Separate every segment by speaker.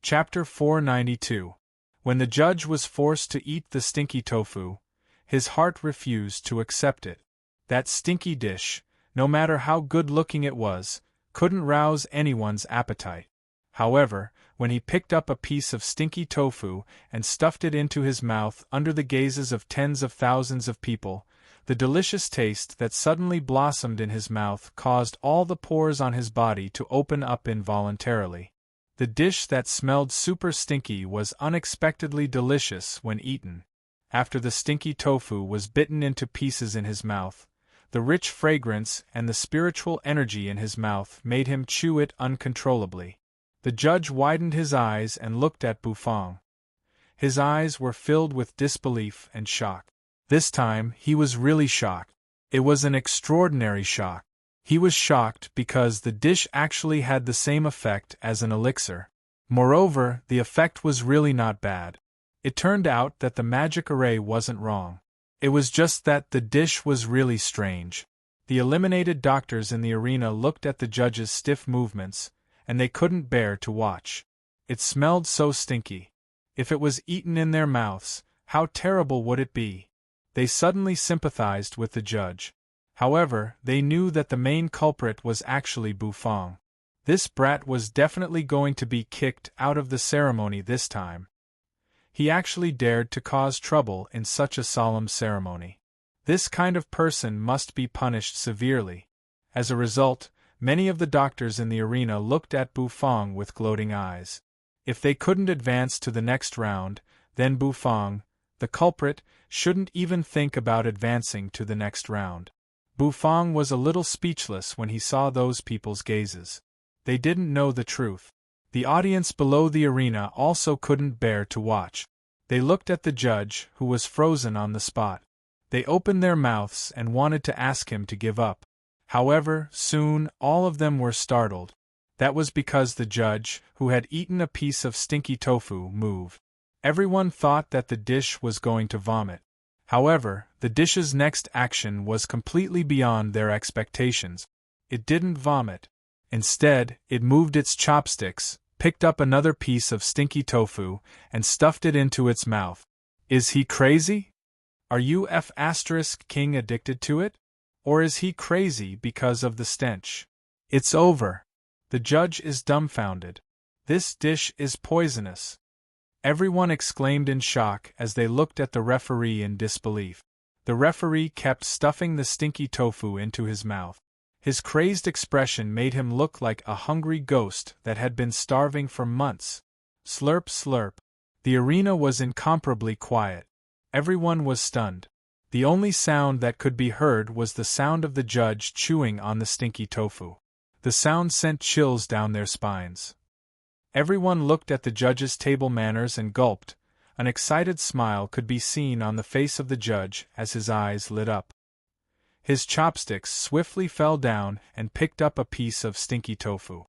Speaker 1: Chapter 492. When the judge was forced to eat the stinky tofu, his heart refused to accept it. That stinky dish, no matter how good-looking it was, couldn't rouse anyone's appetite. However, when he picked up a piece of stinky tofu and stuffed it into his mouth under the gazes of tens of thousands of people, the delicious taste that suddenly blossomed in his mouth caused all the pores on his body to open up involuntarily. The dish that smelled super stinky was unexpectedly delicious when eaten. After the stinky tofu was bitten into pieces in his mouth, the rich fragrance and the spiritual energy in his mouth made him chew it uncontrollably. The judge widened his eyes and looked at Bufang. His eyes were filled with disbelief and shock. This time he was really shocked. It was an extraordinary shock. He was shocked because the dish actually had the same effect as an elixir. Moreover, the effect was really not bad. It turned out that the magic array wasn't wrong. It was just that the dish was really strange. The eliminated doctors in the arena looked at the judge's stiff movements, and they couldn't bear to watch. It smelled so stinky. If it was eaten in their mouths, how terrible would it be? They suddenly sympathized with the judge. However, they knew that the main culprit was actually Bufang. This brat was definitely going to be kicked out of the ceremony this time. He actually dared to cause trouble in such a solemn ceremony. This kind of person must be punished severely. As a result, many of the doctors in the arena looked at Bufang with gloating eyes. If they couldn't advance to the next round, then Bufang, the culprit, shouldn't even think about advancing to the next round. Bufang was a little speechless when he saw those people's gazes. They didn't know the truth. The audience below the arena also couldn't bear to watch. They looked at the judge, who was frozen on the spot. They opened their mouths and wanted to ask him to give up. However, soon all of them were startled. That was because the judge, who had eaten a piece of stinky tofu, moved. Everyone thought that the dish was going to vomit. However, the dish's next action was completely beyond their expectations. It didn't vomit. Instead, it moved its chopsticks, picked up another piece of stinky tofu, and stuffed it into its mouth. Is he crazy? Are you King addicted to it? Or is he crazy because of the stench? It's over. The judge is dumbfounded. This dish is poisonous. Everyone exclaimed in shock as they looked at the referee in disbelief. The referee kept stuffing the stinky tofu into his mouth. His crazed expression made him look like a hungry ghost that had been starving for months. Slurp slurp. The arena was incomparably quiet. Everyone was stunned. The only sound that could be heard was the sound of the judge chewing on the stinky tofu. The sound sent chills down their spines. Everyone looked at the judge's table manners and gulped. An excited smile could be seen on the face of the judge as his eyes lit up. His chopsticks swiftly fell down and picked up a piece of stinky tofu.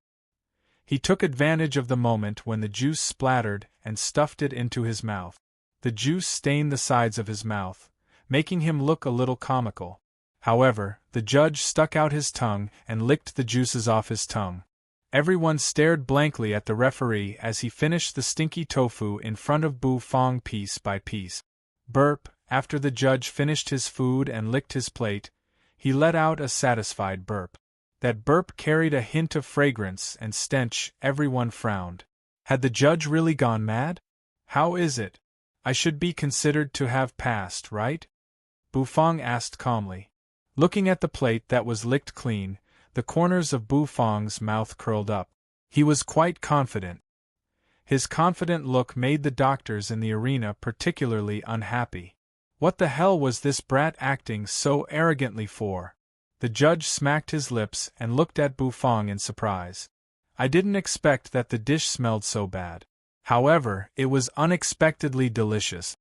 Speaker 1: He took advantage of the moment when the juice splattered and stuffed it into his mouth. The juice stained the sides of his mouth, making him look a little comical. However, the judge stuck out his tongue and licked the juices off his tongue. Everyone stared blankly at the referee as he finished the stinky tofu in front of Bufang piece by piece. Burp. After the judge finished his food and licked his plate, he let out a satisfied burp. That burp carried a hint of fragrance and stench. Everyone frowned. Had the judge really gone mad? How is it? I should be considered to have passed, right? Bufang asked calmly. Looking at the plate that was licked clean, the corners of Bufang's mouth curled up. He was quite confident. His confident look made the doctors in the arena particularly unhappy. What the hell was this brat acting so arrogantly for? The judge smacked his lips and looked at Bufang in surprise. I didn't expect that the dish smelled so bad. However, it was unexpectedly delicious.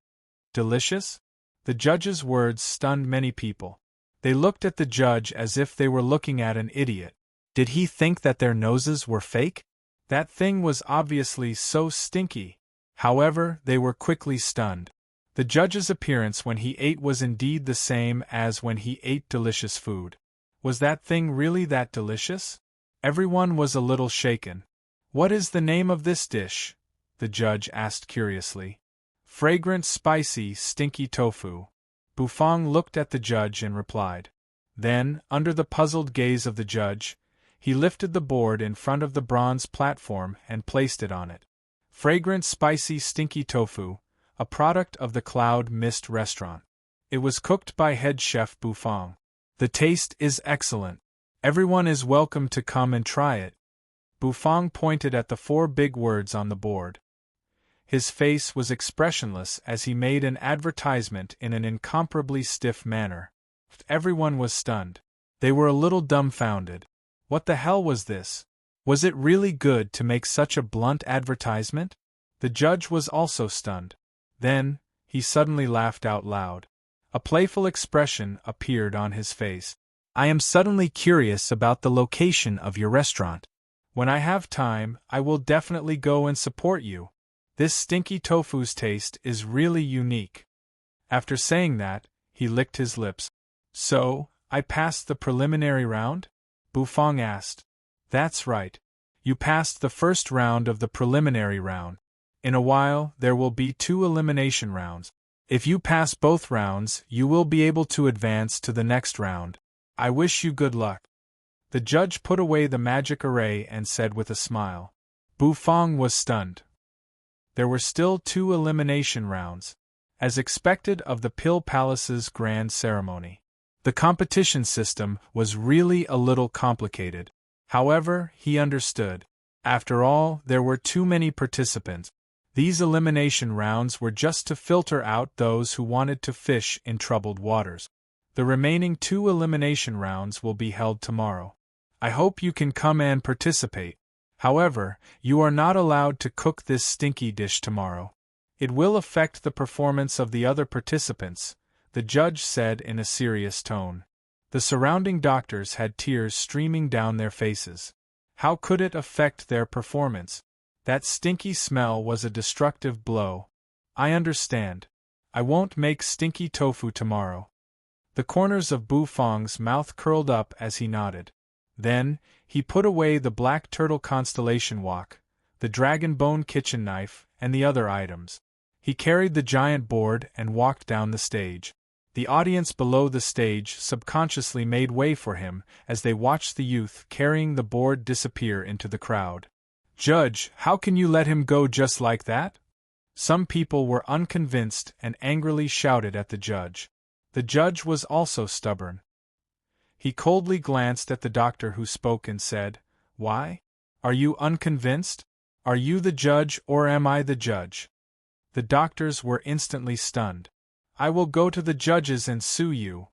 Speaker 1: Delicious? The judge's words stunned many people. They looked at the judge as if they were looking at an idiot. Did he think that their noses were fake? That thing was obviously so stinky. However, they were quickly stunned. The judge's appearance when he ate was indeed the same as when he ate delicious food. Was that thing really that delicious? Everyone was a little shaken. What is the name of this dish? the judge asked curiously. Fragrant, spicy, stinky tofu. Bufang looked at the judge and replied. Then, under the puzzled gaze of the judge, he lifted the board in front of the bronze platform and placed it on it. Fragrant, spicy, stinky tofu, a product of the Cloud Mist restaurant. It was cooked by head chef Bufang. The taste is excellent. Everyone is welcome to come and try it. Bufang pointed at the 4 big words on the board. His face was expressionless as he made an advertisement in an incomparably stiff manner. Everyone was stunned. They were a little dumbfounded. What the hell was this? Was it really good to make such a blunt advertisement? The judge was also stunned. Then, he suddenly laughed out loud. A playful expression appeared on his face. I am suddenly curious about the location of your restaurant. When I have time, I will definitely go and support you. This stinky tofu's taste is really unique. After saying that, he licked his lips. So, I passed the preliminary round? Bufang asked. That's right. You passed the first round of the preliminary round. In a while, there will be 2 elimination rounds. If you pass both rounds, you will be able to advance to the next round. I wish you good luck. The judge put away the magic array and said with a smile. Bufang was stunned. There were still 2 elimination rounds, as expected of the Pill Palace's grand ceremony. The competition system was really a little complicated. However, he understood. After all, there were too many participants. These elimination rounds were just to filter out those who wanted to fish in troubled waters. The remaining 2 elimination rounds will be held tomorrow. I hope you can come and participate. However, you are not allowed to cook this stinky dish tomorrow. It will affect the performance of the other participants, the judge said in a serious tone. The surrounding doctors had tears streaming down their faces. How could it affect their performance? That stinky smell was a destructive blow. I understand. I won't make stinky tofu tomorrow. The corners of Bufang's mouth curled up as he nodded. Then, he put away the black turtle constellation wok, the dragon bone kitchen knife, and the other items. He carried the giant board and walked down the stage. The audience below the stage subconsciously made way for him as they watched the youth carrying the board disappear into the crowd. Judge, how can you let him go just like that? Some people were unconvinced and angrily shouted at the judge. The judge was also stubborn. He coldly glanced at the doctor who spoke and said, Why? Are you unconvinced? Are you the judge or am I the judge? The doctors were instantly stunned. I will go to the judges and sue you.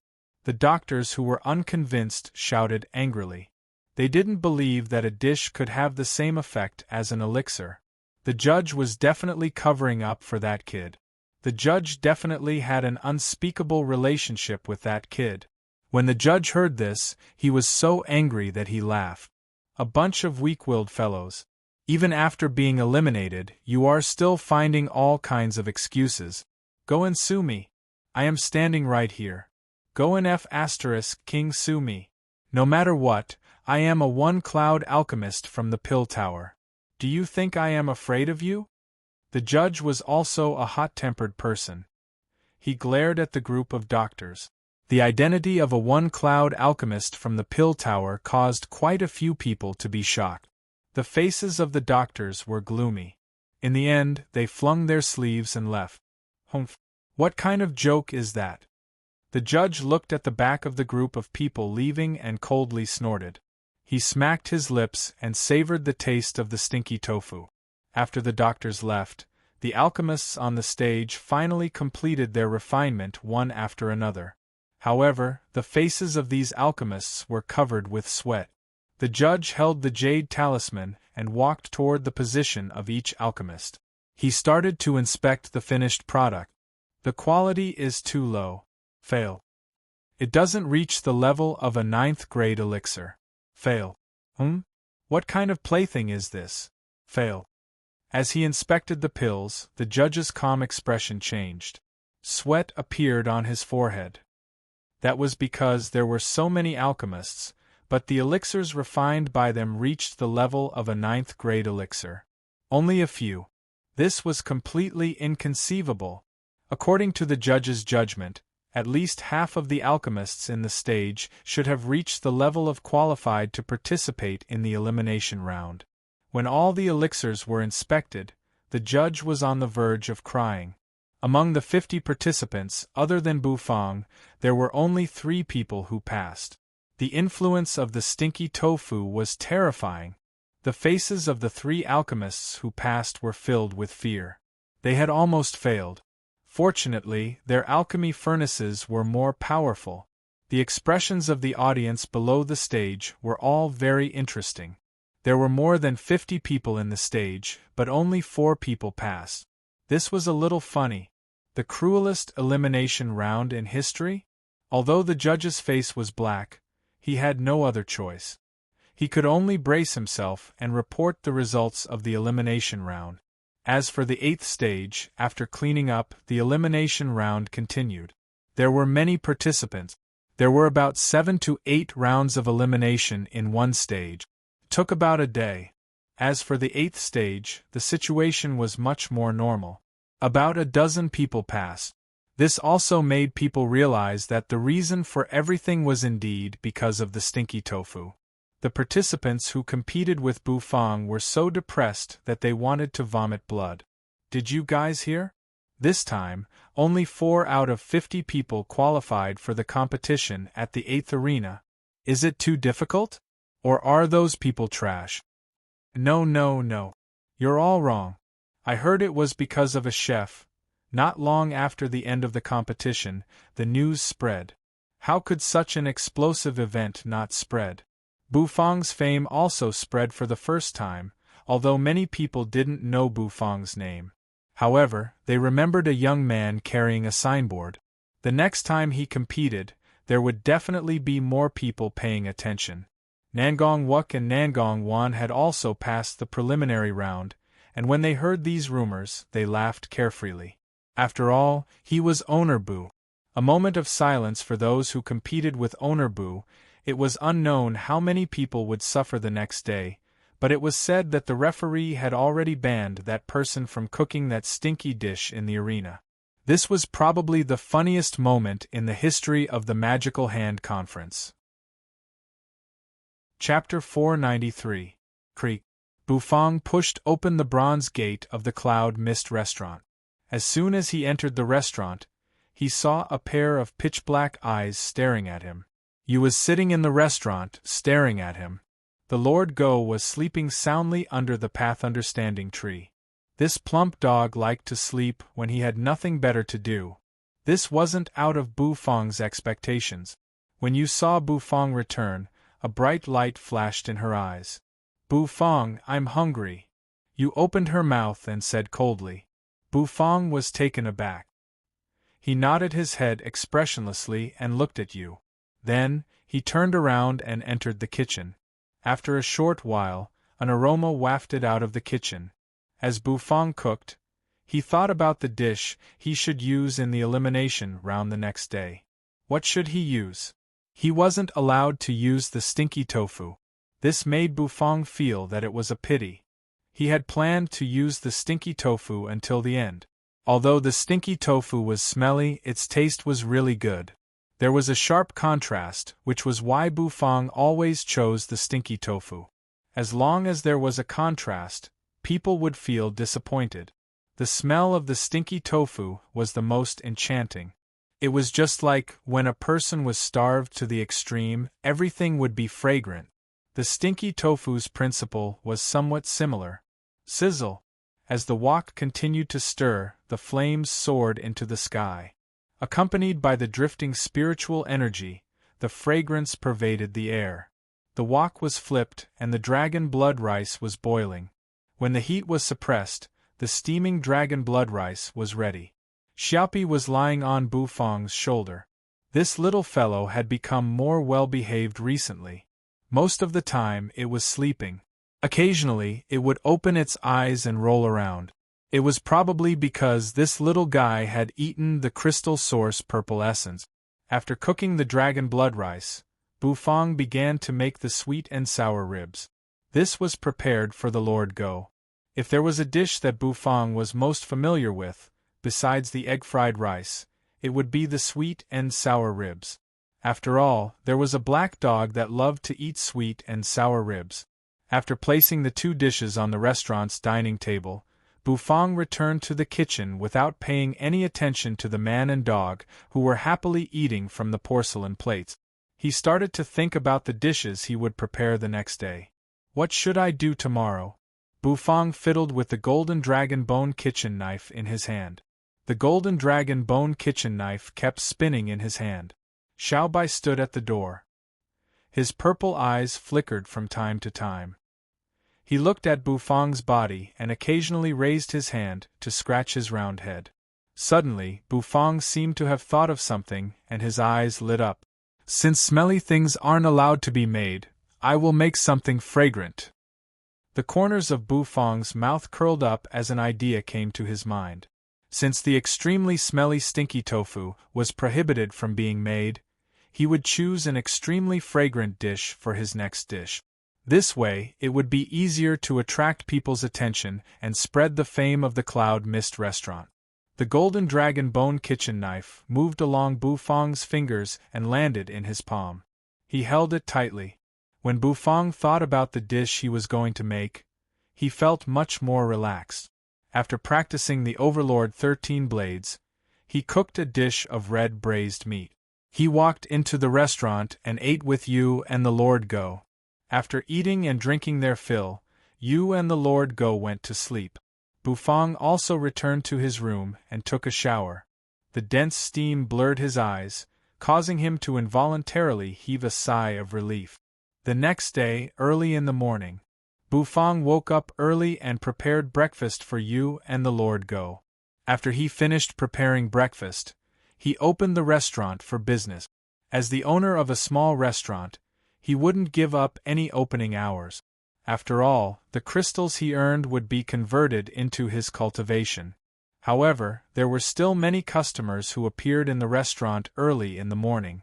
Speaker 1: The doctors who were unconvinced shouted angrily. They didn't believe that a dish could have the same effect as an elixir. The judge was definitely covering up for that kid. The judge definitely had an unspeakable relationship with that kid. When the judge heard this, he was so angry that he laughed. A bunch of weak-willed fellows. Even after being eliminated, you are still finding all kinds of excuses. Go and sue me. I am standing right here. Go and King sue me. No matter what, I am a one-cloud alchemist from the Pill Tower. Do you think I am afraid of you? The judge was also a hot-tempered person. He glared at the group of doctors. The identity of a one-cloud alchemist from the Pill Tower caused quite a few people to be shocked. The faces of the doctors were gloomy. In the end, they flung their sleeves and left. Humph! What kind of joke is that? The judge looked at the back of the group of people leaving and coldly snorted. He smacked his lips and savored the taste of the stinky tofu. After the doctors left, the alchemists on the stage finally completed their refinement one after another. However, the faces of these alchemists were covered with sweat. The judge held the jade talisman and walked toward the position of each alchemist. He started to inspect the finished product. The quality is too low. Fail. It doesn't reach the level of a 9th-grade elixir. Fail. What kind of plaything is this? Fail. As he inspected the pills, the judge's calm expression changed. Sweat appeared on his forehead. That was because there were so many alchemists, but the elixirs refined by them reached the level of a 9th-grade elixir. Only a few. This was completely inconceivable. According to the judge's judgment, at least half of the alchemists in the stage should have reached the level of qualified to participate in the elimination round. When all the elixirs were inspected, the judge was on the verge of crying. Among the 50 participants, other than Bufang, there were only 3 people who passed. The influence of the stinky tofu was terrifying. The faces of the 3 alchemists who passed were filled with fear. They had almost failed. Fortunately, their alchemy furnaces were more powerful. The expressions of the audience below the stage were all very interesting. There were more than 50 people in the stage, but only 4 people passed. This was a little funny. The cruelest elimination round in history? Although the judge's face was black, he had no other choice. He could only brace himself and report the results of the elimination round. As for the 8th stage, after cleaning up, the elimination round continued. There were many participants. There were about 7 to 8 rounds of elimination in one stage. It took about a day. As for the 8th stage, the situation was much more normal. About a dozen people passed. This also made people realize that the reason for everything was indeed because of the stinky tofu. The participants who competed with Bufang were so depressed that they wanted to vomit blood. Did you guys hear? This time, only 4 out of 50 people qualified for the competition at the 8th arena. Is it too difficult? Or are those people trash? No. You're all wrong. I heard it was because of a chef. Not long after the end of the competition, the news spread. How could such an explosive event not spread? Bufang's fame also spread for the first time, although many people didn't know Bufang's name. However, they remembered a young man carrying a signboard. The next time he competed, there would definitely be more people paying attention. Nangong Wuk and Nangong Wan had also passed the preliminary round, and when they heard these rumors, they laughed carefreely. After all, he was Owner Bu. A moment of silence for those who competed with Owner Bu. It was unknown how many people would suffer the next day, but it was said that the referee had already banned that person from cooking that stinky dish in the arena. This was probably the funniest moment in the history of the Magical Hand Conference. Chapter 493. Creek. Bufang pushed open the bronze gate of the Cloud Mist restaurant. As soon as he entered the restaurant, he saw a pair of pitch-black eyes staring at him. You was sitting in the restaurant, staring at him. The Lord Go was sleeping soundly under the path understanding tree. This plump dog liked to sleep when he had nothing better to do. This wasn't out of Bufang's expectations. When you saw Bufang return, a bright light flashed in her eyes. Bufang, I'm hungry. You opened her mouth and said coldly. Bufang was taken aback. He nodded his head expressionlessly and looked at you. Then, he turned around and entered the kitchen. After a short while, an aroma wafted out of the kitchen. As Bufang cooked, he thought about the dish he should use in the elimination round the next day. What should he use? He wasn't allowed to use the stinky tofu. This made Bufang feel that it was a pity. He had planned to use the stinky tofu until the end. Although the stinky tofu was smelly, its taste was really good. There was a sharp contrast, which was why Bufang always chose the stinky tofu. As long as there was a contrast, people would feel disappointed. The smell of the stinky tofu was the most enchanting. It was just like when a person was starved to the extreme, everything would be fragrant. The stinky tofu's principle was somewhat similar. Sizzle. As the wok continued to stir, the flames soared into the sky. Accompanied by the drifting spiritual energy, the fragrance pervaded the air. The wok was flipped and the dragon blood rice was boiling. When the heat was suppressed, the steaming dragon blood rice was ready. Xiaopi was lying on Bufang's shoulder. This little fellow had become more well-behaved recently. Most of the time it was sleeping. Occasionally it would open its eyes and roll around. It was probably because this little guy had eaten the crystal source purple essence. After cooking the dragon blood rice, Bufang began to make the sweet and sour ribs. This was prepared for the Lord Go. If there was a dish that Bufang was most familiar with, besides the egg-fried rice, it would be the sweet and sour ribs. After all, there was a black dog that loved to eat sweet and sour ribs. After placing the two dishes on the restaurant's dining table, Bufang returned to the kitchen without paying any attention to the man and dog who were happily eating from the porcelain plates. He started to think about the dishes he would prepare the next day. What should I do tomorrow? Bufang fiddled with the golden dragon bone kitchen knife in his hand. The golden dragon bone kitchen knife kept spinning in his hand. Xiaobai stood at the door. His purple eyes flickered from time to time. He looked at Bufang's body and occasionally raised his hand to scratch his round head. Suddenly, Bufang seemed to have thought of something, and his eyes lit up. Since smelly things aren't allowed to be made, I will make something fragrant. The corners of Bufang's mouth curled up as an idea came to his mind. Since the extremely smelly stinky tofu was prohibited from being made, he would choose an extremely fragrant dish for his next dish. This way, it would be easier to attract people's attention and spread the fame of the Cloud Mist restaurant. The golden dragon bone kitchen knife moved along Bufang's fingers and landed in his palm. He held it tightly. When Bufang thought about the dish he was going to make, he felt much more relaxed. After practicing the Overlord 13 blades, he cooked a dish of red braised meat. He walked into the restaurant and ate with Yu and the Lord Go. After eating and drinking their fill, Yu and the Lord Go went to sleep. Bufang also returned to his room and took a shower. The dense steam blurred his eyes, causing him to involuntarily heave a sigh of relief. The next day, early in the morning, Bufang woke up early and prepared breakfast for Yu and the Lord Go. After he finished preparing breakfast, he opened the restaurant for business. As the owner of a small restaurant, he wouldn't give up any opening hours. After all, the crystals he earned would be converted into his cultivation. However, there were still many customers who appeared in the restaurant early in the morning.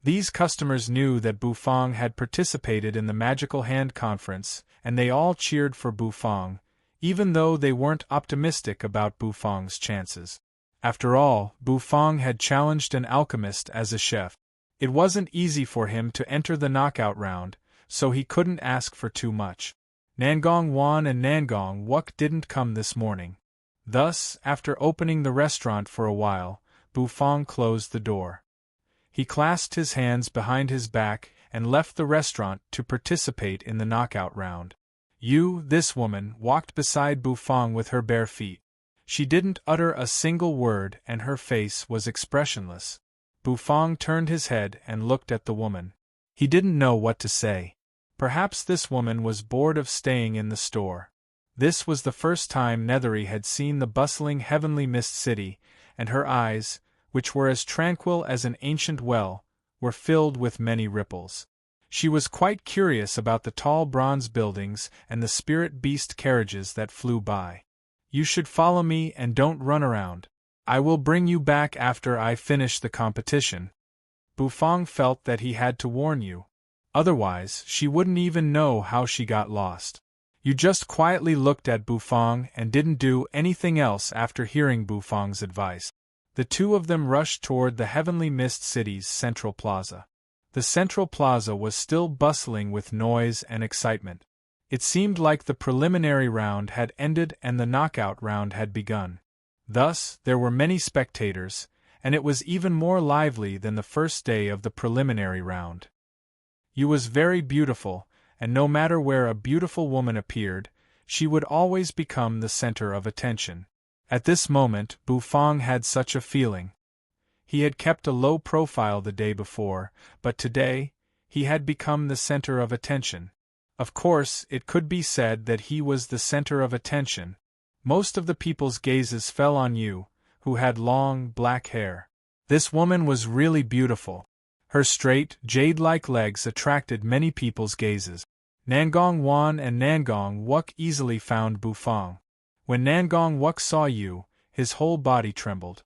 Speaker 1: These customers knew that Bufang had participated in the Magical Hand Conference, and they all cheered for Bufang, even though they weren't optimistic about Bufang's chances. After all, Bufang had challenged an alchemist as a chef. It wasn't easy for him to enter the knockout round, so he couldn't ask for too much. Nangong Wan and Nangong Wuk didn't come this morning. Thus, after opening the restaurant for a while, Bufang closed the door. He clasped his hands behind his back and left the restaurant to participate in the knockout round. Yu, this woman, walked beside Bufang with her bare feet. She didn't utter a single word and her face was expressionless. Bufang turned his head and looked at the woman. He didn't know what to say. Perhaps this woman was bored of staying in the store. This was the first time Nethery had seen the bustling heavenly mist city, and her eyes, which were as tranquil as an ancient well, were filled with many ripples. She was quite curious about the tall bronze buildings and the spirit beast carriages that flew by. You should follow me and don't run around. I will bring you back after I finish the competition. Bufang felt that he had to warn you. Otherwise, she wouldn't even know how she got lost. You just quietly looked at Bufang and didn't do anything else after hearing Bufang's advice. The two of them rushed toward the Heavenly Mist City's central plaza. The central plaza was still bustling with noise and excitement. It seemed like the preliminary round had ended and the knockout round had begun. Thus, there were many spectators, and it was even more lively than the first day of the preliminary round. Yu was very beautiful, and no matter where a beautiful woman appeared, she would always become the center of attention. At this moment, Bufang had such a feeling. He had kept a low profile the day before, but today, he had become the center of attention. Of course, it could be said that he was the center of attention. Most of the people's gazes fell on Yu, who had long, black hair. This woman was really beautiful. Her straight, jade-like legs attracted many people's gazes. Nangong Wan and Nangong Wuk easily found Bufang. When Nangong Wuk saw Yu, his whole body trembled.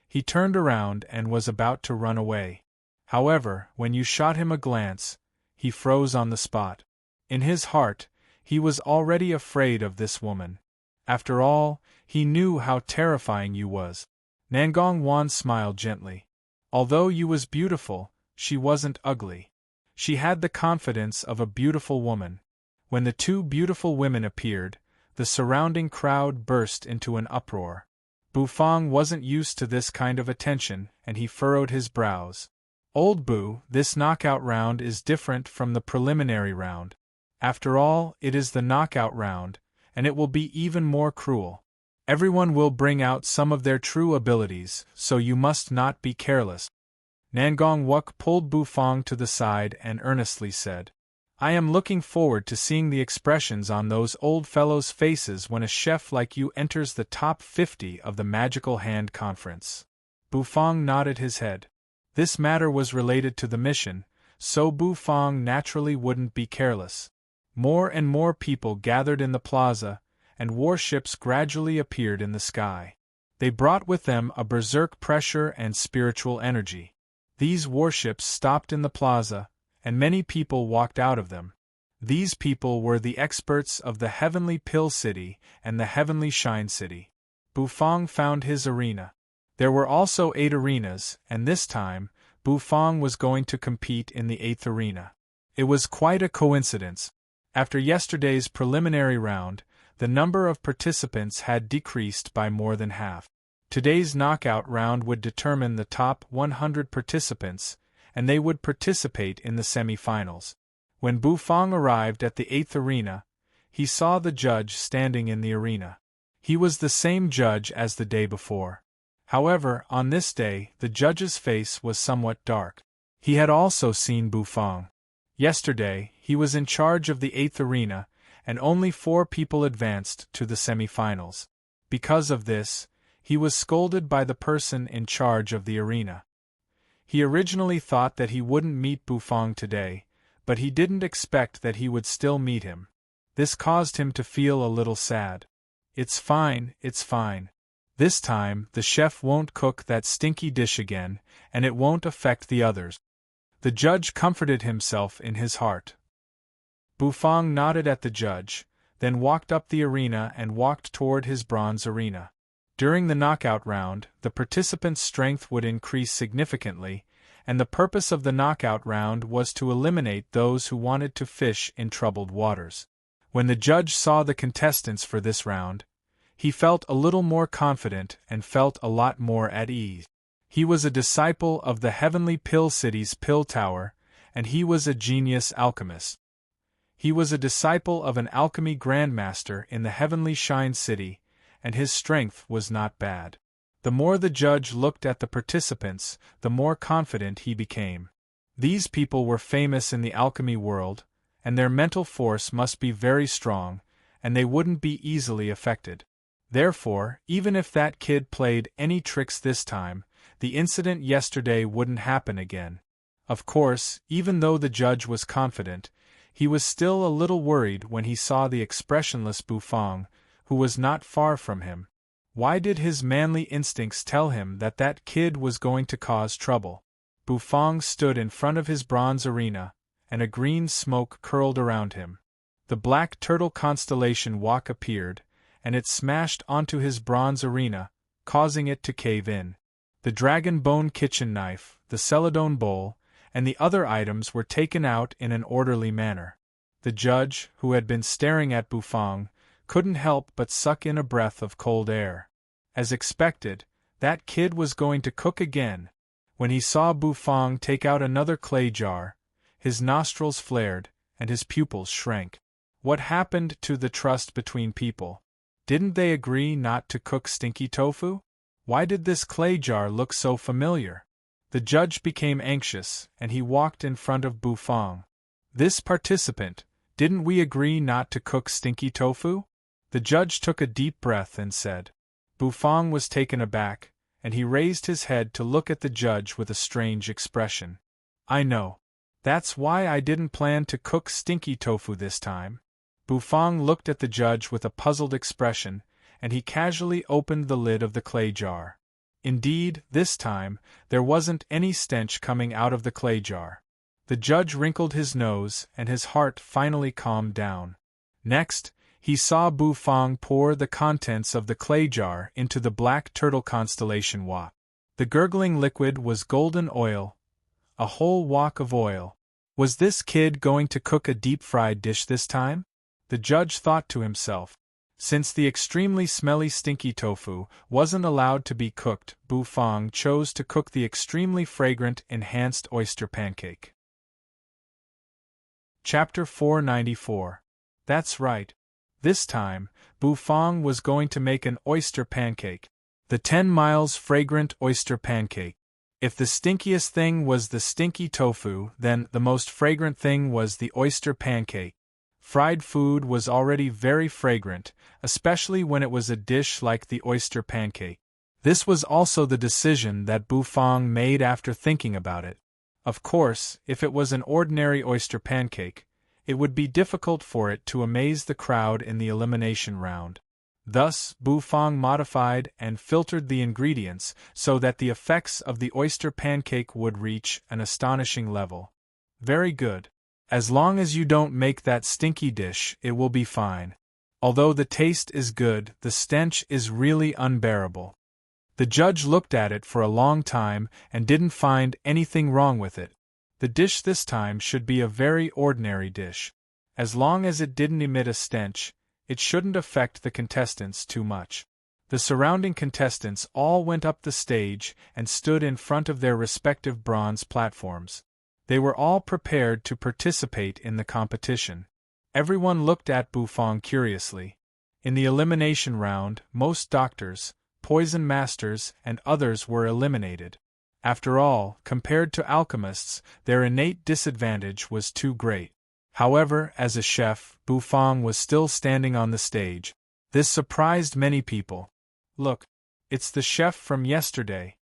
Speaker 1: He turned around and was about to run away. However, when Yu shot him a glance, he froze on the spot. In his heart, He was already afraid of this woman. After all, he knew how terrifying you was. Nangong Wan smiled gently. Although you was beautiful, she wasn't ugly. She had the confidence of a beautiful woman. When the two beautiful women appeared, the surrounding crowd burst into an uproar. Bufang wasn't used to this kind of attention, and he furrowed his brows. Old Bu, this knockout round is different from the preliminary round. After all, it is the knockout round, and it will be even more cruel. Everyone will bring out some of their true abilities, so you must not be careless. Nangong Wuk pulled Bufang to the side and earnestly said, I am looking forward to seeing the expressions on those old fellows' faces when a chef like you enters the top 50 of the Magical Hand Conference. Bufang nodded his head. This matter was related to the mission, so Bufang naturally wouldn't be careless. More and more people gathered in the plaza, and warships gradually appeared in the sky. They brought with them a berserk pressure and spiritual energy. These warships stopped in the plaza, and many people walked out of them. These people were the experts of the Heavenly Pill City and the Heavenly Shine City. Bufang found his arena. There were also 8 arenas, and this time, Bufang was going to compete in the 8th arena. It was quite a coincidence. After yesterday's preliminary round, the number of participants had decreased by more than half. Today's knockout round would determine the top 100 participants, and they would participate in the semi-finals. When Bufang arrived at the 8th arena, he saw the judge standing in the arena. He was the same judge as the day before. However, on this day, the judge's face was somewhat dark. He had also seen Bufang. Yesterday, he was in charge of the 8th arena, and only 4 people advanced to the semi-finals. Because of this, he was scolded by the person in charge of the arena. He originally thought that he wouldn't meet Bufang today, but he didn't expect that he would still meet him. This caused him to feel a little sad. It's fine, it's fine. This time, the chef won't cook that stinky dish again, and it won't affect the others. The judge comforted himself in his heart. Bufang nodded at the judge, then walked up the arena and walked toward his bronze arena. During the knockout round, the participants' strength would increase significantly, and the purpose of the knockout round was to eliminate those who wanted to fish in troubled waters. When the judge saw the contestants for this round, he felt a little more confident and felt a lot more at ease. He was a disciple of the Heavenly Pill City's Pill Tower, and he was a genius alchemist. He was a disciple of an alchemy grandmaster in the Heavenly Shine City, and his strength was not bad. The more the judge looked at the participants, the more confident he became. These people were famous in the alchemy world, and their mental force must be very strong, and they wouldn't be easily affected. Therefore, even if that kid played any tricks this time, the incident yesterday wouldn't happen again. Of course, even though the judge was confident, he was still a little worried when he saw the expressionless Bufang, who was not far from him. Why did his manly instincts tell him that that kid was going to cause trouble? Bufang stood in front of his bronze arena, and a green smoke curled around him. The black turtle constellation Wok appeared, and it smashed onto his bronze arena, causing it to cave in. The dragon bone kitchen knife, the celadone bowl, and the other items were taken out in an orderly manner. The judge, who had been staring at Bufang, couldn't help but suck in a breath of cold air. As expected, that kid was going to cook again. When he saw Bufang take out another clay jar, his nostrils flared, and his pupils shrank. What happened to the trust between people? Didn't they agree not to cook stinky tofu? Why did this clay jar look so familiar? The judge became anxious, and he walked in front of Bufang. This participant, didn't we agree not to cook stinky tofu? The judge took a deep breath and said. Bufang was taken aback, and he raised his head to look at the judge with a strange expression. I know. That's why I didn't plan to cook stinky tofu this time. Bufang looked at the judge with a puzzled expression, and he casually opened the lid of the clay jar. Indeed, this time, there wasn't any stench coming out of the clay jar. The judge wrinkled his nose, and his heart finally calmed down. Next, he saw Bu Fong pour the contents of the clay jar into the black turtle constellation wok. The gurgling liquid was golden oil, a whole wok of oil. Was this kid going to cook a deep-fried dish this time? The judge thought to himself. Since the extremely smelly stinky tofu wasn't allowed to be cooked, Bu Fong chose to cook the extremely fragrant enhanced oyster pancake. Chapter 494. That's right. This time, Bu Fong was going to make an oyster pancake. The 10 miles fragrant oyster pancake. If the stinkiest thing was the stinky tofu, then the most fragrant thing was the oyster pancake. Fried food was already very fragrant, especially when it was a dish like the oyster pancake. This was also the decision that Bu Fong made after thinking about it. Of course, if it was an ordinary oyster pancake, it would be difficult for it to amaze the crowd in the elimination round. Thus, Bu Fong modified and filtered the ingredients so that the effects of the oyster pancake would reach an astonishing level. Very good. As long as you don't make that stinky dish, it will be fine. Although the taste is good, the stench is really unbearable. The judge looked at it for a long time and didn't find anything wrong with it. The dish this time should be a very ordinary dish. As long as it didn't emit a stench, it shouldn't affect the contestants too much. The surrounding contestants all went up the stage and stood in front of their respective bronze platforms. They were all prepared to participate in the competition. Everyone looked at Bu Fong curiously. In the elimination round, most doctors, poison masters, and others were eliminated. After all, compared to alchemists, their innate disadvantage was too great. However, as a chef, Bu Fong was still standing on the stage. This surprised many people. Look, it's the chef from yesterday.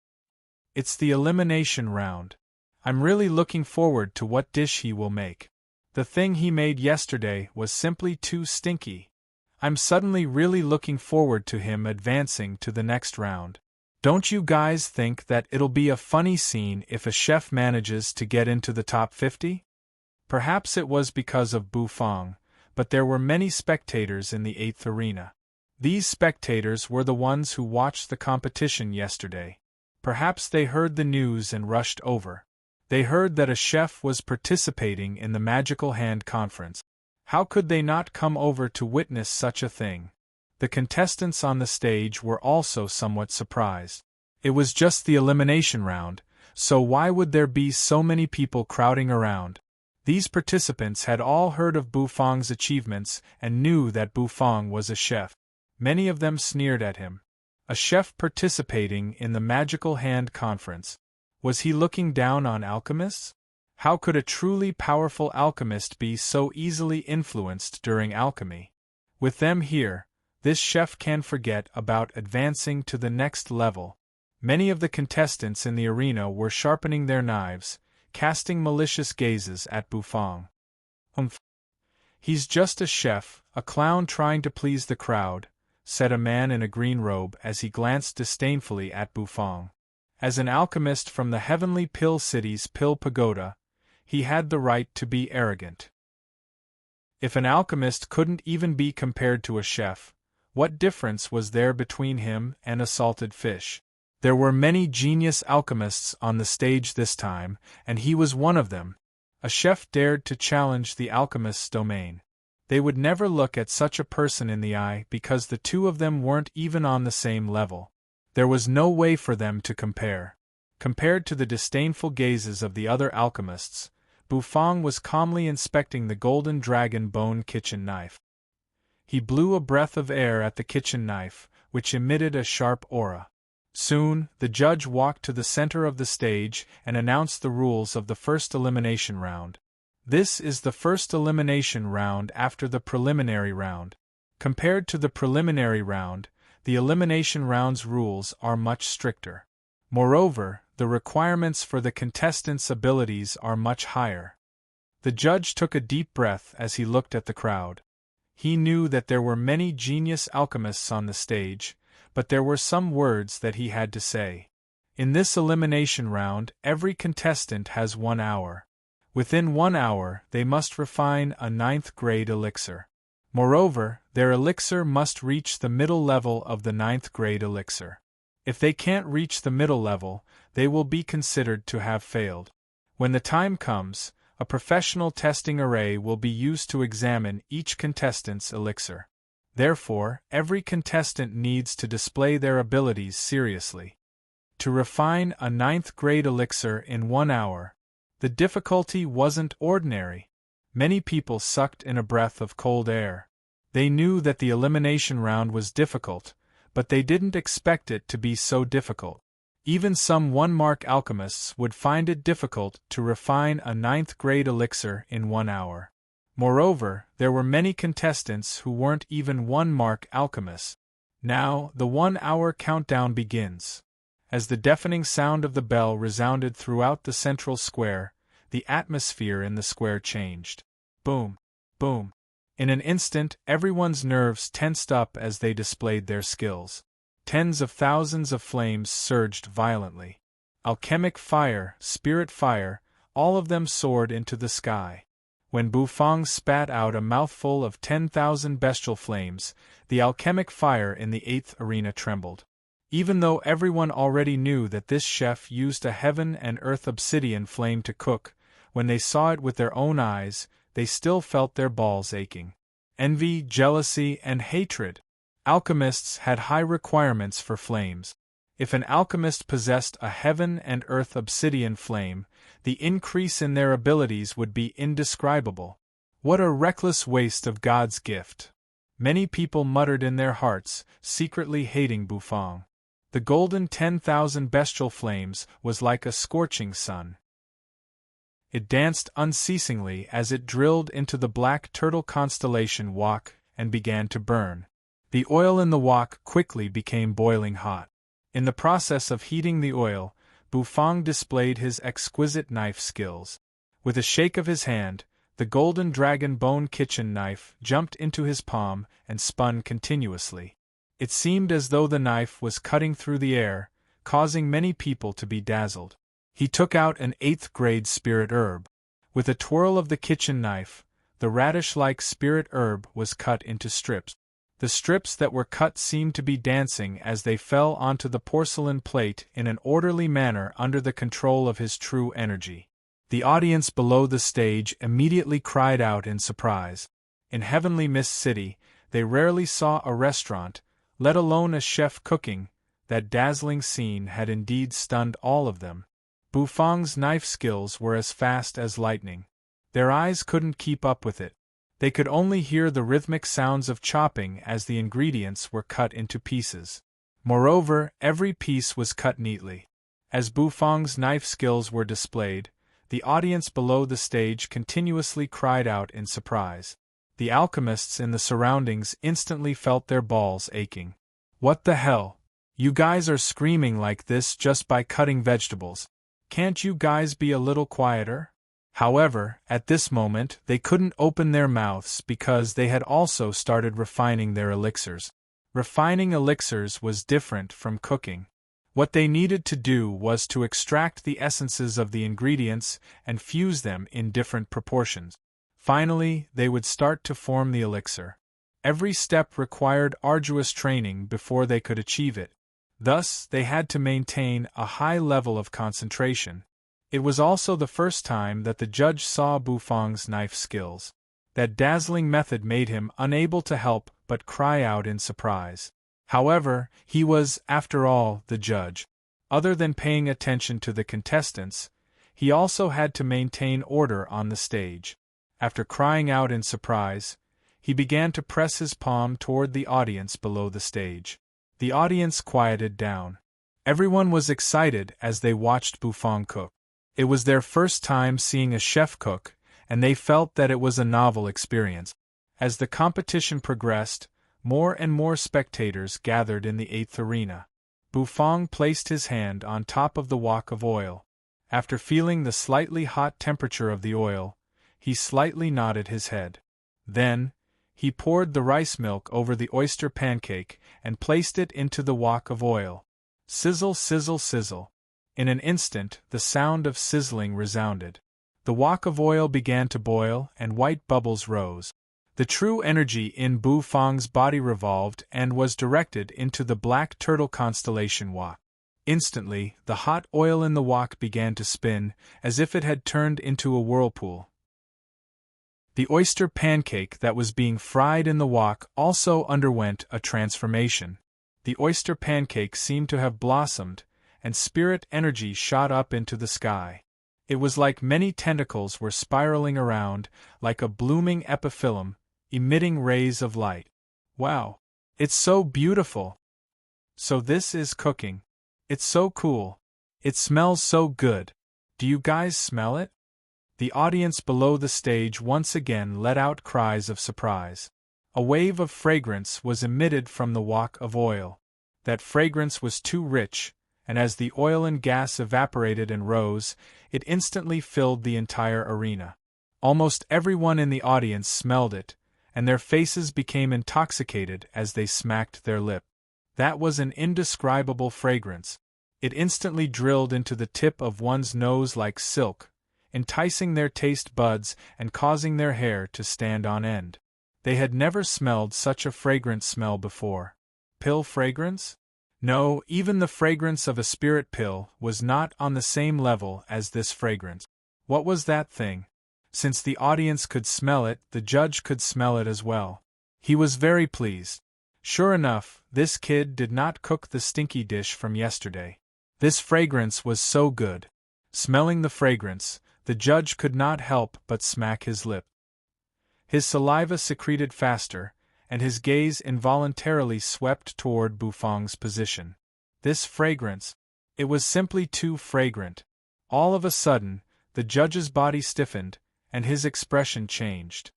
Speaker 1: It's the elimination round. I'm really looking forward to what dish he will make. The thing he made yesterday was simply too stinky. I'm suddenly really looking forward to him advancing to the next round. Don't you guys think that it'll be a funny scene if a chef manages to get into the top 50? Perhaps it was because of Bu Fong, but there were many spectators in the 8th arena. These spectators were the ones who watched the competition yesterday. Perhaps they heard the news and rushed over. They heard that a chef was participating in the Magical Hand Conference. How could they not come over to witness such a thing? The contestants on the stage were also somewhat surprised. It was just the elimination round, so why would there be so many people crowding around? These participants had all heard of Bu Fong's achievements and knew that Bu Fong was a chef. Many of them sneered at him. A chef participating in the Magical Hand Conference. Was he looking down on alchemists? How could a truly powerful alchemist be so easily influenced during alchemy? With them here, this chef can forget about advancing to the next level. Many of the contestants in the arena were sharpening their knives, casting malicious gazes at Bu Fong. He's just a chef, a clown trying to please the crowd, said a man in a green robe as he glanced disdainfully at Bu Fong. As an alchemist from the heavenly Pill City's Pill Pagoda, he had the right to be arrogant. If an alchemist couldn't even be compared to a chef, what difference was there between him and a salted fish? There were many genius alchemists on the stage this time, and he was one of them. A chef dared to challenge the alchemist's domain. They would never look at such a person in the eye because the two of them weren't even on the same level. There was no way for them to compare. Compared to the disdainful gazes of the other alchemists, Bu Fong was calmly inspecting the golden dragon bone kitchen knife. He blew a breath of air at the kitchen knife, which emitted a sharp aura. Soon, the judge walked to the center of the stage and announced the rules of the first elimination round. This is the first elimination round after the preliminary round. Compared to the preliminary round, the elimination round's rules are much stricter. Moreover, the requirements for the contestants' abilities are much higher. The judge took a deep breath as he looked at the crowd. He knew that there were many genius alchemists on the stage, but there were some words that he had to say. In this elimination round, every contestant has 1 hour. Within 1 hour, they must refine a 9th grade elixir. Moreover, their elixir must reach the middle level of the 9th grade elixir. If they can't reach the middle level, they will be considered to have failed. When the time comes, a professional testing array will be used to examine each contestant's elixir. Therefore, every contestant needs to display their abilities seriously. To refine a 9th grade elixir in 1 hour, the difficulty wasn't ordinary. Many people sucked in a breath of cold air. They knew that the elimination round was difficult, but they didn't expect it to be so difficult. Even some 1-mark alchemists would find it difficult to refine a 9th grade elixir in 1 hour. Moreover, there were many contestants who weren't even 1-mark alchemists. Now, the 1-hour countdown begins. As the deafening sound of the bell resounded throughout the central square, the atmosphere in the square changed. Boom! Boom! In an instant, everyone's nerves tensed up as they displayed their skills. Tens of thousands of flames surged violently. Alchemic fire, spirit fire, all of them soared into the sky. When Bufang spat out a mouthful of 10,000 bestial flames, the alchemic fire in the 8th arena trembled. Even though everyone already knew that this chef used a heaven and earth obsidian flame to cook, when they saw it with their own eyes, they still felt their balls aching. Envy, jealousy, and hatred. Alchemists had high requirements for flames. If an alchemist possessed a heaven and earth obsidian flame, the increase in their abilities would be indescribable. What a reckless waste of God's gift! Many people muttered in their hearts, secretly hating Bufang. The golden 10,000 bestial flames was like a scorching sun. It danced unceasingly as it drilled into the black turtle constellation Wak and began to burn. The oil in the wok quickly became boiling hot. In the process of heating the oil, Bufang displayed his exquisite knife skills. With a shake of his hand, the golden dragon bone kitchen knife jumped into his palm and spun continuously. It seemed as though the knife was cutting through the air, causing many people to be dazzled. He took out an 8th grade spirit herb. With a twirl of the kitchen knife, the radish-like spirit herb was cut into strips. The strips that were cut seemed to be dancing as they fell onto the porcelain plate in an orderly manner under the control of his true energy. The audience below the stage immediately cried out in surprise. In Heavenly Mist City, they rarely saw a restaurant, let alone a chef cooking. That dazzling scene had indeed stunned all of them. Bufang's knife skills were as fast as lightning. Their eyes couldn't keep up with it. They could only hear the rhythmic sounds of chopping as the ingredients were cut into pieces. Moreover, every piece was cut neatly. As Bufang's knife skills were displayed, the audience below the stage continuously cried out in surprise. The alchemists in the surroundings instantly felt their balls aching. What the hell? You guys are screaming like this just by cutting vegetables. Can't you guys be a little quieter? However, at this moment they couldn't open their mouths because they had also started refining their elixirs. Refining elixirs was different from cooking. What they needed to do was to extract the essences of the ingredients and fuse them in different proportions. Finally, they would start to form the elixir. Every step required arduous training before they could achieve it. Thus, they had to maintain a high level of concentration. It was also the first time that the judge saw Bufang's knife skills. That dazzling method made him unable to help but cry out in surprise. However, he was, after all, the judge. Other than paying attention to the contestants, he also had to maintain order on the stage. After crying out in surprise, he began to press his palm toward the audience below the stage. The audience quieted down. Everyone was excited as they watched Bufang cook. It was their first time seeing a chef cook, and they felt that it was a novel experience. As the competition progressed, more and more spectators gathered in the 8th arena. Bufang placed his hand on top of the wok of oil. After feeling the slightly hot temperature of the oil, he slightly nodded his head. Then, he poured the rice milk over the oyster pancake and placed it into the wok of oil. Sizzle, sizzle, sizzle. In an instant, the sound of sizzling resounded. The wok of oil began to boil and white bubbles rose. The true energy in Bu Fang's body revolved and was directed into the black turtle constellation Wak. Instantly, the hot oil in the wok began to spin, as if it had turned into a whirlpool. The oyster pancake that was being fried in the wok also underwent a transformation. The oyster pancake seemed to have blossomed, and spirit energy shot up into the sky. It was like many tentacles were spiraling around, like a blooming epiphyllum, emitting rays of light. Wow! It's so beautiful! So this is cooking. It's so cool. It smells so good. Do you guys smell it? The audience below the stage once again let out cries of surprise. A wave of fragrance was emitted from the wok of oil. That fragrance was too rich, and as the oil and gas evaporated and rose, it instantly filled the entire arena. Almost everyone in the audience smelled it, and their faces became intoxicated as they smacked their lip. That was an indescribable fragrance. It instantly drilled into the tip of one's nose like silk, enticing their taste buds and causing their hair to stand on end. They had never smelled such a fragrant smell before. Pill fragrance? No, even the fragrance of a spirit pill was not on the same level as this fragrance. What was that thing? Since the audience could smell it, the judge could smell it as well. He was very pleased. Sure enough, this kid did not cook the stinky dish from yesterday. This fragrance was so good. Smelling the fragrance, the judge could not help but smack his lip. His saliva secreted faster, and his gaze involuntarily swept toward Bu Fang's position. This fragrance, it was simply too fragrant. All of a sudden, the judge's body stiffened, and his expression changed.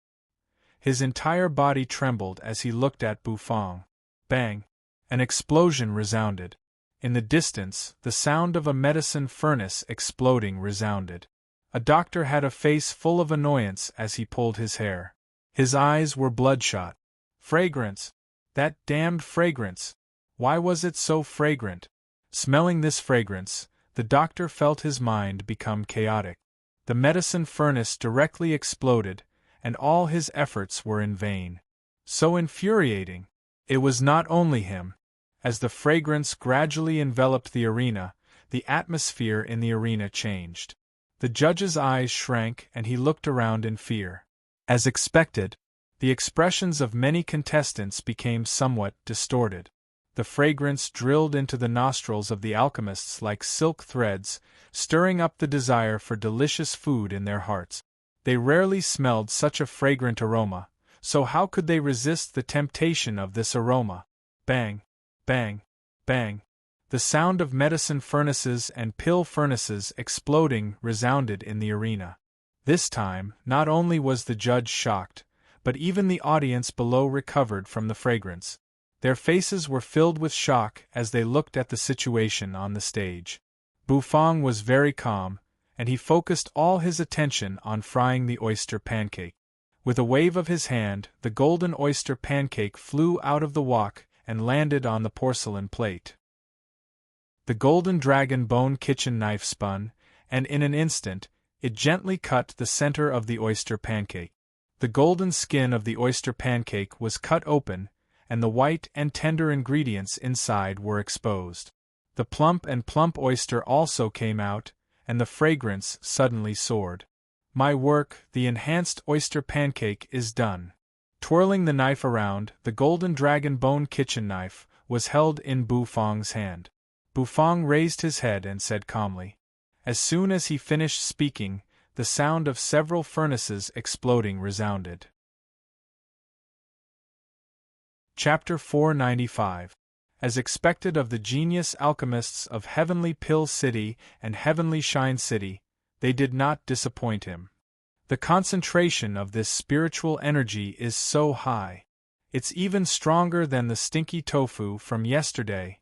Speaker 1: His entire body trembled as he looked at Bu Fang. Bang! An explosion resounded. In the distance, the sound of a medicine furnace exploding resounded. A doctor had a face full of annoyance as he pulled his hair. His eyes were bloodshot. Fragrance! That damned fragrance! Why was it so fragrant? Smelling this fragrance, the doctor felt his mind become chaotic. The medicine furnace directly exploded, and all his efforts were in vain. So infuriating! It was not only him. As the fragrance gradually enveloped the arena, the atmosphere in the arena changed. The judge's eyes shrank and he looked around in fear. As expected, the expressions of many contestants became somewhat distorted. The fragrance drilled into the nostrils of the alchemists like silk threads, stirring up the desire for delicious food in their hearts. They rarely smelled such a fragrant aroma, so how could they resist the temptation of this aroma? Bang! Bang! Bang! The sound of medicine furnaces and pill furnaces exploding resounded in the arena. This time, not only was the judge shocked, but even the audience below recovered from the fragrance. Their faces were filled with shock as they looked at the situation on the stage. Bu Fang was very calm, and he focused all his attention on frying the oyster pancake. With a wave of his hand, the golden oyster pancake flew out of the wok and landed on the porcelain plate. The golden dragon bone kitchen knife spun, and in an instant, it gently cut the center of the oyster pancake. The golden skin of the oyster pancake was cut open, and the white and tender ingredients inside were exposed. The plump oyster also came out, and the fragrance suddenly soared. My work, the enhanced oyster pancake, is done. Twirling the knife around, the golden dragon bone kitchen knife was held in Bu Fang's hand. Bu Fang raised his head and said calmly. As soon as he finished speaking, the sound of several furnaces exploding resounded. Chapter 495. As expected of the genius alchemists of Heavenly Pill City and Heavenly Shine City, they did not disappoint him. The concentration of this spiritual energy is so high. It's even stronger than the stinky tofu from yesterday.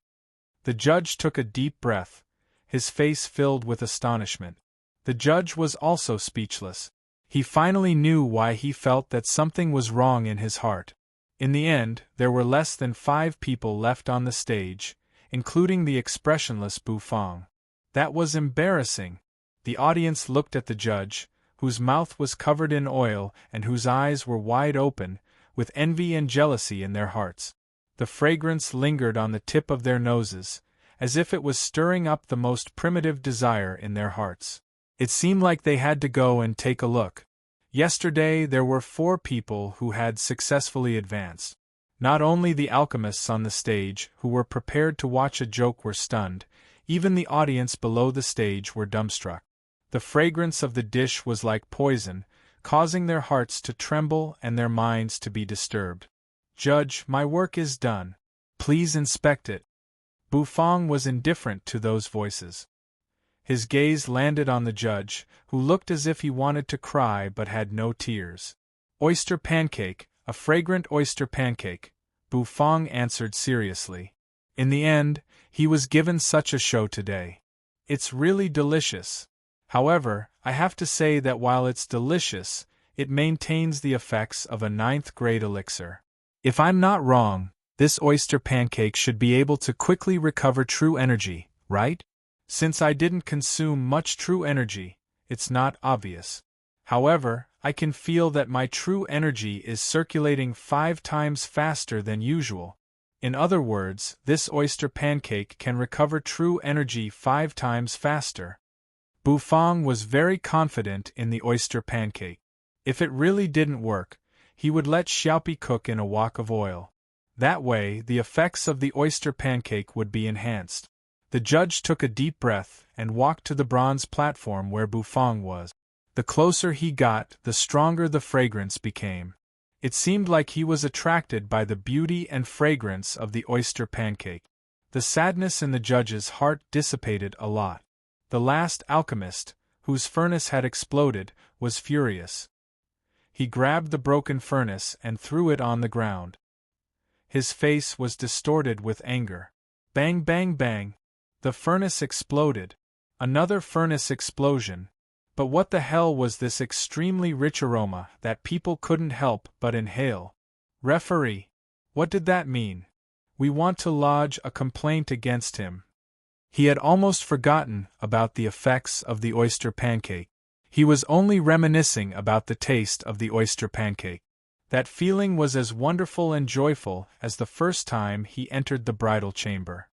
Speaker 1: The judge took a deep breath, his face filled with astonishment. The judge was also speechless. He finally knew why he felt that something was wrong in his heart. In the end, there were less than 5 people left on the stage, including the expressionless Bu Fang. That was embarrassing. The audience looked at the judge, whose mouth was covered in oil and whose eyes were wide open, with envy and jealousy in their hearts. The fragrance lingered on the tip of their noses, as if it was stirring up the most primitive desire in their hearts. It seemed like they had to go and take a look. Yesterday there were 4 people who had successfully advanced. Not only the alchemists on the stage who were prepared to watch a joke were stunned, even the audience below the stage were dumbstruck. The fragrance of the dish was like poison, causing their hearts to tremble and their minds to be disturbed. "Judge, my work is done. Please inspect it." Bufang was indifferent to those voices. His gaze landed on the judge, who looked as if he wanted to cry but had no tears. "Oyster pancake, a fragrant oyster pancake," Bufang answered seriously. In the end, he was given such a show today. "It's really delicious. However, I have to say that while it's delicious, it maintains the effects of a 9th-grade elixir. If I'm not wrong, this oyster pancake should be able to quickly recover true energy, right? Since I didn't consume much true energy, it's not obvious. However, I can feel that my true energy is circulating 5 times faster than usual. In other words, this oyster pancake can recover true energy 5 times faster." Bufang was very confident in the oyster pancake. If it really didn't work, he would let Xiaopi cook in a wok of oil. That way, the effects of the oyster pancake would be enhanced. The judge took a deep breath and walked to the bronze platform where Bufang was. The closer he got, the stronger the fragrance became. It seemed like he was attracted by the beauty and fragrance of the oyster pancake. The sadness in the judge's heart dissipated a lot. The last alchemist, whose furnace had exploded, was furious. He grabbed the broken furnace and threw it on the ground. His face was distorted with anger. Bang, bang, bang. The furnace exploded. Another furnace explosion. But what the hell was this extremely rich aroma that people couldn't help but inhale? "Referee, what did that mean? We want to lodge a complaint against him." He had almost forgotten about the effects of the oyster pancake. He was only reminiscing about the taste of the oyster pancake. That feeling was as wonderful and joyful as the first time he entered the bridal chamber.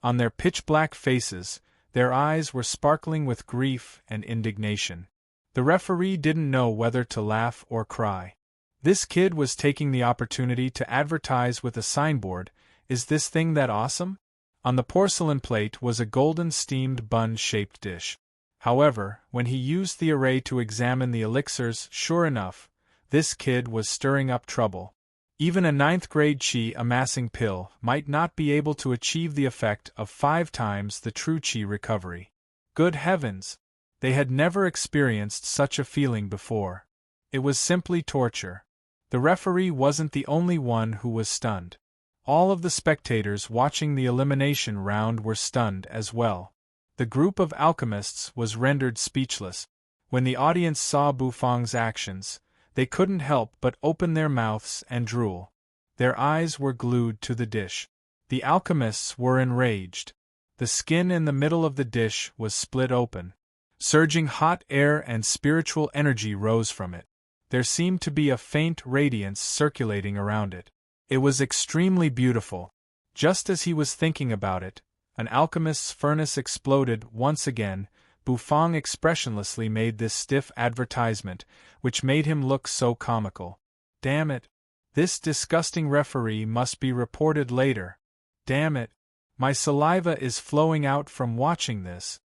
Speaker 1: On their pitch-black faces, their eyes were sparkling with grief and indignation. The referee didn't know whether to laugh or cry. This kid was taking the opportunity to advertise with a signboard, "Is this thing that awesome?" On the porcelain plate was a golden steamed bun-shaped dish. However, when he used the array to examine the elixirs, sure enough, this kid was stirring up trouble. Even a 9th-grade chi amassing pill might not be able to achieve the effect of 5 times the true chi recovery. Good heavens! They had never experienced such a feeling before. It was simply torture. The referee wasn't the only one who was stunned. All of the spectators watching the elimination round were stunned as well. The group of alchemists was rendered speechless. When the audience saw Bufang's actions, they couldn't help but open their mouths and drool. Their eyes were glued to the dish. The alchemists were enraged. The skin in the middle of the dish was split open. Surging hot air and spiritual energy rose from it. There seemed to be a faint radiance circulating around it. It was extremely beautiful. Just as he was thinking about it, an alchemist's furnace exploded once again. Bufang expressionlessly made this stiff advertisement, which made him look so comical. Damn it! This disgusting referee must be reported later. Damn it! My saliva is flowing out from watching this.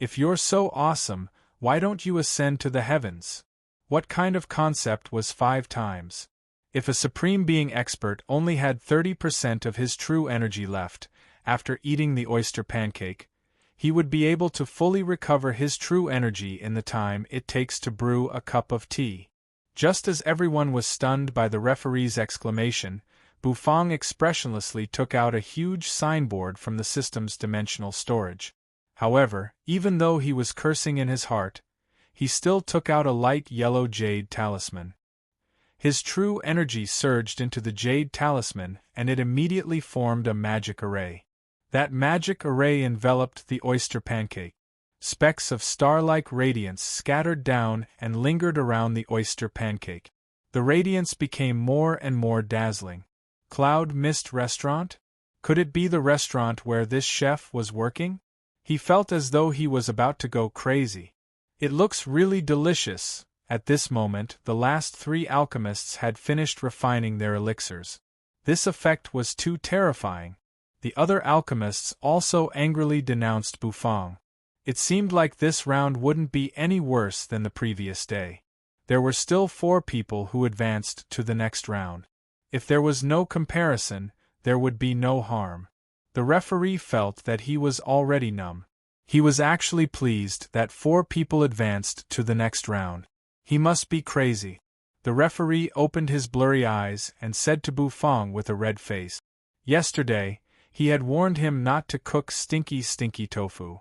Speaker 1: If you're so awesome, why don't you ascend to the heavens? What kind of concept was 5 times? If a supreme being expert only had 30% of his true energy left, after eating the oyster pancake, he would be able to fully recover his true energy in the time it takes to brew a cup of tea. Just as everyone was stunned by the referee's exclamation, Bufang expressionlessly took out a huge signboard from the system's dimensional storage. However, even though he was cursing in his heart, he still took out a light yellow jade talisman. His true energy surged into the jade talisman and it immediately formed a magic array. That magic array enveloped the oyster pancake. Specks of star-like radiance scattered down and lingered around the oyster pancake. The radiance became more and more dazzling. Cloud Mist Restaurant? Could it be the restaurant where this chef was working? He felt as though he was about to go crazy. It looks really delicious. At this moment, the last 3 alchemists had finished refining their elixirs. This effect was too terrifying. The other alchemists also angrily denounced Bufang. It seemed like this round wouldn't be any worse than the previous day. There were still 4 people who advanced to the next round. If there was no comparison, there would be no harm. The referee felt that he was already numb. He was actually pleased that 4 people advanced to the next round. He must be crazy. The referee opened his blurry eyes and said to Bufang with a red face. Yesterday, he had warned him not to cook stinky tofu.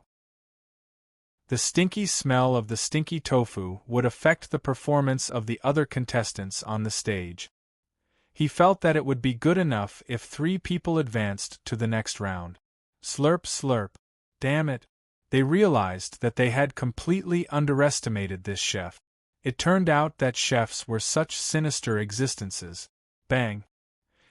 Speaker 1: The stinky smell of the stinky tofu would affect the performance of the other contestants on the stage. He felt that it would be good enough if 3 people advanced to the next round. Slurp slurp. Damn it. They realized that they had completely underestimated this chef. It turned out that chefs were such sinister existences. Bang.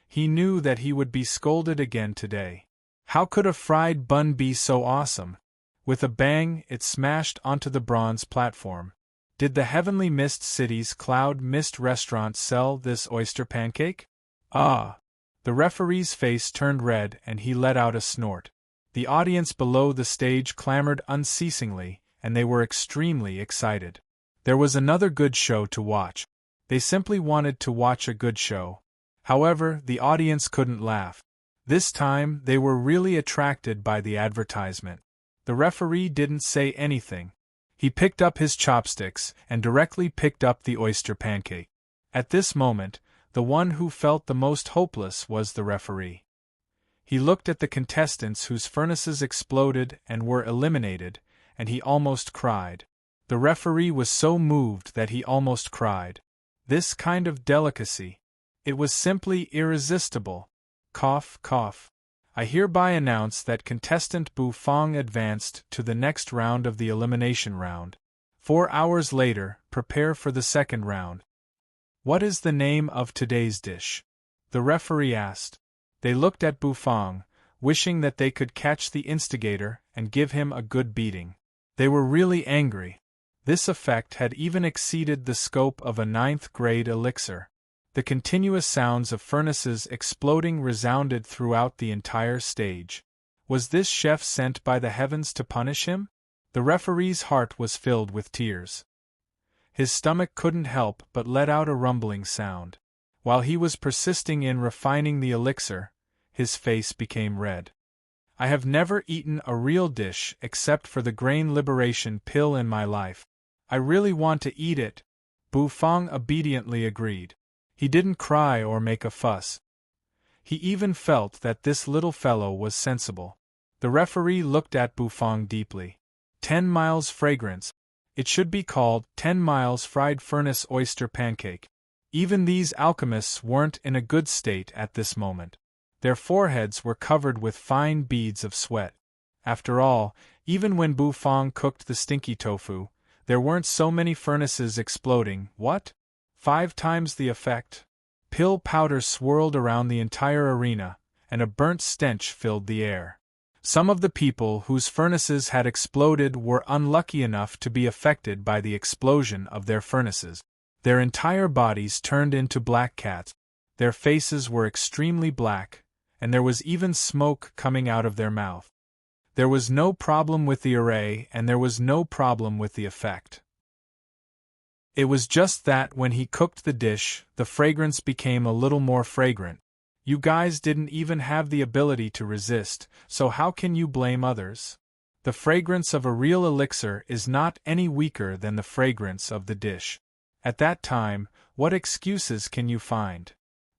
Speaker 1: He knew that he would be scolded again today. How could a fried bun be so awesome? With a bang, it smashed onto the bronze platform. Did the Heavenly Mist City's Cloud Mist Restaurant sell this oyster pancake? Ah! The referee's face turned red and he let out a snort. The audience below the stage clamored unceasingly, and they were extremely excited. There was another good show to watch. They simply wanted to watch a good show. However, the audience couldn't laugh. This time, they were really attracted by the advertisement. The referee didn't say anything. He picked up his chopsticks and directly picked up the oyster pancake. At this moment, the one who felt the most hopeless was the referee. He looked at the contestants whose furnaces exploded and were eliminated, and he almost cried. The referee was so moved that he almost cried. This kind of delicacy. It was simply irresistible. Cough, cough. I hereby announce that contestant Bufang advanced to the next round of the elimination round. 4 hours later, prepare for the second round. What is the name of today's dish? The referee asked. They looked at Bufang, wishing that they could catch the instigator and give him a good beating. They were really angry. This effect had even exceeded the scope of a 9th-grade elixir. The continuous sounds of furnaces exploding resounded throughout the entire stage. Was this chef sent by the heavens to punish him? The referee's heart was filled with tears. His stomach couldn't help but let out a rumbling sound. While he was persisting in refining the elixir, his face became red. I have never eaten a real dish except for the grain liberation pill in my life. I really want to eat it. Bufang obediently agreed. He didn't cry or make a fuss. He even felt that this little fellow was sensible. The referee looked at Bufang deeply. 10 miles fragrance. It should be called 10 miles fried furnace oyster pancake. Even these alchemists weren't in a good state at this moment. Their foreheads were covered with fine beads of sweat. After all, even when Bufang cooked the stinky tofu, there weren't so many furnaces exploding. What? 5 times the effect? Pill powder swirled around the entire arena, and a burnt stench filled the air. Some of the people whose furnaces had exploded were unlucky enough to be affected by the explosion of their furnaces. Their entire bodies turned into black cats. Their faces were extremely black, and there was even smoke coming out of their mouth. There was no problem with the array, and there was no problem with the effect. It was just that when he cooked the dish, the fragrance became a little more fragrant. You guys didn't even have the ability to resist, so how can you blame others? The fragrance of a real elixir is not any weaker than the fragrance of the dish. At that time, what excuses can you find?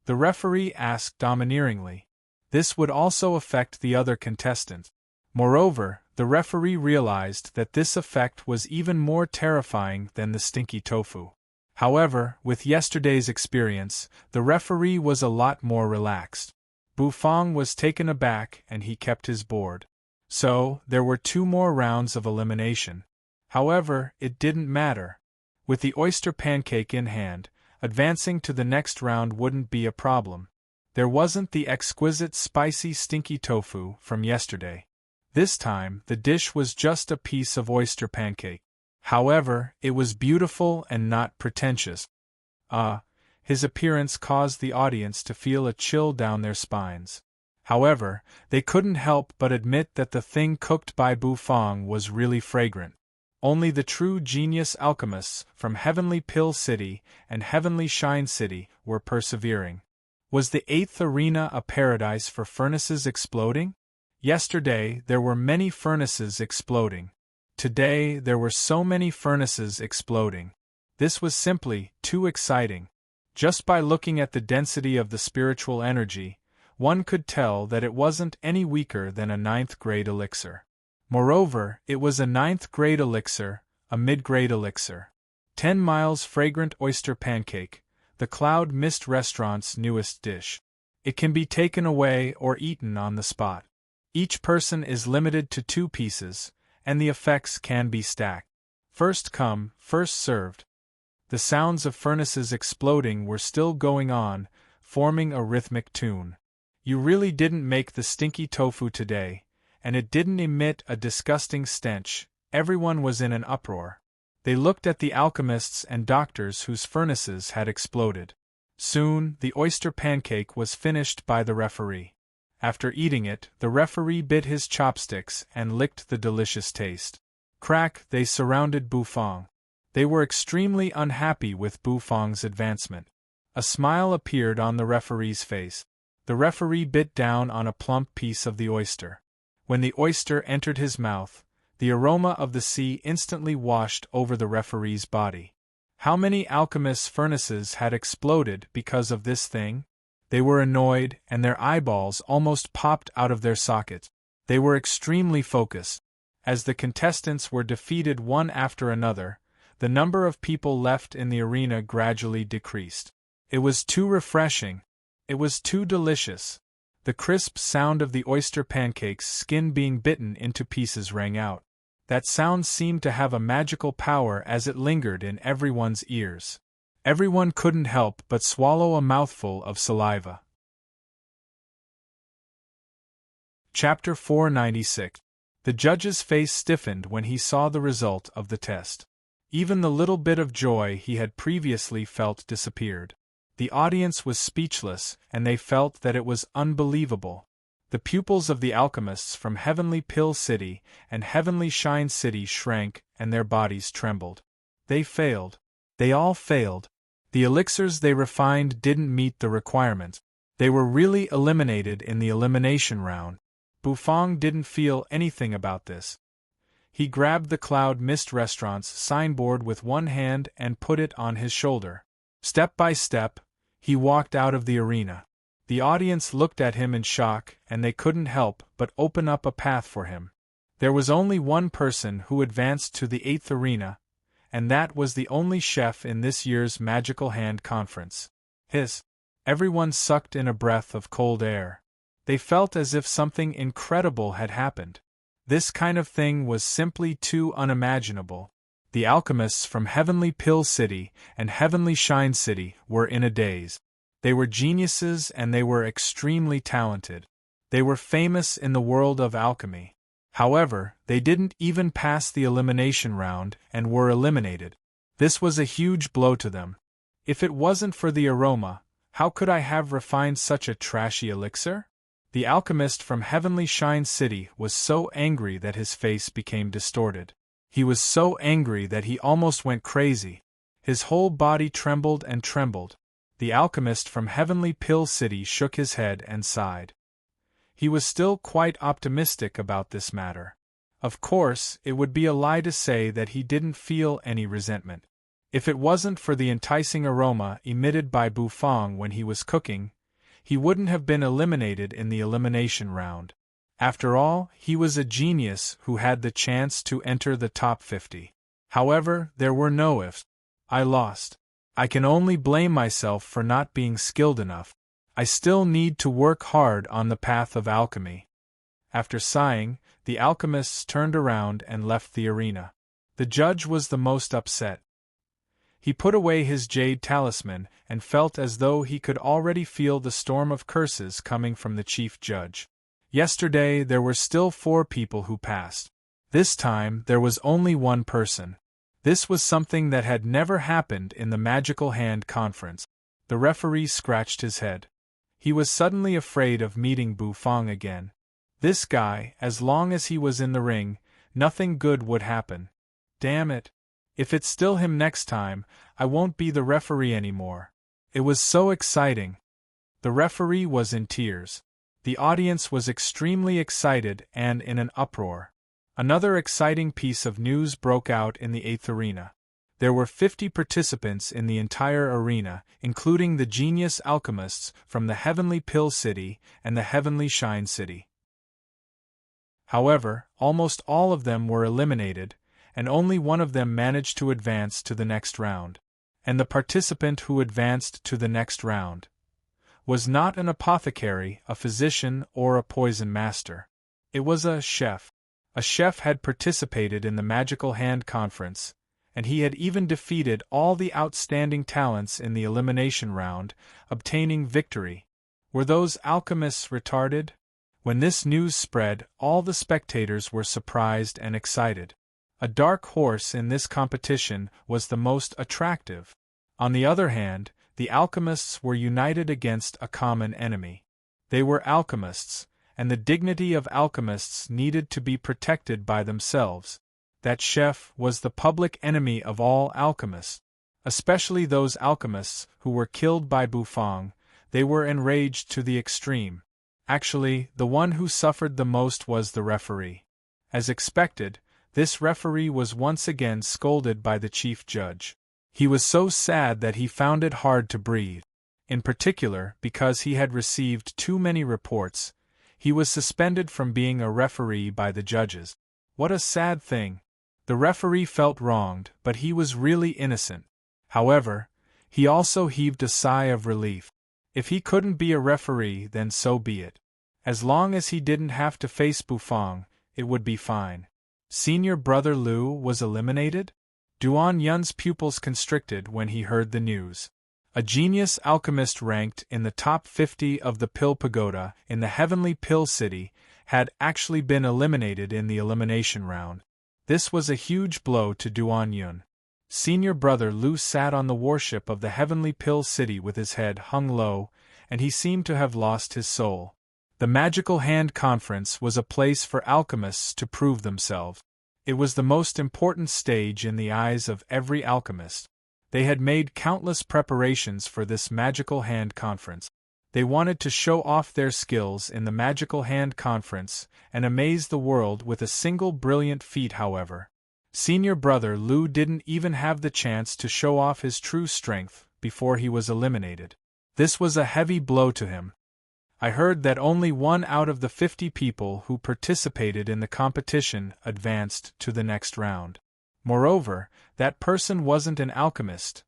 Speaker 1: The referee asked domineeringly. This would also affect the other contestants. Moreover, the referee realized that this effect was even more terrifying than the stinky tofu. However, with yesterday's experience, the referee was a lot more relaxed. Bufang was taken aback and he kept his board. So, there were 2 more rounds of elimination. However, it didn't matter. With the oyster pancake in hand, Advancing to the next round wouldn't be a problem. There wasn't the exquisite spicy stinky tofu from yesterday. This time, the dish was just a piece of oyster pancake. However, it was beautiful and not pretentious. His appearance caused the audience to feel a chill down their spines. However, they couldn't help but admit that the thing cooked by Bufang was really fragrant. Only the true genius alchemists from Heavenly Pill City and Heavenly Shine City were persevering. Was the 8th arena a paradise for furnaces exploding? Yesterday there were many furnaces exploding. Today there were so many furnaces exploding. This was simply too exciting. Just by looking at the density of the spiritual energy, one could tell that it wasn't any weaker than a 9th grade elixir. Moreover, it was a 9th grade elixir, a mid-grade elixir. 10 miles fragrant oyster pancake, the Cloud Mist restaurant's newest dish. It can be taken away or eaten on the spot. Each person is limited to 2 pieces, and the effects can be stacked. First come, first served. The sounds of furnaces exploding were still going on, forming a rhythmic tune. You really didn't make the stinky tofu today, and it didn't emit a disgusting stench. Everyone was in an uproar. They looked at the alchemists and doctors whose furnaces had exploded. Soon, the oyster pancake was finished by the referee. After eating it, the referee bit his chopsticks and licked the delicious taste. Crack, they surrounded Bufang. They were extremely unhappy with Bufang's advancement. A smile appeared on the referee's face. The referee bit down on a plump piece of the oyster. When the oyster entered his mouth, the aroma of the sea instantly washed over the referee's body. How many alchemists' furnaces had exploded because of this thing? They were annoyed, and their eyeballs almost popped out of their sockets. They were extremely focused. As the contestants were defeated one after another, the number of people left in the arena gradually decreased. It was too refreshing. It was too delicious. The crisp sound of the oyster pancake's skin being bitten into pieces rang out. That sound seemed to have a magical power as it lingered in everyone's ears. Everyone couldn't help but swallow a mouthful of saliva. Chapter 496. The judge's face stiffened when he saw the result of the test. Even the little bit of joy he had previously felt disappeared. The audience was speechless, and they felt that it was unbelievable. The pupils of the alchemists from Heavenly Pill City and Heavenly Shine City shrank, and their bodies trembled. They failed. They all failed. The elixirs they refined didn't meet the requirements. They were really eliminated in the elimination round. Bufang didn't feel anything about this. He grabbed the Cloud Mist restaurant's signboard with one hand and put it on his shoulder. Step by step, he walked out of the arena. The audience looked at him in shock, and they couldn't help but open up a path for him. There was only one person who advanced to the 8th arena, and that was the only chef in this year's Magical Hand Conference. Everyone sucked in a breath of cold air. They felt as if something incredible had happened. This kind of thing was simply too unimaginable. The alchemists from Heavenly Pill City and Heavenly Shine City were in a daze. They were geniuses and they were extremely talented. They were famous in the world of alchemy. However, they didn't even pass the elimination round and were eliminated. This was a huge blow to them. If it wasn't for the aroma, how could I have refined such a trashy elixir? The alchemist from Heavenly Shine City was so angry that his face became distorted. He was so angry that he almost went crazy. His whole body trembled and trembled. The alchemist from Heavenly Pill City shook his head and sighed. He was still quite optimistic about this matter. Of course, it would be a lie to say that he didn't feel any resentment. If it wasn't for the enticing aroma emitted by Bufang when he was cooking, he wouldn't have been eliminated in the elimination round. After all, he was a genius who had the chance to enter the top 50. However, there were no ifs. I lost. I can only blame myself for not being skilled enough. I still need to work hard on the path of alchemy. After sighing, the alchemists turned around and left the arena. The judge was the most upset. He put away his jade talisman and felt as though he could already feel the storm of curses coming from the chief judge. Yesterday there were still 4 people who passed. This time there was only 1 person. This was something that had never happened in the Magical Hand Conference. The referee scratched his head. He was suddenly afraid of meeting Bufang again. This guy, as long as he was in the ring, nothing good would happen. Damn it. If it's still him next time, I won't be the referee anymore. It was so exciting. The referee was in tears. The audience was extremely excited and in an uproar. Another exciting piece of news broke out in the 8th arena. There were 50 participants in the entire arena, including the genius alchemists from the Heavenly Pill City and the Heavenly Shine City. However, almost all of them were eliminated, and only one of them managed to advance to the next round. And the participant who advanced to the next round was not an apothecary, a physician, or a poison master. It was a chef. A chef had participated in the Magical Hand Conference, and he had even defeated all the outstanding talents in the elimination round, obtaining victory. Were those alchemists retarded? When this news spread, all the spectators were surprised and excited. A dark horse in this competition was the most attractive. On the other hand, the alchemists were united against a common enemy. They were alchemists, and the dignity of alchemists needed to be protected by themselves. That chef was the public enemy of all alchemists, especially those alchemists who were killed by Bufang. They were enraged to the extreme. Actually, the one who suffered the most was the referee. As expected, this referee was once again scolded by the chief judge. He was so sad that he found it hard to breathe. In particular, because he had received too many reports, he was suspended from being a referee by the judges. What a sad thing. The referee felt wronged, but he was really innocent. However, he also heaved a sigh of relief. If he couldn't be a referee, then so be it. As long as he didn't have to face Bufang, it would be fine. Senior brother Liu was eliminated? Duan Yun's pupils constricted when he heard the news. A genius alchemist ranked in the top 50 of the Pill Pagoda in the Heavenly Pill City had actually been eliminated in the elimination round. This was a huge blow to Duan Yun. Senior brother Liu sat on the warship of the Heavenly Pill City with his head hung low, and he seemed to have lost his soul. The Magical Hand Conference was a place for alchemists to prove themselves. It was the most important stage in the eyes of every alchemist. They had made countless preparations for this Magical Hand Conference. They wanted to show off their skills in the Magical Hand Conference and amaze the world with a single brilliant feat. However, senior brother Liu didn't even have the chance to show off his true strength before he was eliminated. This was a heavy blow to him. I heard that only 1 out of the 50 people who participated in the competition advanced to the next round. Moreover, that person wasn't an alchemist.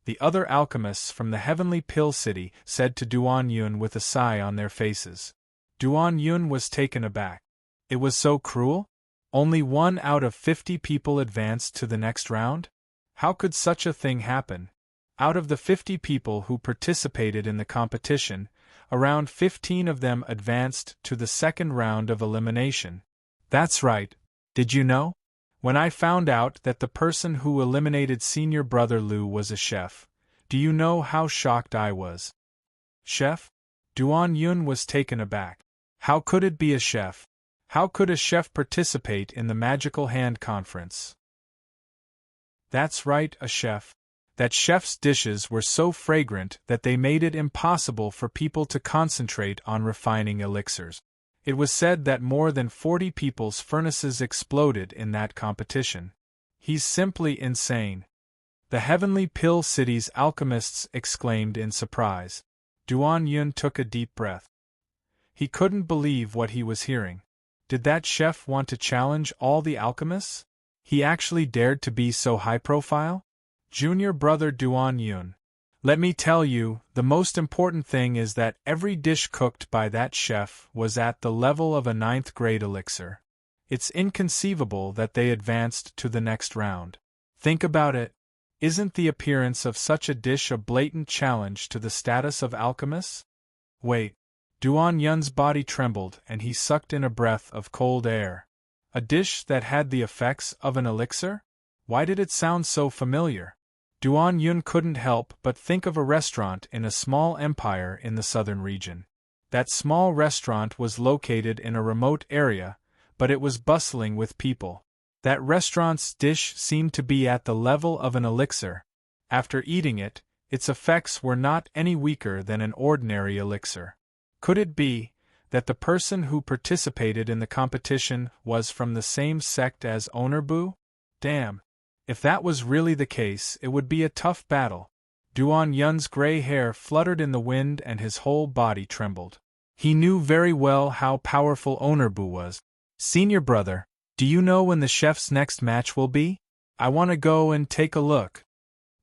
Speaker 1: The other alchemists from the Heavenly Pill City said to Duan Yun with a sigh on their faces. Duan Yun was taken aback. It was so cruel? Only 1 out of 50 people advanced to the next round? How could such a thing happen? Out of the 50 people who participated in the competition, around 15 of them advanced to the second round of elimination. That's right. Did you know? When I found out that the person who eliminated senior brother Liu was a chef, do you know how shocked I was? Chef? Duan Yun was taken aback. How could it be a chef? How could a chef participate in the Magical Hand Conference? That's right, a chef. That chef's dishes were so fragrant that they made it impossible for people to concentrate on refining elixirs. It was said that more than 40 people's furnaces exploded in that competition. He's simply insane. The Heavenly Pill City's alchemists exclaimed in surprise. Duan Yun took a deep breath. He couldn't believe what he was hearing. Did that chef want to challenge all the alchemists? He actually dared to be so high-profile? Junior brother Duan Yun. Let me tell you, the most important thing is that every dish cooked by that chef was at the level of a 9th grade elixir. It's inconceivable that they advanced to the next round. Think about it. Isn't the appearance of such a dish a blatant challenge to the status of alchemists? Wait. Duan Yun's body trembled and he sucked in a breath of cold air. A dish that had the effects of an elixir? Why did it sound so familiar? Duan Yun couldn't help but think of a restaurant in a small empire in the southern region. That small restaurant was located in a remote area, but it was bustling with people. That restaurant's dish seemed to be at the level of an elixir. After eating it, its effects were not any weaker than an ordinary elixir. Could it be that the person who participated in the competition was from the same sect as Onerbu? Damn. If that was really the case, it would be a tough battle. Duan Yun's gray hair fluttered in the wind and his whole body trembled. He knew very well how powerful Onerbu was. Senior brother, do you know when the chef's next match will be? I want to go and take a look.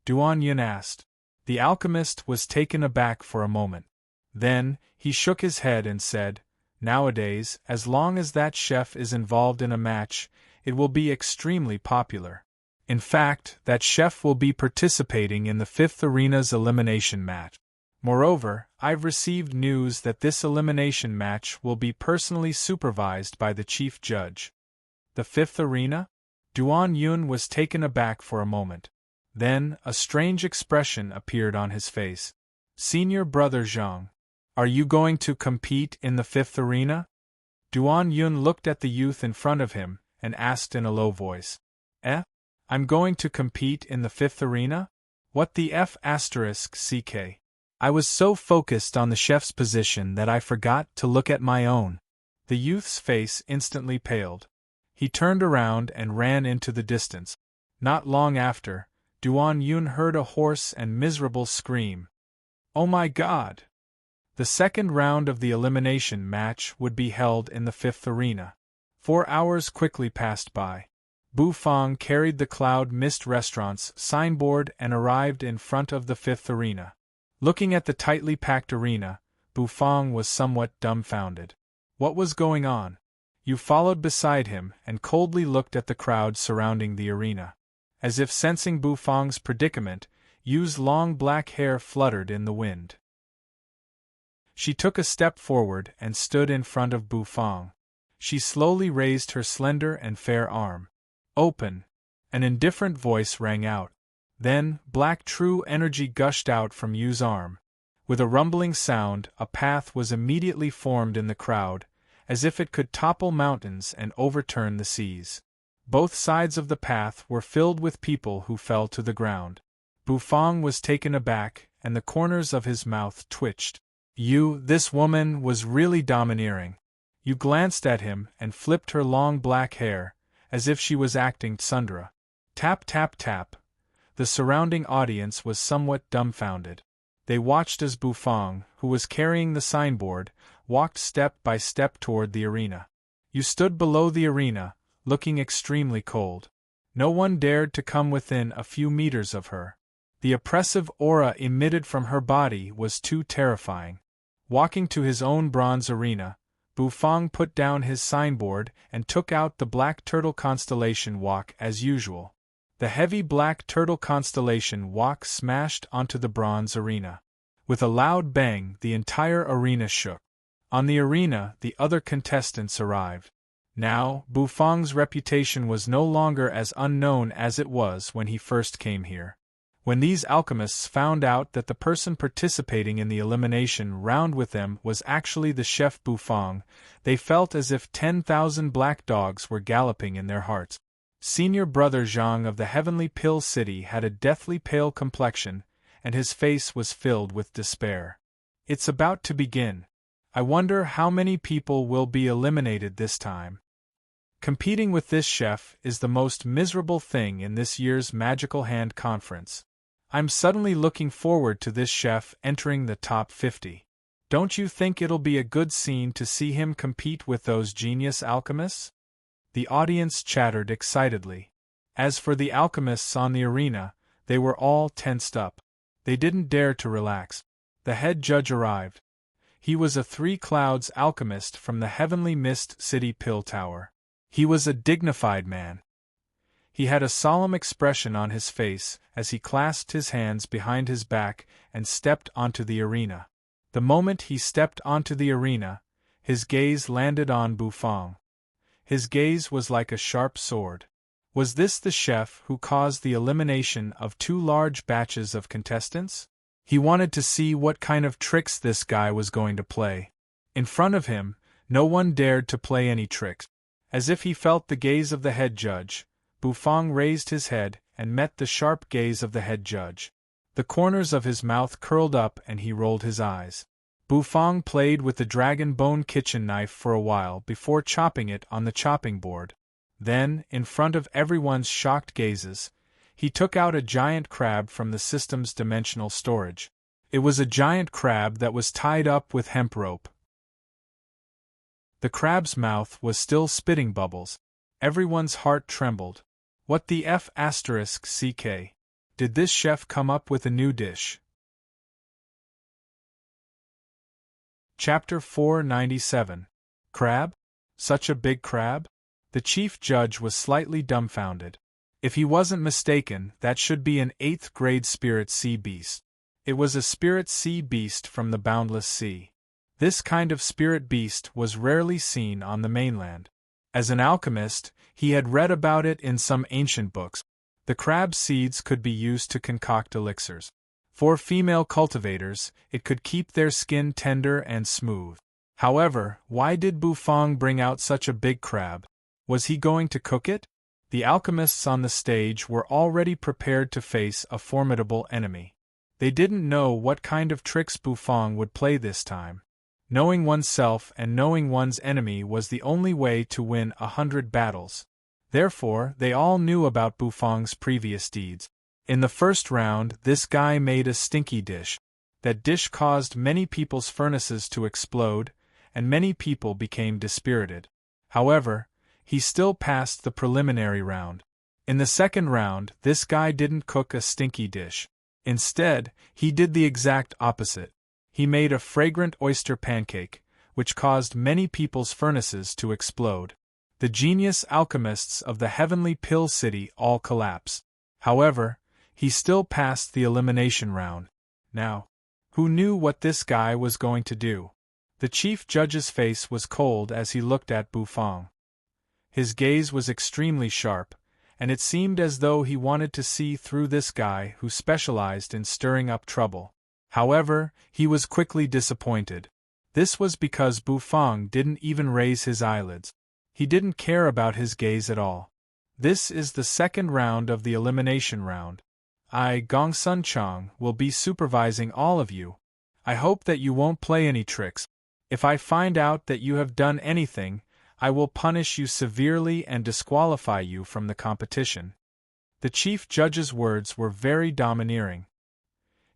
Speaker 1: Duan Yun asked. The alchemist was taken aback for a moment. Then, he shook his head and said, Nowadays, as long as that chef is involved in a match, it will be extremely popular. In fact, that chef will be participating in the 5th arena's elimination match. Moreover, I've received news that this elimination match will be personally supervised by the chief judge. The 5th arena? Duan Yun was taken aback for a moment. Then, a strange expression appeared on his face. Senior brother Zhang, are you going to compete in the 5th arena? Duan Yun looked at the youth in front of him and asked in a low voice. I'm going to compete in the 5th arena? What the F***ck? I was so focused on the chef's position that I forgot to look at my own. The youth's face instantly paled. He turned around and ran into the distance. Not long after, Duan Yun heard a hoarse and miserable scream. Oh my God! The second round of the elimination match would be held in the 5th arena. 4 hours quickly passed by. Bu Fang carried the Cloud Mist Restaurant's signboard and arrived in front of the 5th arena. Looking at the tightly packed arena, Bu Fang was somewhat dumbfounded. What was going on? Yu followed beside him and coldly looked at the crowd surrounding the arena. As if sensing Bu Fang's predicament, Yu's long black hair fluttered in the wind. She took a step forward and stood in front of Bu Fang. She slowly raised her slender and fair arm. Open! An indifferent voice rang out. Then, black true energy gushed out from Yu's arm. With a rumbling sound, a path was immediately formed in the crowd, as if it could topple mountains and overturn the seas. Both sides of the path were filled with people who fell to the ground. Bu Fang was taken aback, and the corners of his mouth twitched. This woman was really domineering. Yu glanced at him and flipped her long black hair, as if she was acting tsundere. Tap tap tap. The surrounding audience was somewhat dumbfounded. They watched as Bu Fang, who was carrying the signboard, walked step by step toward the arena. Yu stood below the arena, looking extremely cold. No one dared to come within a few meters of her. The oppressive aura emitted from her body was too terrifying. Walking to his own bronze arena, Bu Fang put down his signboard and took out the Black Turtle Constellation Walk as usual. The heavy Black Turtle Constellation Walk smashed onto the bronze arena. With a loud bang, the entire arena shook. On the arena, the other contestants arrived. Now, Bu Fang's reputation was no longer as unknown as it was when he first came here. When these alchemists found out that the person participating in the elimination round with them was actually the chef Bu Fang, they felt as if 10,000 black dogs were galloping in their hearts. Senior brother Zhang of the Heavenly Pill City had a deathly pale complexion, and his face was filled with despair. It's about to begin. I wonder how many people will be eliminated this time. Competing with this chef is the most miserable thing in this year's Magical Hand Conference. I'm suddenly looking forward to this chef entering the top 50. Don't you think it'll be a good scene to see him compete with those genius alchemists? The audience chattered excitedly. As for the alchemists on the arena, they were all tensed up. They didn't dare to relax. The head judge arrived. He was a 3 Clouds alchemist from the Heavenly Mist City Pill Tower. He was a dignified man. He had a solemn expression on his face as he clasped his hands behind his back and stepped onto the arena. The moment he stepped onto the arena, his gaze landed on Bufang. His gaze was like a sharp sword. Was this the chef who caused the elimination of 2 large batches of contestants? He wanted to see what kind of tricks this guy was going to play. In front of him, no one dared to play any tricks. As if he felt the gaze of the head judge, Bufang raised his head and met the sharp gaze of the head judge. The corners of his mouth curled up and he rolled his eyes. Bufang played with the dragon bone kitchen knife for a while before chopping it on the chopping board. Then, in front of everyone's shocked gazes, he took out a giant crab from the system's dimensional storage. It was a giant crab that was tied up with hemp rope. The crab's mouth was still spitting bubbles. Everyone's heart trembled. What the f***ck? Did this chef come up with a new dish? Chapter 497. Crab? Such a big crab? The chief judge was slightly dumbfounded. If he wasn't mistaken, that should be an 8th grade spirit sea beast. It was a spirit sea beast from the boundless sea. This kind of spirit beast was rarely seen on the mainland. As an alchemist, he had read about it in some ancient books. The crab seeds could be used to concoct elixirs. For female cultivators, it could keep their skin tender and smooth. However, why did Bufang bring out such a big crab? Was he going to cook it? The alchemists on the stage were already prepared to face a formidable enemy. They didn't know what kind of tricks Bufang would play this time. Knowing oneself and knowing one's enemy was the only way to win 100 battles. Therefore, they all knew about Bufang's previous deeds. In the first round, this guy made a stinky dish. That dish caused many people's furnaces to explode, and many people became dispirited. However, he still passed the preliminary round. In the second round, this guy didn't cook a stinky dish. Instead, he did the exact opposite. He made a fragrant oyster pancake, which caused many people's furnaces to explode. The genius alchemists of the heavenly pill city all collapsed. However, he still passed the elimination round. Now, who knew what this guy was going to do? The chief judge's face was cold as he looked at Bufang. His gaze was extremely sharp, and it seemed as though he wanted to see through this guy who specialized in stirring up trouble. However, he was quickly disappointed. This was because Bufang didn't even raise his eyelids. He didn't care about his gaze at all. This is the second round of the elimination round. I, Gongsun Chang, will be supervising all of you. I hope that you won't play any tricks. If I find out that you have done anything, I will punish you severely and disqualify you from the competition. The chief judge's words were very domineering.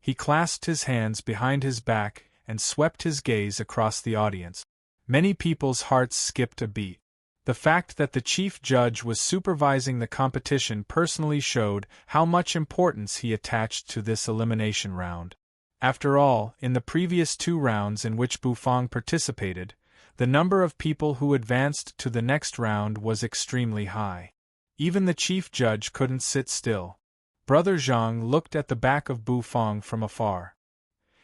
Speaker 1: He clasped his hands behind his back and swept his gaze across the audience. Many people's hearts skipped a beat. The fact that the chief judge was supervising the competition personally showed how much importance he attached to this elimination round. After all, in the previous 2 rounds in which Bufang participated, the number of people who advanced to the next round was extremely high. Even the chief judge couldn't sit still. Brother Zhang looked at the back of Bufang from afar.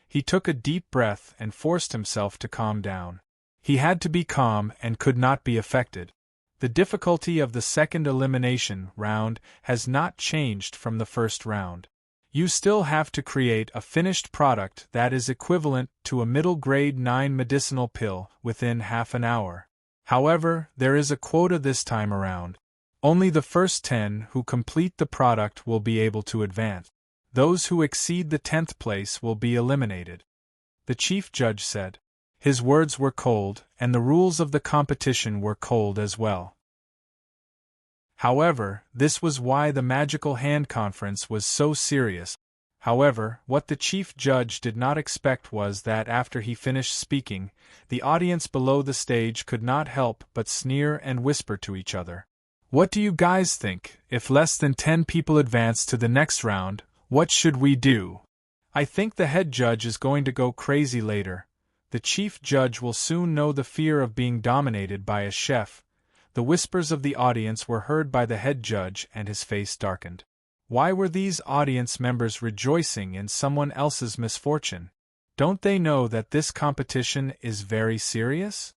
Speaker 1: He took a deep breath and forced himself to calm down. He had to be calm and could not be affected. The difficulty of the second elimination round has not changed from the first round. You still have to create a finished product that is equivalent to a middle grade 9 medicinal pill within half an hour. However, there is a quota this time around. Only the first 10 who complete the product will be able to advance. Those who exceed the 10th place will be eliminated. The chief judge said. His words were cold, and the rules of the competition were cold as well. However, this was why the Magical Hand Conference was so serious. However, what the chief judge did not expect was that after he finished speaking, the audience below the stage could not help but sneer and whisper to each other. What do you guys think? If less than 10 people advance to the next round, what should we do? I think the head judge is going to go crazy later. The chief judge will soon know the fear of being dominated by a chef, The whispers of the audience were heard by the head judge and his face darkened. Why were these audience members rejoicing in someone else's misfortune? Don't they know that this competition is very serious?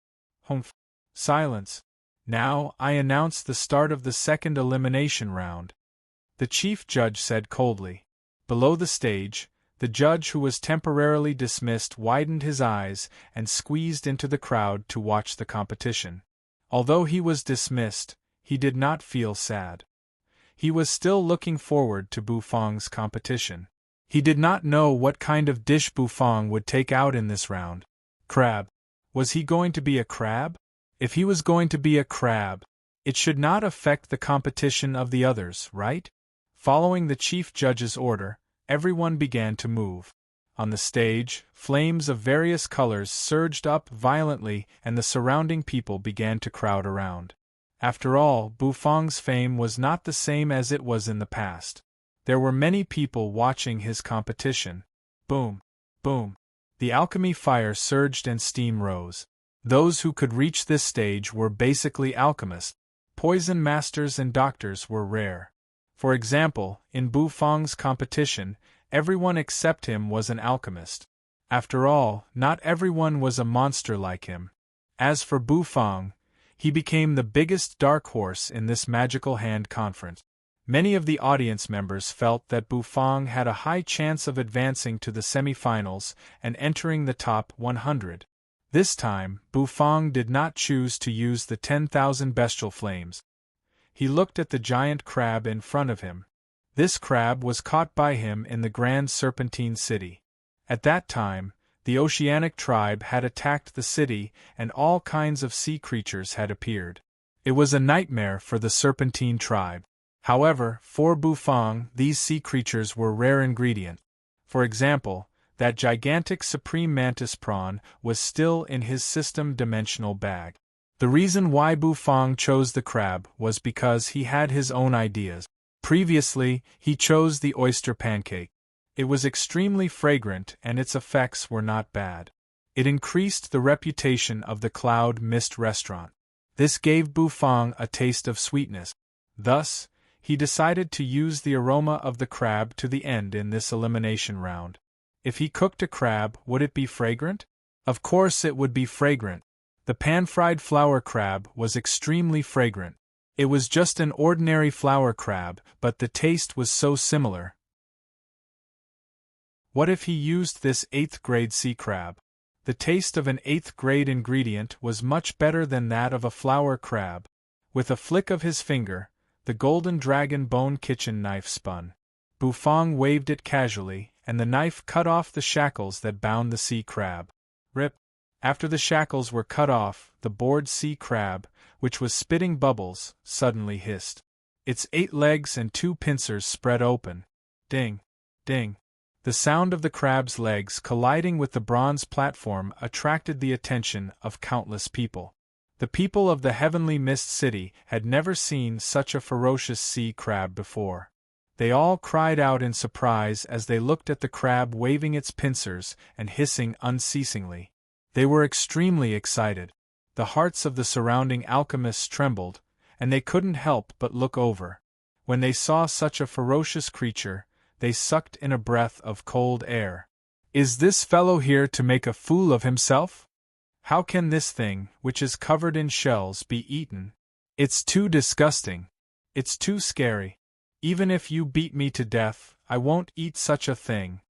Speaker 1: Humph. Silence. Now, I announce the start of the second elimination round. The chief judge said coldly. Below the stage, the judge who was temporarily dismissed widened his eyes and squeezed into the crowd to watch the competition. Although he was dismissed, he did not feel sad. He was still looking forward to Bufang's competition. He did not know what kind of dish Bufang would take out in this round. Crab. Was he going to be a crab? If he was going to be a crab, it should not affect the competition of the others, right? Following the chief judge's order, everyone began to move. On the stage, flames of various colors surged up violently and the surrounding people began to crowd around. After all, Bufang's fame was not the same as it was in the past. There were many people watching his competition. Boom! Boom! The alchemy fire surged and steam rose. Those who could reach this stage were basically alchemists. Poison masters and doctors were rare. For example, in Bufang's competition, everyone except him was an alchemist. After all, not everyone was a monster like him. As for Bufang, he became the biggest dark horse in this magical hand conference. Many of the audience members felt that Bufang had a high chance of advancing to the semi-finals and entering the top 100. This time, Bufang did not choose to use the 10,000 bestial flames. He looked at the giant crab in front of him. This crab was caught by him in the Grand Serpentine City. At that time, the oceanic tribe had attacked the city and all kinds of sea creatures had appeared. It was a nightmare for the Serpentine tribe. However, for Bufang, these sea creatures were rare ingredients. For example, that gigantic supreme mantis prawn was still in his system-dimensional bag. The reason why Bufang chose the crab was because he had his own ideas. Previously, he chose the oyster pancake. It was extremely fragrant and its effects were not bad. It increased the reputation of the Cloud Mist restaurant. This gave Bufang a taste of sweetness. Thus, he decided to use the aroma of the crab to the end in this elimination round. If he cooked a crab, would it be fragrant? Of course it would be fragrant. The pan-fried flower crab was extremely fragrant. It was just an ordinary flower crab, but the taste was so similar. What if he used this 8th grade sea crab? The taste of an 8th grade ingredient was much better than that of a flower crab. With a flick of his finger, the golden dragon bone kitchen knife spun. Bufang waved it casually, and the knife cut off the shackles that bound the sea crab. Rip! After the shackles were cut off, the bored sea crab, which was spitting bubbles, suddenly hissed. Its 8 legs and 2 pincers spread open. Ding! Ding! The sound of the crab's legs colliding with the bronze platform attracted the attention of countless people. The people of the Heavenly Mist City had never seen such a ferocious sea crab before. They all cried out in surprise as they looked at the crab waving its pincers and hissing unceasingly. They were extremely excited. The hearts of the surrounding alchemists trembled, and they couldn't help but look over. When they saw such a ferocious creature, they sucked in a breath of cold air. Is this fellow here to make a fool of himself? How can this thing, which is covered in shells, be eaten? It's too disgusting. It's too scary. Even if you beat me to death, I won't eat such a thing.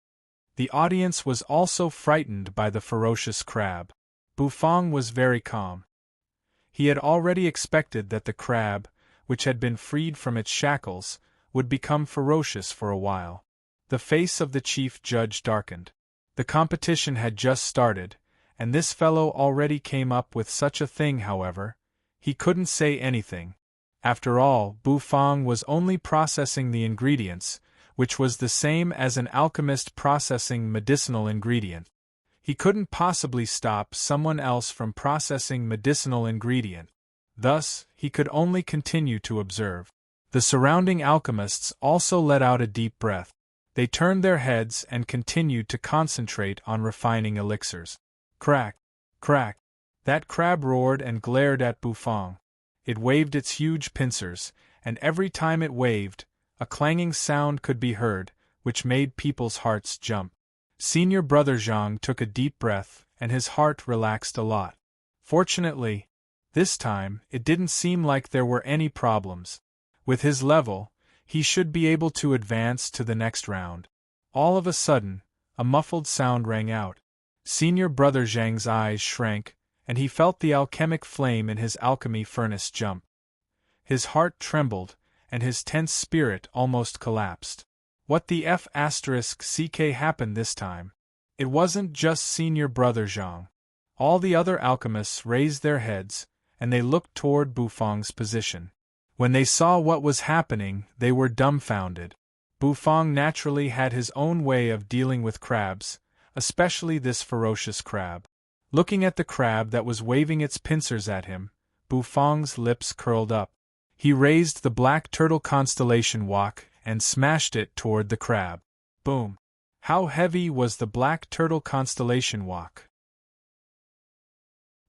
Speaker 1: The audience was also frightened by the ferocious crab. Bufang was very calm. He had already expected that the crab, which had been freed from its shackles, would become ferocious for a while. The face of the chief judge darkened. The competition had just started, and this fellow already came up with such a thing. However, he couldn't say anything. After all, Bufang was only processing the ingredients, which was the same as an alchemist processing medicinal ingredient. He couldn't possibly stop someone else from processing medicinal ingredient. Thus, he could only continue to observe. The surrounding alchemists also let out a deep breath. They turned their heads and continued to concentrate on refining elixirs. Crack! Crack! That crab roared and glared at Bufang. It waved its huge pincers, and every time it waved, a clanging sound could be heard, which made people's hearts jump. Senior Brother Zhang took a deep breath, and his heart relaxed a lot. Fortunately, this time, it didn't seem like there were any problems. With his level, he should be able to advance to the next round. All of a sudden, a muffled sound rang out. Senior Brother Zhang's eyes shrank, and he felt the alchemic flame in his alchemy furnace jump. His heart trembled, and his tense spirit almost collapsed. What the F***ck happened this time? It wasn't just Senior Brother Zhang. All the other alchemists raised their heads, and they looked toward Bufang's position. When they saw what was happening, they were dumbfounded. Bufang naturally had his own way of dealing with crabs, especially this ferocious crab. Looking at the crab that was waving its pincers at him, Bufang's lips curled up. He raised the black turtle constellation wok and smashed it toward the crab. Boom! How heavy was the black turtle constellation wok?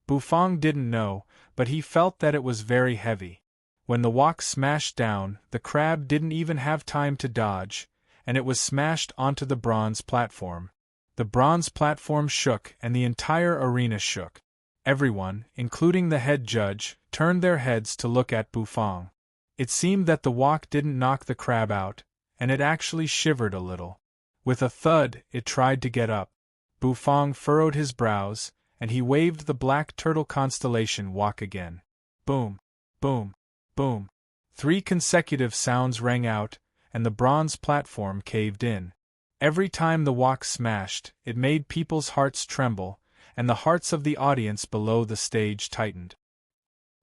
Speaker 1: Bufang didn't know, but he felt that it was very heavy. When the wok smashed down, the crab didn't even have time to dodge, and it was smashed onto the bronze platform. The bronze platform shook and the entire arena shook. Everyone, including the head judge, turned their heads to look at Bufang. It seemed that the wok didn't knock the crab out, and it actually shivered a little. With a thud, it tried to get up. Bufang furrowed his brows, and he waved the black turtle constellation wok again. Boom! Boom! Boom! 3 consecutive sounds rang out, and the bronze platform caved in. Every time the wok smashed, it made people's hearts tremble, and the hearts of the audience below the stage tightened.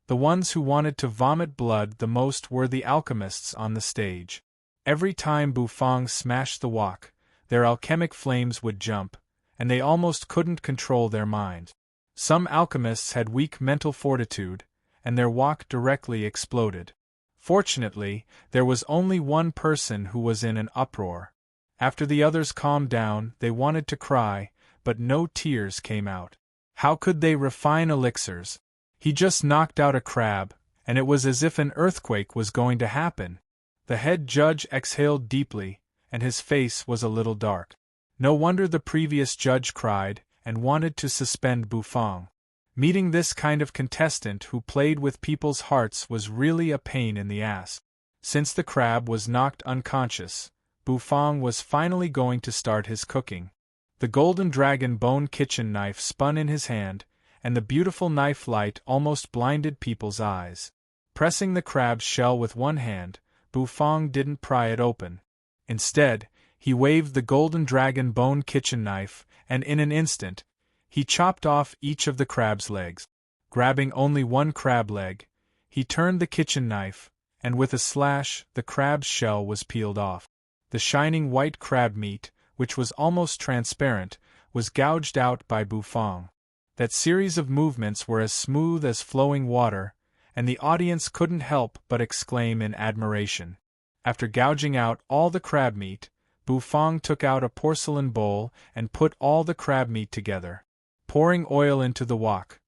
Speaker 1: The ones who wanted to vomit blood the most were the alchemists on the stage. Every time Bufang smashed the wok, their alchemic flames would jump, and they almost couldn't control their minds. Some alchemists had weak mental fortitude, and their wok directly exploded. Fortunately, there was only one person who was in an uproar. After the others calmed down, they wanted to cry, but no tears came out. How could they refine elixirs? He just knocked out a crab, and it was as if an earthquake was going to happen. The head judge exhaled deeply, and his face was a little dark. No wonder the previous judge cried, and wanted to suspend Bufang. Meeting this kind of contestant who played with people's hearts was really a pain in the ass. Since the crab was knocked unconscious, Bufang was finally going to start his cooking. The golden dragon bone kitchen knife spun in his hand, and the beautiful knife light almost blinded people's eyes. Pressing the crab's shell with one hand, Bufang didn't pry it open. Instead, he waved the golden dragon bone kitchen knife, and in an instant, he chopped off each of the crab's legs. Grabbing only one crab leg, he turned the kitchen knife, and with a slash, the crab's shell was peeled off. The shining white crab meat, which was almost transparent, was gouged out by Bufang. That series of movements were as smooth as flowing water, and the audience couldn't help but exclaim in admiration. After gouging out all the crab meat, Bufang took out a porcelain bowl and put all the crab meat together. Pouring oil into the wok,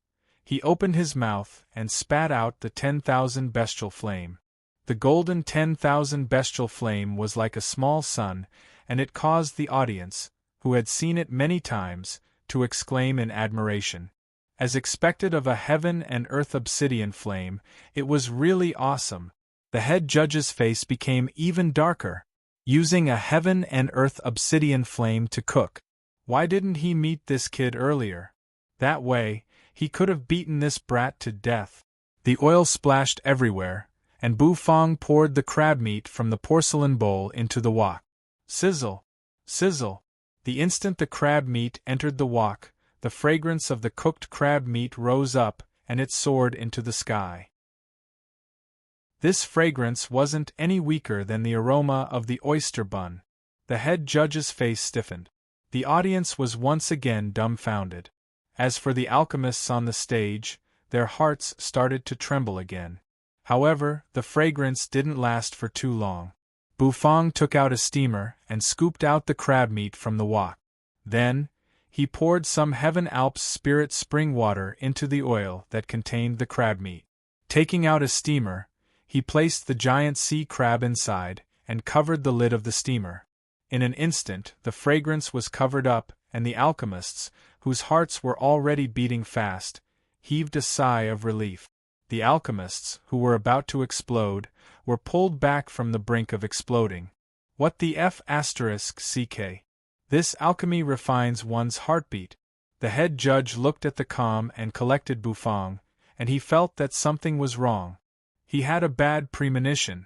Speaker 1: he opened his mouth and spat out the 10,000 bestial flame. The golden 10,000 bestial flame was like a small sun, and it caused the audience, who had seen it many times, to exclaim in admiration. As expected of a heaven and earth obsidian flame, it was really awesome. The head judge's face became even darker. Using a heaven and earth obsidian flame to cook. Why didn't he meet this kid earlier? That way, he could have beaten this brat to death. The oil splashed everywhere, and Bufang poured the crab meat from the porcelain bowl into the wok. Sizzle! Sizzle! The instant the crab meat entered the wok, the fragrance of the cooked crab meat rose up, and it soared into the sky. This fragrance wasn't any weaker than the aroma of the oyster bun. The head judge's face stiffened. The audience was once again dumbfounded. As for the alchemists on the stage, their hearts started to tremble again. However, the fragrance didn't last for too long. Bufang took out a steamer and scooped out the crab meat from the wok. Then, he poured some Heaven Alps spirit spring water into the oil that contained the crab meat. Taking out a steamer, he placed the giant sea crab inside, and covered the lid of the steamer. In an instant, the fragrance was covered up, and the alchemists, whose hearts were already beating fast, heaved a sigh of relief. The alchemists, who were about to explode, were pulled back from the brink of exploding. What the f***ck? This alchemy refines one's heartbeat. The head judge looked at the calm and collected Bufang, and he felt that something was wrong. He had a bad premonition.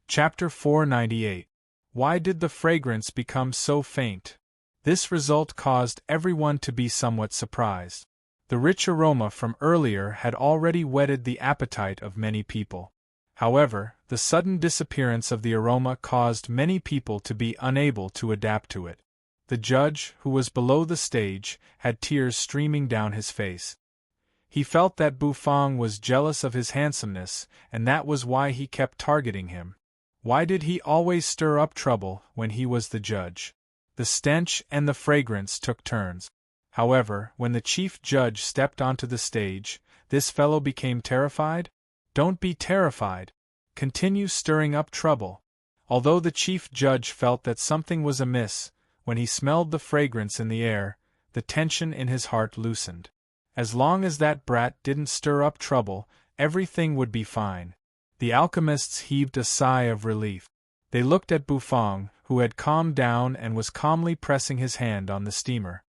Speaker 1: Chapter 498. Why did the fragrance become so faint? This result caused everyone to be somewhat surprised. The rich aroma from earlier had already whetted the appetite of many people. However, the sudden disappearance of the aroma caused many people to be unable to adapt to it. The judge, who was below the stage, had tears streaming down his face. He felt that Bufang was jealous of his handsomeness, and that was why he kept targeting him. Why did he always stir up trouble when he was the judge? The stench and the fragrance took turns. However, when the chief judge stepped onto the stage, this fellow became terrified? Don't be terrified. Continue stirring up trouble. Although the chief judge felt that something was amiss, when he smelled the fragrance in the air, the tension in his heart loosened. As long as that brat didn't stir up trouble, everything would be fine. The alchemists heaved a sigh of relief. They looked at Bufang, who had calmed down and was calmly pressing his hand on the steamer.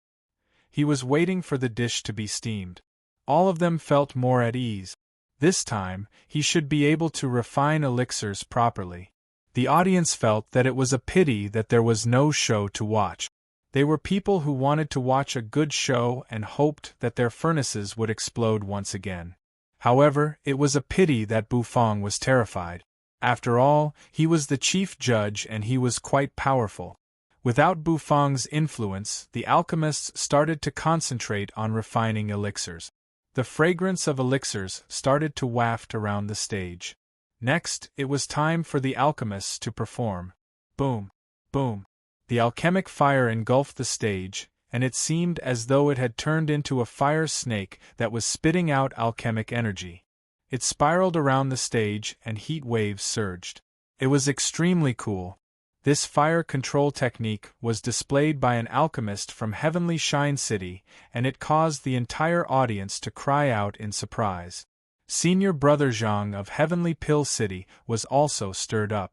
Speaker 1: He was waiting for the dish to be steamed. All of them felt more at ease. This time, he should be able to refine elixirs properly. The audience felt that it was a pity that there was no show to watch. They were people who wanted to watch a good show and hoped that their furnaces would explode once again. However, it was a pity that Bufang was terrified. After all, he was the chief judge and he was quite powerful. Without Bufang's influence, the alchemists started to concentrate on refining elixirs. The fragrance of elixirs started to waft around the stage. Next, it was time for the alchemists to perform. Boom! Boom! The alchemic fire engulfed the stage, and it seemed as though it had turned into a fire snake that was spitting out alchemic energy. It spiraled around the stage and heat waves surged. It was extremely cool. This fire control technique was displayed by an alchemist from Heavenly Shine City, and it caused the entire audience to cry out in surprise. Senior Brother Zhang of Heavenly Pill City was also stirred up.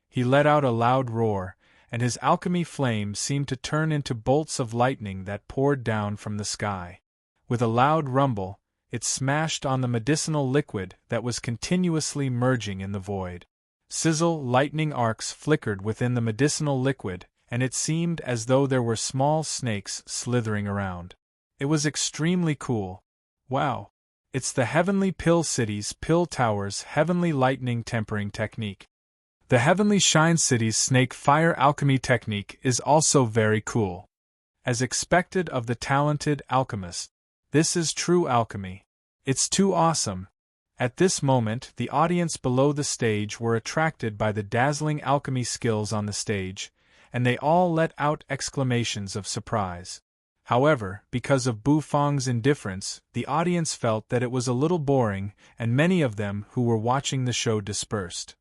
Speaker 1: He let out a loud roar, and his alchemy flame seemed to turn into bolts of lightning that poured down from the sky. With a loud rumble, it smashed on the medicinal liquid that was continuously merging in the void. Sizzle lightning arcs flickered within the medicinal liquid, and it seemed as though there were small snakes slithering around. It was extremely cool. Wow! It's the Heavenly Pill City's Pill Tower's Heavenly Lightning Tempering Technique. The Heavenly Shine City's Snake Fire Alchemy Technique is also very cool. As expected of the talented alchemist, this is true alchemy. It's too awesome. At this moment, the audience below the stage were attracted by the dazzling alchemy skills on the stage, and they all let out exclamations of surprise. However, because of Bufang's indifference, the audience felt that it was a little boring, and many of them who were watching the show dispersed.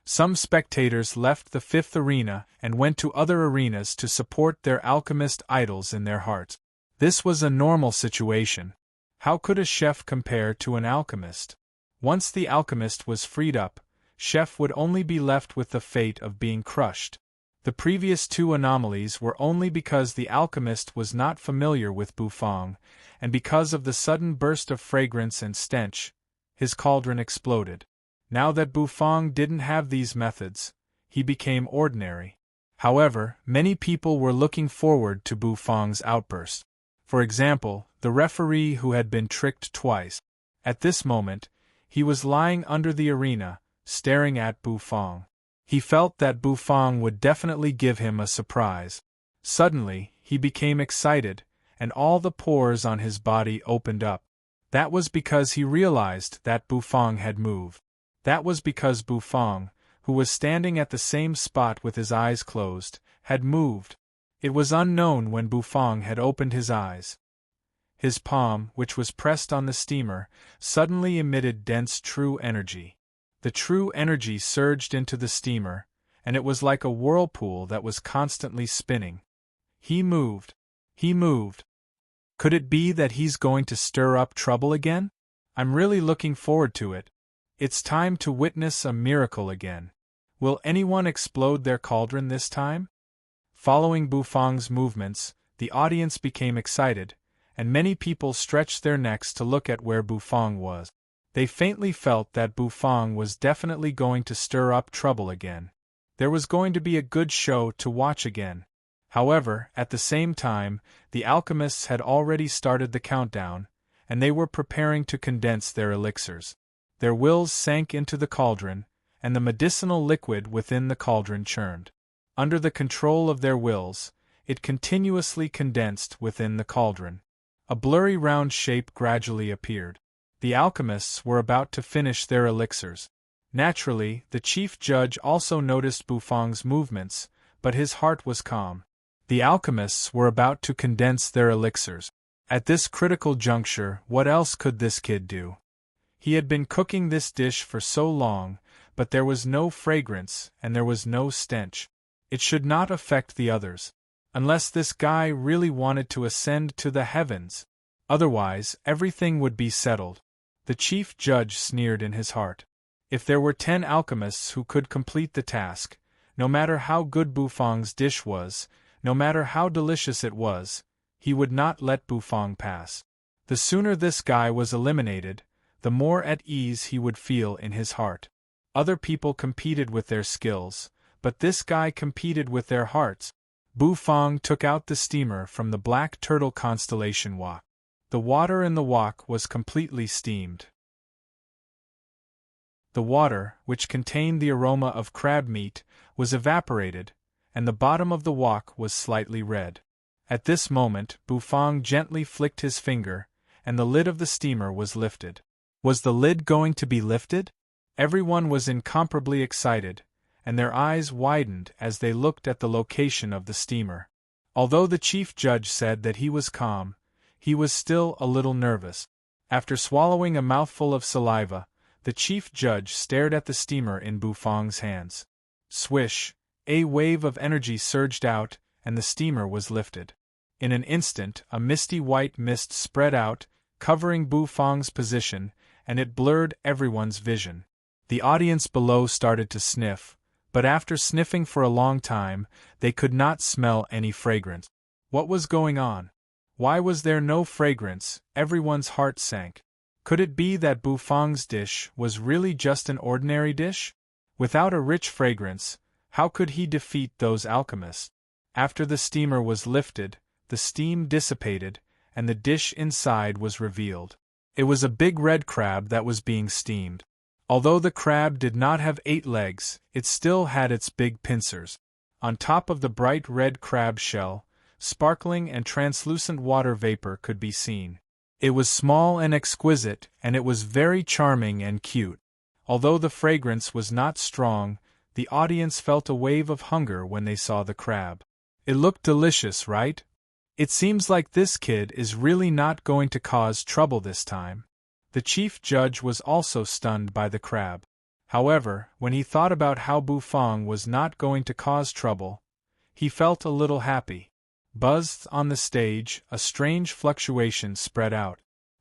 Speaker 1: Some spectators left the fifth arena and went to other arenas to support their alchemist idols in their hearts. This was a normal situation. How could a chef compare to an alchemist? Once the alchemist was freed up, chef would only be left with the fate of being crushed. The previous two anomalies were only because the alchemist was not familiar with Bufang, and because of the sudden burst of fragrance and stench, his cauldron exploded. Now that Bufang didn't have these methods, he became ordinary. However, many people were looking forward to Bufang's outburst. For example, the referee who had been tricked twice. At this moment, he was lying under the arena, staring at Bufang. He felt that Bufang would definitely give him a surprise. Suddenly, he became excited, and all the pores on his body opened up. That was because he realized that Bufang had moved. That was because Bufang, who was standing at the same spot with his eyes closed, had moved. It was unknown when Bufang had opened his eyes. His palm, which was pressed on the steamer, suddenly emitted dense true energy. The true energy surged into the steamer, and it was like a whirlpool that was constantly spinning. He moved. He moved. Could it be that he's going to stir up trouble again? I'm really looking forward to it. It's time to witness a miracle again. Will anyone explode their cauldron this time? Following Bufang's movements, the audience became excited, and many people stretched their necks to look at where Bufang was. They faintly felt that Bufang was definitely going to stir up trouble again. There was going to be a good show to watch again. However, at the same time, the alchemists had already started the countdown, and they were preparing to condense their elixirs. Their wills sank into the cauldron, and the medicinal liquid within the cauldron churned. Under the control of their wills, it continuously condensed within the cauldron. A blurry round shape gradually appeared. The alchemists were about to finish their elixirs. Naturally, the chief judge also noticed Bufang's movements, but his heart was calm. The alchemists were about to condense their elixirs. At this critical juncture, what else could this kid do? He had been cooking this dish for so long, but there was no fragrance and there was no stench. It should not affect the others. Unless this guy really wanted to ascend to the heavens. Otherwise, everything would be settled. The chief judge sneered in his heart. If there were 10 alchemists who could complete the task, no matter how good Bufang's dish was, no matter how delicious it was, he would not let Bufang pass. The sooner this guy was eliminated, the more at ease he would feel in his heart. Other people competed with their skills, but this guy competed with their hearts. Bufang took out the steamer from the Black Turtle constellation wok. The water in the wok was completely steamed. The water, which contained the aroma of crab meat, was evaporated, and the bottom of the wok was slightly red. At this moment, Bufang gently flicked his finger, and the lid of the steamer was lifted. Was the lid going to be lifted? Everyone was incomparably excited, and their eyes widened as they looked at the location of the steamer. Although the chief judge said that he was calm, he was still a little nervous. After swallowing a mouthful of saliva, the chief judge stared at the steamer in Bufang's hands. Swish! A wave of energy surged out, and the steamer was lifted. In an instant, a misty white mist spread out, covering Bufang's position, and it blurred everyone's vision. The audience below started to sniff, but after sniffing for a long time, they could not smell any fragrance. What was going on? Why was there no fragrance? Everyone's heart sank. Could it be that Bufang's dish was really just an ordinary dish? Without a rich fragrance, how could he defeat those alchemists? After the steamer was lifted, the steam dissipated, and the dish inside was revealed. It was a big red crab that was being steamed. Although the crab did not have 8 legs, it still had its big pincers. On top of the bright red crab shell, sparkling and translucent water vapor could be seen. It was small and exquisite, and it was very charming and cute. Although the fragrance was not strong, the audience felt a wave of hunger when they saw the crab. It looked delicious, right? It seems like this kid is really not going to cause trouble this time. The chief judge was also stunned by the crab. However, when he thought about how Bufang was not going to cause trouble, he felt a little happy. Buzzed on the stage, a strange fluctuation spread out.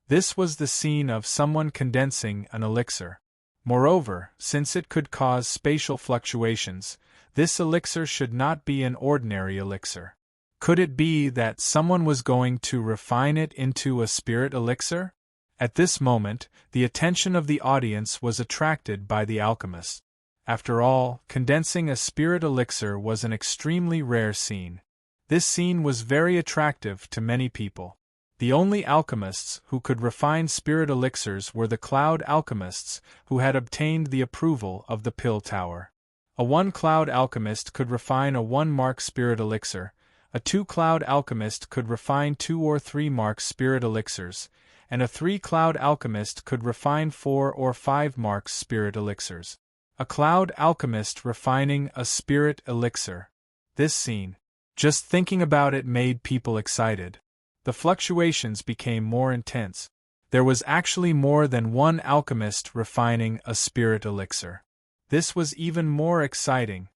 Speaker 1: This was the scene of someone condensing an elixir. Moreover, since it could cause spatial fluctuations, this elixir should not be an ordinary elixir. Could it be that someone was going to refine it into a spirit elixir? At this moment, the attention of the audience was attracted by the alchemist. After all, condensing a spirit elixir was an extremely rare scene. This scene was very attractive to many people. The only alchemists who could refine spirit elixirs were the cloud alchemists who had obtained the approval of the Pill Tower. A 1-cloud alchemist could refine a 1-mark spirit elixir, a 2-cloud alchemist could refine 2 or 3-mark spirit elixirs, and a 3-cloud alchemist could refine 4 or 5-mark spirit elixirs. A cloud alchemist refining a spirit elixir. This scene. Just thinking about it made people excited. The fluctuations became more intense. There was actually more than one alchemist refining a spirit elixir. This was even more exciting.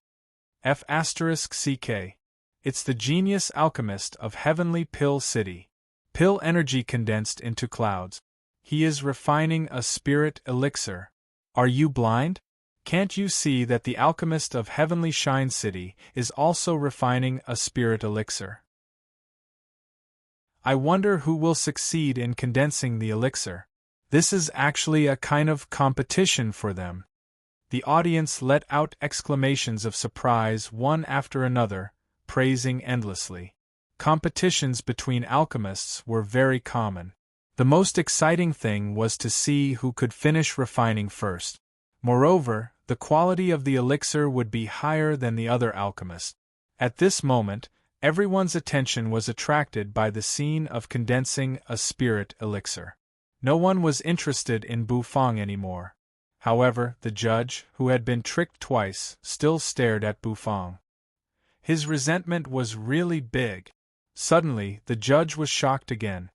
Speaker 1: F***CK. It's the genius alchemist of Heavenly Pill City. Pill energy condensed into clouds. He is refining a spirit elixir. Are you blind? Can't you see that the alchemist of Heavenly Shine City is also refining a spirit elixir? I wonder who will succeed in condensing the elixir. This is actually a kind of competition for them. The audience let out exclamations of surprise one after another, praising endlessly. Competitions between alchemists were very common. The most exciting thing was to see who could finish refining first. Moreover, the quality of the elixir would be higher than the other alchemists. At this moment, everyone's attention was attracted by the scene of condensing a spirit elixir. No one was interested in Bufang anymore. However, the judge, who had been tricked twice, still stared at Bufang. His resentment was really big. Suddenly, the judge was shocked again.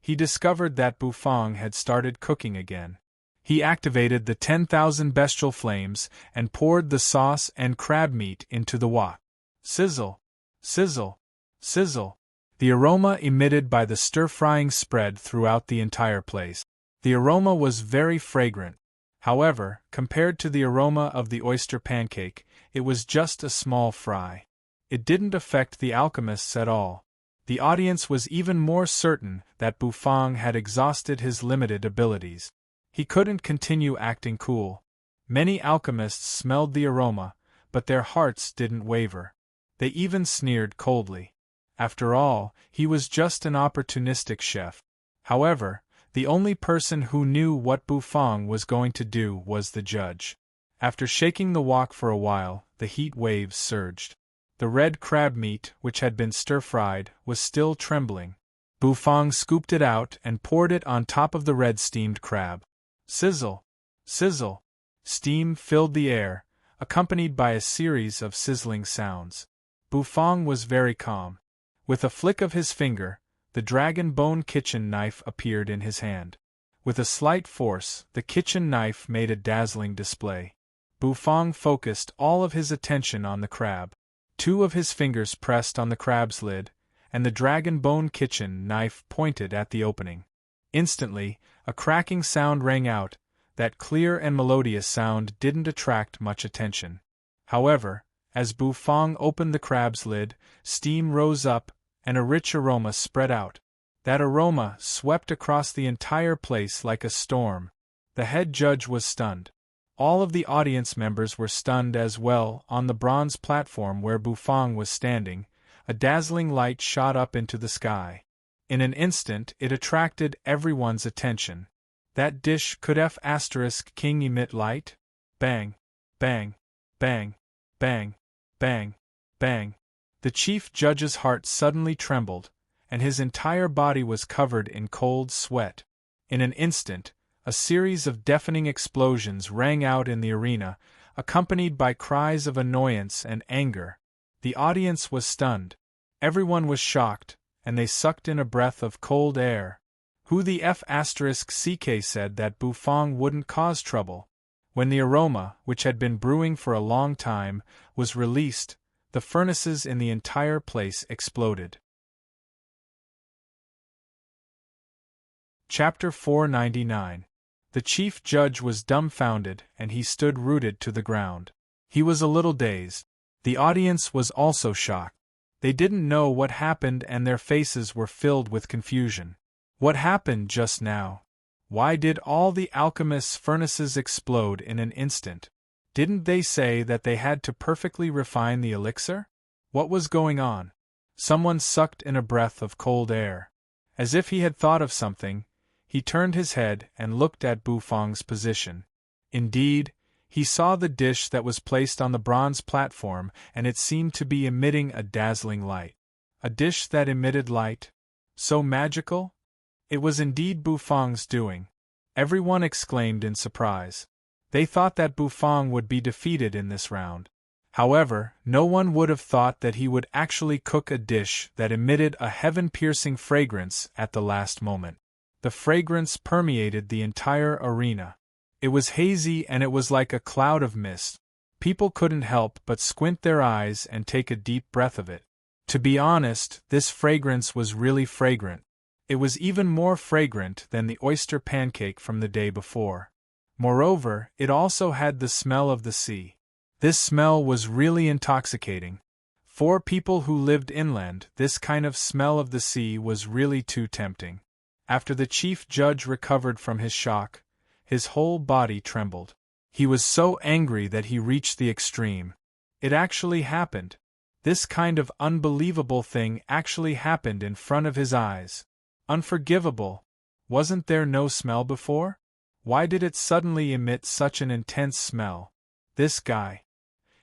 Speaker 1: He discovered that Bufang had started cooking again. He activated the 10,000 bestial flames and poured the sauce and crab meat into the wok. Sizzle! Sizzle! Sizzle! The aroma emitted by the stir-frying spread throughout the entire place. The aroma was very fragrant. However, compared to the aroma of the oyster pancake, it was just a small fry. It didn't affect the alchemists at all. The audience was even more certain that Bufang had exhausted his limited abilities. He couldn't continue acting cool. Many alchemists smelled the aroma, but their hearts didn't waver. They even sneered coldly. After all, he was just an opportunistic chef. However, the only person who knew what Bufang was going to do was the judge. After shaking the wok for a while, the heat waves surged. The red crab meat, which had been stir-fried, was still trembling. Bufang scooped it out and poured it on top of the red steamed crab. Sizzle! Sizzle! Steam filled the air, accompanied by a series of sizzling sounds. Bufang was very calm. With a flick of his finger, the dragon bone kitchen knife appeared in his hand. With a slight force, the kitchen knife made a dazzling display. Bufang focused all of his attention on the crab. Two of his fingers pressed on the crab's lid, and the dragon bone kitchen knife pointed at the opening. Instantly, a cracking sound rang out. That clear and melodious sound didn't attract much attention. However, as Bufang opened the crab's lid, steam rose up, and a rich aroma spread out. That aroma swept across the entire place like a storm. The head judge was stunned. All of the audience members were stunned as well. On the bronze platform where Bufang was standing, a dazzling light shot up into the sky. In an instant it attracted everyone's attention. That dish could F***king emit light? Bang! Bang! Bang! Bang! Bang! Bang! The chief judge's heart suddenly trembled, and his entire body was covered in cold sweat. In an instant, a series of deafening explosions rang out in the arena, accompanied by cries of annoyance and anger. The audience was stunned. Everyone was shocked, and they sucked in a breath of cold air. Who the F***CK said that Bufang wouldn't cause trouble? When the aroma, which had been brewing for a long time, was released, the furnaces in the entire place exploded. Chapter 499. The chief judge was dumbfounded, and he stood rooted to the ground. He was a little dazed. The audience was also shocked. They didn't know what happened, and their faces were filled with confusion. What happened just now? Why did all the alchemists' furnaces explode in an instant? Didn't they say that they had to perfectly refine the elixir? What was going on? Someone sucked in a breath of cold air. As if he had thought of something, he turned his head and looked at Bufang's position. Indeed, he saw the dish that was placed on the bronze platform, and it seemed to be emitting a dazzling light. A dish that emitted light? So magical? It was indeed Bufang's doing. Everyone exclaimed in surprise. They thought that Bufang would be defeated in this round. However, no one would have thought that he would actually cook a dish that emitted a heaven-piercing fragrance at the last moment. The fragrance permeated the entire arena. It was hazy and it was like a cloud of mist. People couldn't help but squint their eyes and take a deep breath of it. To be honest, this fragrance was really fragrant. It was even more fragrant than the oyster pancake from the day before. Moreover, it also had the smell of the sea. This smell was really intoxicating. For people who lived inland, this kind of smell of the sea was really too tempting. After the chief judge recovered from his shock, his whole body trembled. He was so angry that he reached the extreme. It actually happened. This kind of unbelievable thing actually happened in front of his eyes. Unforgivable. Wasn't there no smell before? Why did it suddenly emit such an intense smell? This guy.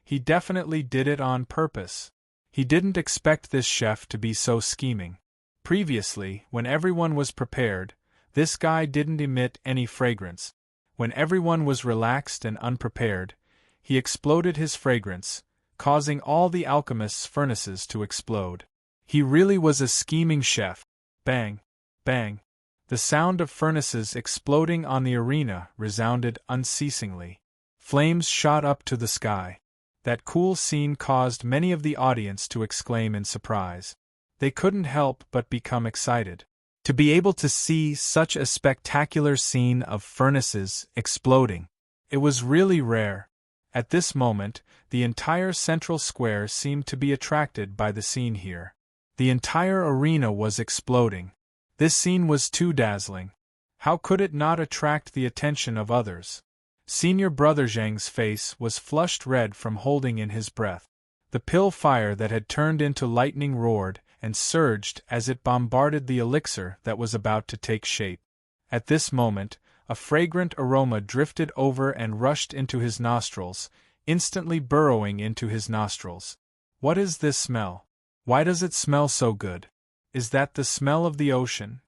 Speaker 1: He definitely did it on purpose. He didn't expect this chef to be so scheming. Previously, when everyone was prepared, this guy didn't emit any fragrance. When everyone was relaxed and unprepared, he exploded his fragrance, causing all the alchemists' furnaces to explode. He really was a scheming chef. Bang! Bang! The sound of furnaces exploding on the arena resounded unceasingly. Flames shot up to the sky. That cool scene caused many of the audience to exclaim in surprise. They couldn't help but become excited. To be able to see such a spectacular scene of furnaces exploding. It was really rare. At this moment, the entire central square seemed to be attracted by the scene here. The entire arena was exploding. This scene was too dazzling. How could it not attract the attention of others? Senior Brother Zhang's face was flushed red from holding in his breath. The pill fire that had turned into lightning roared and surged as it bombarded the elixir that was about to take shape. At this moment, a fragrant aroma drifted over and rushed into his nostrils, instantly burrowing into his nostrils. What is this smell? Why does it smell so good? Is that the smell of the ocean?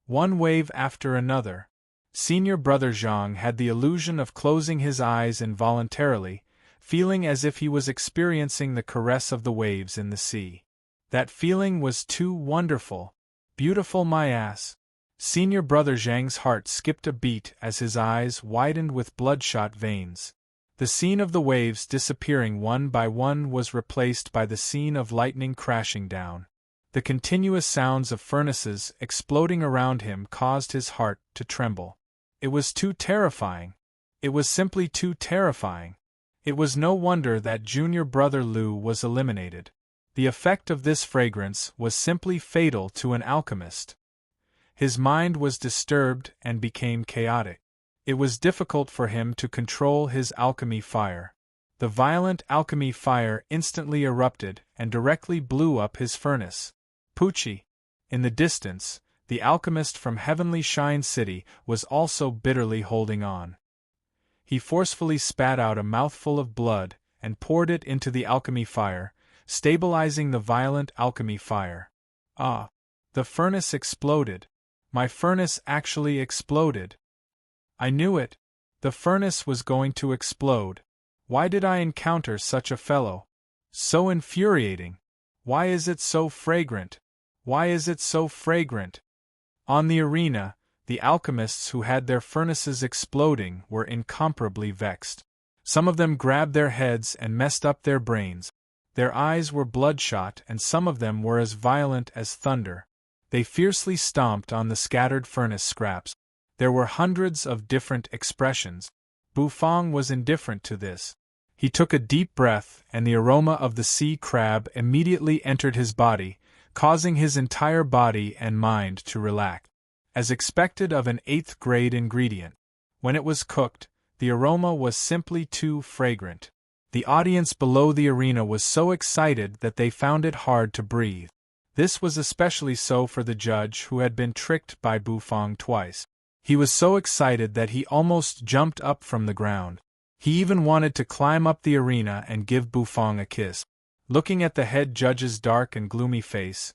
Speaker 1: One wave after another. Senior Brother Zhang had the illusion of closing his eyes involuntarily, feeling as if he was experiencing the caress of the waves in the sea. That feeling was too wonderful. Beautiful my ass. Senior Brother Zhang's heart skipped a beat as his eyes widened with bloodshot veins. The scene of the waves disappearing one by one was replaced by the scene of lightning crashing down. The continuous sounds of furnaces exploding around him caused his heart to tremble. It was too terrifying. It was simply too terrifying. It was no wonder that Junior Brother Liu was eliminated. The effect of this fragrance was simply fatal to an alchemist. His mind was disturbed and became chaotic. It was difficult for him to control his alchemy fire. The violent alchemy fire instantly erupted and directly blew up his furnace. Pucci. In the distance, the alchemist from Heavenly Shine City was also bitterly holding on. He forcefully spat out a mouthful of blood and poured it into the alchemy fire, stabilizing the violent alchemy fire. Ah! The furnace exploded. My furnace actually exploded. I knew it. The furnace was going to explode. Why did I encounter such a fellow? So infuriating. Why is it so fragrant? Why is it so fragrant? On the arena, the alchemists who had their furnaces exploding were incomparably vexed. Some of them grabbed their heads and messed up their brains. Their eyes were bloodshot and some of them were as violent as thunder. They fiercely stomped on the scattered furnace scraps. There were hundreds of different expressions. Bufang was indifferent to this. He took a deep breath and the aroma of the sea crab immediately entered his body, causing his entire body and mind to relax. As expected of an 8th grade ingredient. When it was cooked, the aroma was simply too fragrant. The audience below the arena was so excited that they found it hard to breathe. This was especially so for the judge who had been tricked by Bufang twice. He was so excited that he almost jumped up from the ground. He even wanted to climb up the arena and give Bufang a kiss. Looking at the head judge's dark and gloomy face,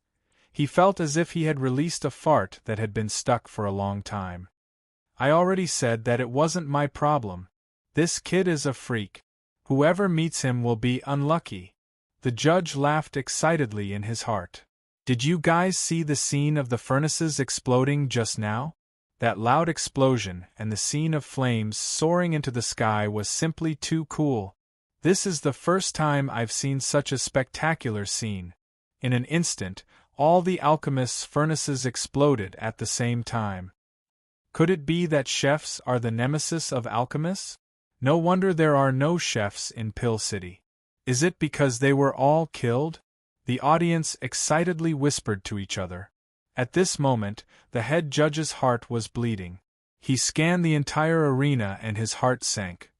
Speaker 1: he felt as if he had released a fart that had been stuck for a long time. I already said that it wasn't my problem. This kid is a freak. Whoever meets him will be unlucky. The judge laughed excitedly in his heart. Did you guys see the scene of the furnaces exploding just now? That loud explosion and the scene of flames soaring into the sky was simply too cool. This is the first time I've seen such a spectacular scene. In an instant, all the alchemists' furnaces exploded at the same time. Could it be that chefs are the nemesis of alchemists? No wonder there are no chefs in Pill City. Is it because they were all killed? The audience excitedly whispered to each other. At this moment, the head judge's heart was bleeding. He scanned the entire arena and his heart sank.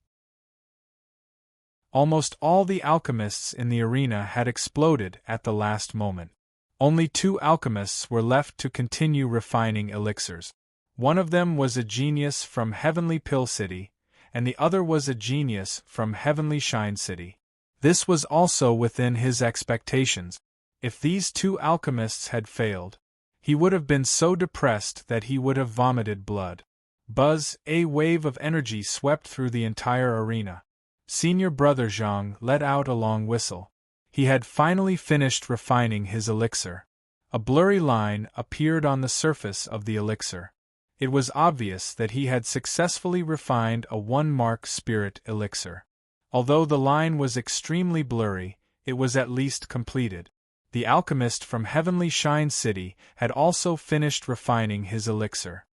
Speaker 1: Almost all the alchemists in the arena had exploded at the last moment. Only 2 alchemists were left to continue refining elixirs. One of them was a genius from Heavenly Pill City, and the other was a genius from Heavenly Shine City. This was also within his expectations. If these 2 alchemists had failed, he would have been so depressed that he would have vomited blood. Buzz, a wave of energy swept through the entire arena. Senior Brother Zhang let out a long whistle. He had finally finished refining his elixir. A blurry line appeared on the surface of the elixir. It was obvious that he had successfully refined a 1-mark spirit elixir. Although the line was extremely blurry, it was at least completed. The alchemist from Heavenly Shine City had also finished refining his elixir.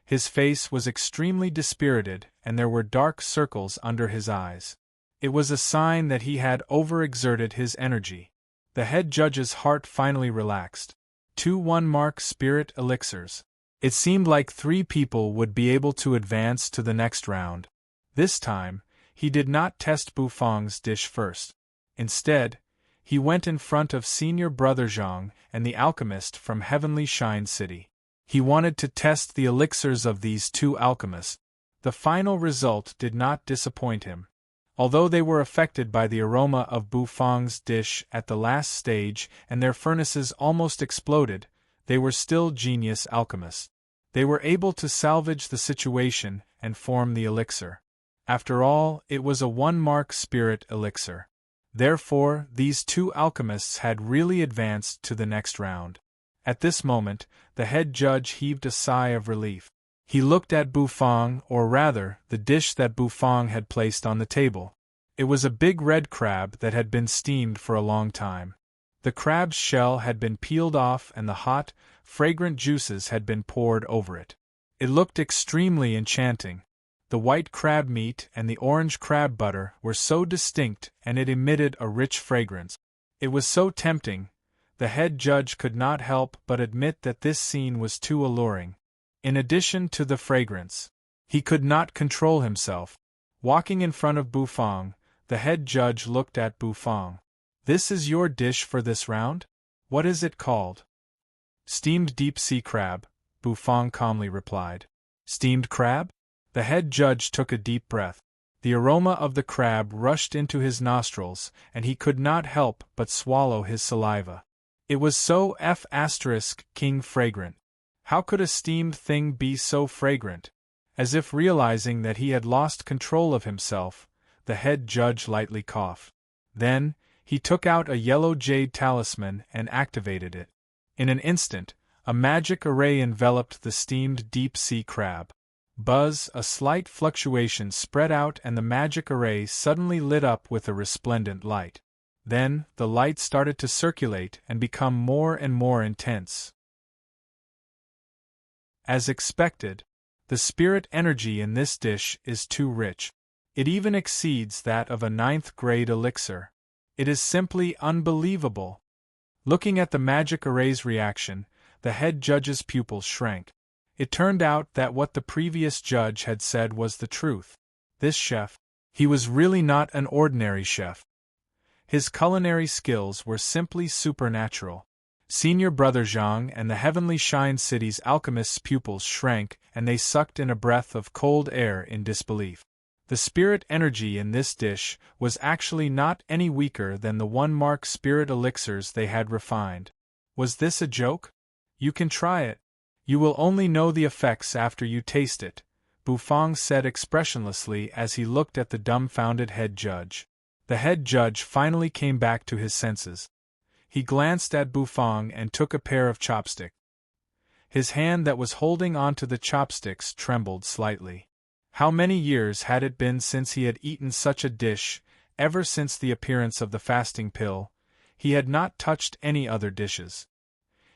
Speaker 1: His face was extremely dispirited, and there were dark circles under his eyes. It was a sign that he had overexerted his energy. The head judge's heart finally relaxed. 2 1-mark spirit elixirs. It seemed like 3 people would be able to advance to the next round. This time, he did not test Bufang's dish first. Instead, he went in front of Senior Brother Zhang and the alchemist from Heavenly Shine City. He wanted to test the elixirs of these 2 alchemists. The final result did not disappoint him. Although they were affected by the aroma of Bufang's dish at the last stage and their furnaces almost exploded, they were still genius alchemists. They were able to salvage the situation and form the elixir. After all, it was a 1-mark spirit elixir. Therefore, these 2 alchemists had really advanced to the next round. At this moment, the head judge heaved a sigh of relief. He looked at Bufang, or rather, the dish that Bufang had placed on the table. It was a big red crab that had been steamed for a long time. The crab's shell had been peeled off and the hot, fragrant juices had been poured over it. It looked extremely enchanting. The white crab meat and the orange crab butter were so distinct and it emitted a rich fragrance. It was so tempting. The head judge could not help but admit that this scene was too alluring. In addition to the fragrance, he could not control himself. Walking in front of Bufang, the head judge looked at Bufang. "This is your dish for this round? What is it called?" "Steamed deep-sea crab," Bufang calmly replied. "Steamed crab?" The head judge took a deep breath. The aroma of the crab rushed into his nostrils, and he could not help but swallow his saliva. It was so king fragrant. How could a steamed thing be so fragrant? As if realizing that he had lost control of himself, the head judge lightly coughed. Then, he took out a yellow jade talisman and activated it. In an instant, a magic array enveloped the steamed deep-sea crab. Buzz, a slight fluctuation spread out and the magic array suddenly lit up with a resplendent light. Then, the light started to circulate and become more and more intense. As expected, the spirit energy in this dish is too rich. It even exceeds that of a 9th-grade elixir. It is simply unbelievable. Looking at the magic array's reaction, the head judge's pupils shrank. It turned out that what the previous judge had said was the truth. This chef, he was really not an ordinary chef. His culinary skills were simply supernatural. Senior Brother Zhang and the Heavenly Shine City's alchemist's pupils shrank and they sucked in a breath of cold air in disbelief. The spirit energy in this dish was actually not any weaker than the 1-mark spirit elixirs they had refined. Was this a joke? You can try it. You will only know the effects after you taste it, Bufang said expressionlessly as he looked at the dumbfounded head judge. The head judge finally came back to his senses. He glanced at Bufang and took a pair of chopsticks. His hand that was holding onto the chopsticks trembled slightly. How many years had it been since he had eaten such a dish? Ever since the appearance of the fasting pill, he had not touched any other dishes.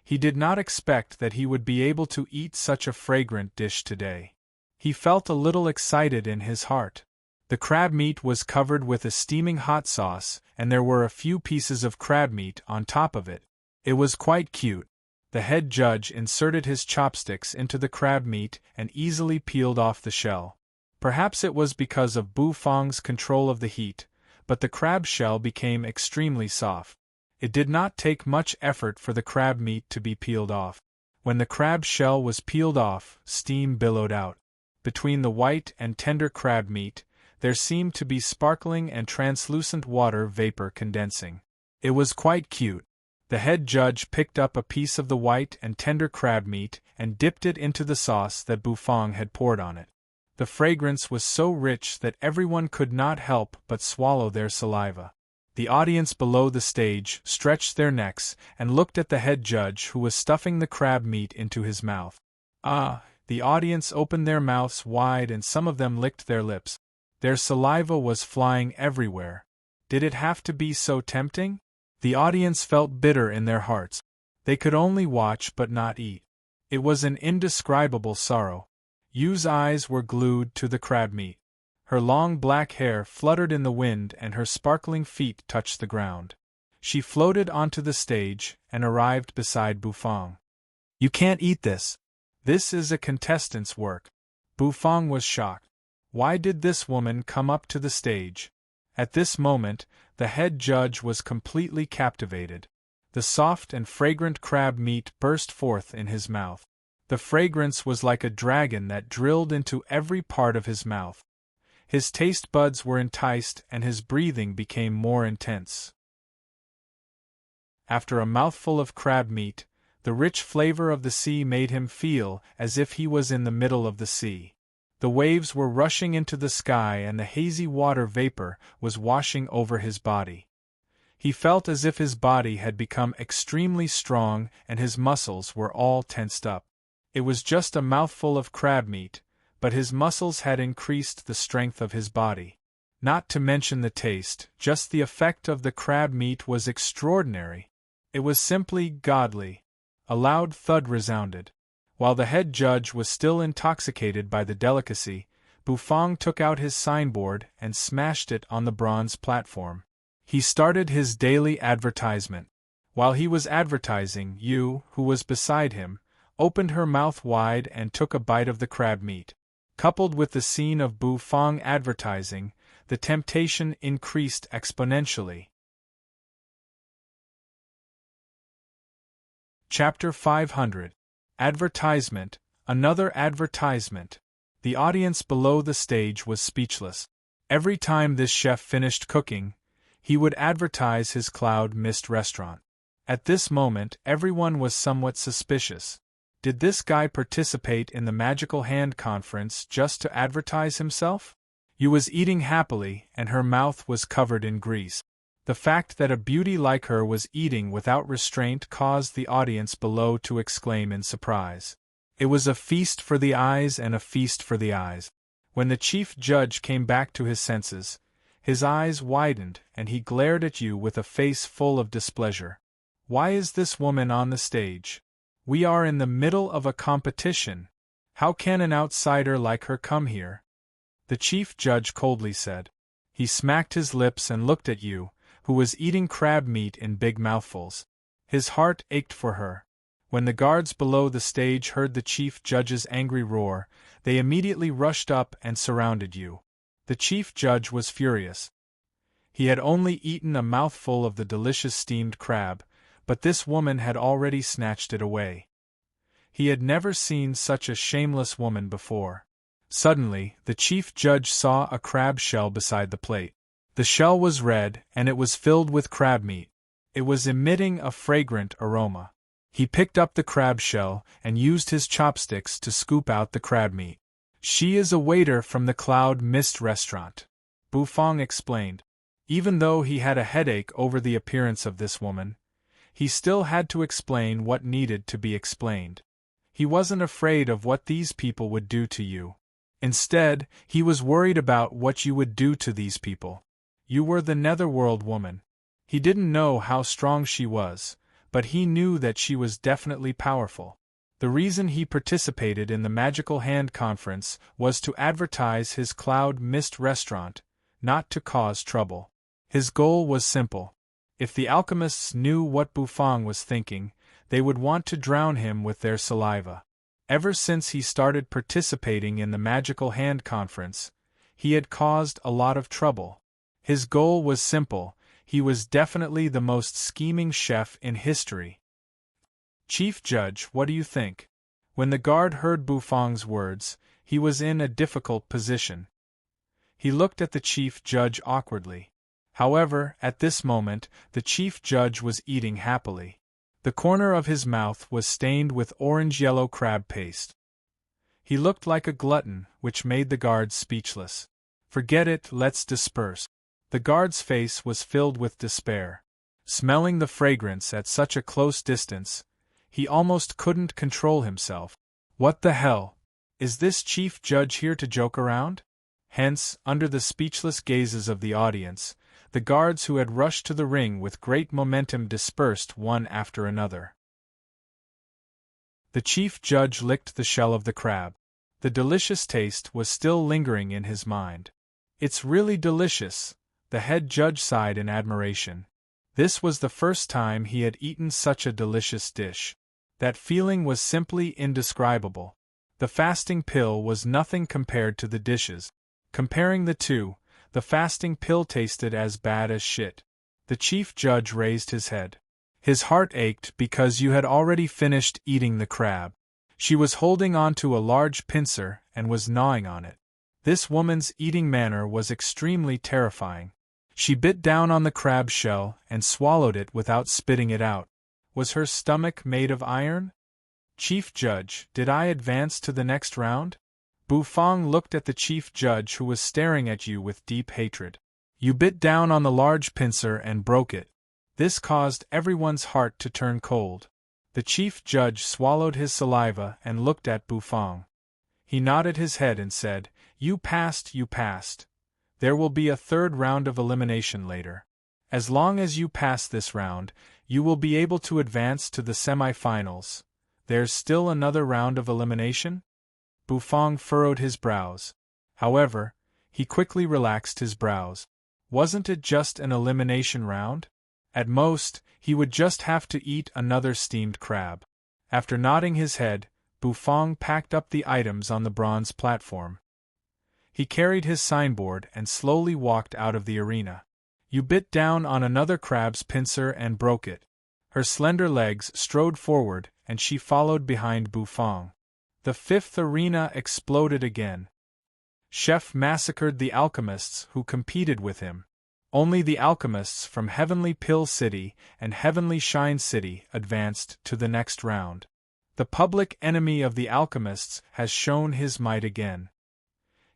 Speaker 1: He did not expect that he would be able to eat such a fragrant dish today. He felt a little excited in his heart. The crab meat was covered with a steaming hot sauce, and there were a few pieces of crab meat on top of it. It was quite cute. The head judge inserted his chopsticks into the crab meat and easily peeled off the shell. Perhaps it was because of Bufang's control of the heat, but the crab shell became extremely soft. It did not take much effort for the crab meat to be peeled off. When the crab shell was peeled off, steam billowed out. Between the white and tender crab meat, there seemed to be sparkling and translucent water vapor condensing. It was quite cute. The head judge picked up a piece of the white and tender crab meat and dipped it into the sauce that Bufang had poured on it. The fragrance was so rich that everyone could not help but swallow their saliva. The audience below the stage stretched their necks and looked at the head judge who was stuffing the crab meat into his mouth. The audience opened their mouths wide and some of them licked their lips. Their saliva was flying everywhere. Did it have to be so tempting? The audience felt bitter in their hearts. They could only watch but not eat. It was an indescribable sorrow. Yu's eyes were glued to the crab meat. Her long black hair fluttered in the wind and her sparkling feet touched the ground. She floated onto the stage and arrived beside Bufang. "You can't eat this. This is a contestant's work." Bufang was shocked. Why did this woman come up to the stage? At this moment, the head judge was completely captivated. The soft and fragrant crab meat burst forth in his mouth. The fragrance was like a dragon that drilled into every part of his mouth. His taste buds were enticed and his breathing became more intense. After a mouthful of crab meat, the rich flavor of the sea made him feel as if he was in the middle of the sea. The waves were rushing into the sky and the hazy water vapor was washing over his body. He felt as if his body had become extremely strong and his muscles were all tensed up. It was just a mouthful of crab meat, but his muscles had increased the strength of his body. Not to mention the taste, just the effect of the crab meat was extraordinary. It was simply godly. A loud thud resounded. While the head judge was still intoxicated by the delicacy, Bufang took out his signboard and smashed it on the bronze platform. He started his daily advertisement. While he was advertising, Yu, who was beside him, opened her mouth wide and took a bite of the crab meat. Coupled with the scene of Bufang advertising, the temptation increased exponentially. Chapter 500. Advertisement, another advertisement. The audience below the stage was speechless. Every time this chef finished cooking, he would advertise his cloud mist restaurant. At this moment, everyone was somewhat suspicious. Did this guy participate in the magical hand conference just to advertise himself? Yu was eating happily, and her mouth was covered in grease. The fact that a beauty like her was eating without restraint caused the audience below to exclaim in surprise. It was a feast for the eyes and a feast for the eyes. When the chief judge came back to his senses, his eyes widened and he glared at Yu with a face full of displeasure. Why is this woman on the stage? We are in the middle of a competition. How can an outsider like her come here? The chief judge coldly said. He smacked his lips and looked at Yu, who was eating crab meat in big mouthfuls. His heart ached for her. When the guards below the stage heard the chief judge's angry roar, they immediately rushed up and surrounded Yu. The chief judge was furious. He had only eaten a mouthful of the delicious steamed crab, but this woman had already snatched it away. He had never seen such a shameless woman before. Suddenly, the chief judge saw a crab shell beside the plate. The shell was red, and it was filled with crab meat. It was emitting a fragrant aroma. He picked up the crab shell and used his chopsticks to scoop out the crab meat. She is a waiter from the Cloud Mist restaurant, Bufang explained. Even though he had a headache over the appearance of this woman, he still had to explain what needed to be explained. He wasn't afraid of what these people would do to you. Instead, he was worried about what you would do to these people. You were the Netherworld woman. He didn't know how strong she was, but he knew that she was definitely powerful. The reason he participated in the Magical Hand Conference was to advertise his Cloud Mist restaurant, not to cause trouble. His goal was simple. If the alchemists knew what Bufang was thinking, they would want to drown him with their saliva. Ever since he started participating in the Magical Hand Conference, he had caused a lot of trouble. His goal was simple. He was definitely the most scheming chef in history. Chief Judge, what do you think? When the guard heard Bufang's words, he was in a difficult position. He looked at the Chief Judge awkwardly. However, at this moment, the Chief Judge was eating happily. The corner of his mouth was stained with orange-yellow crab paste. He looked like a glutton, which made the guards speechless. Forget it, let's disperse. The guard's face was filled with despair. Smelling the fragrance at such a close distance, he almost couldn't control himself. What the hell? Is this Chief Judge here to joke around? Hence, under the speechless gazes of the audience, the guards who had rushed to the ring with great momentum dispersed one after another. The Chief Judge licked the shell of the crab. The delicious taste was still lingering in his mind. It's really delicious, the head judge sighed in admiration. This was the first time he had eaten such a delicious dish. That feeling was simply indescribable. The fasting pill was nothing compared to the dishes. Comparing the two, the fasting pill tasted as bad as shit. The Chief Judge raised his head. His heart ached because you had already finished eating the crab. She was holding onto a large pincer and was gnawing on it. This woman's eating manner was extremely terrifying. She bit down on the crab shell and swallowed it without spitting it out. Was her stomach made of iron? Chief Judge, did I advance to the next round? Bufang looked at the Chief Judge, who was staring at you with deep hatred. You bit down on the large pincer and broke it. This caused everyone's heart to turn cold. The Chief Judge swallowed his saliva and looked at Bufang. He nodded his head and said, You passed, you passed. There will be a third round of elimination later. As long as you pass this round, you will be able to advance to the semi-finals. There's still another round of elimination? Bufang furrowed his brows. However, he quickly relaxed his brows. Wasn't it just an elimination round? At most, he would just have to eat another steamed crab. After nodding his head, Bufang packed up the items on the bronze platform. He carried his signboard and slowly walked out of the arena. You bit down on another crab's pincer and broke it. Her slender legs strode forward and she followed behind Bufang. The fifth arena exploded again. Chef massacred the alchemists who competed with him. Only the alchemists from Heavenly Pill City and Heavenly Shine City advanced to the next round. The public enemy of the alchemists has shown his might again.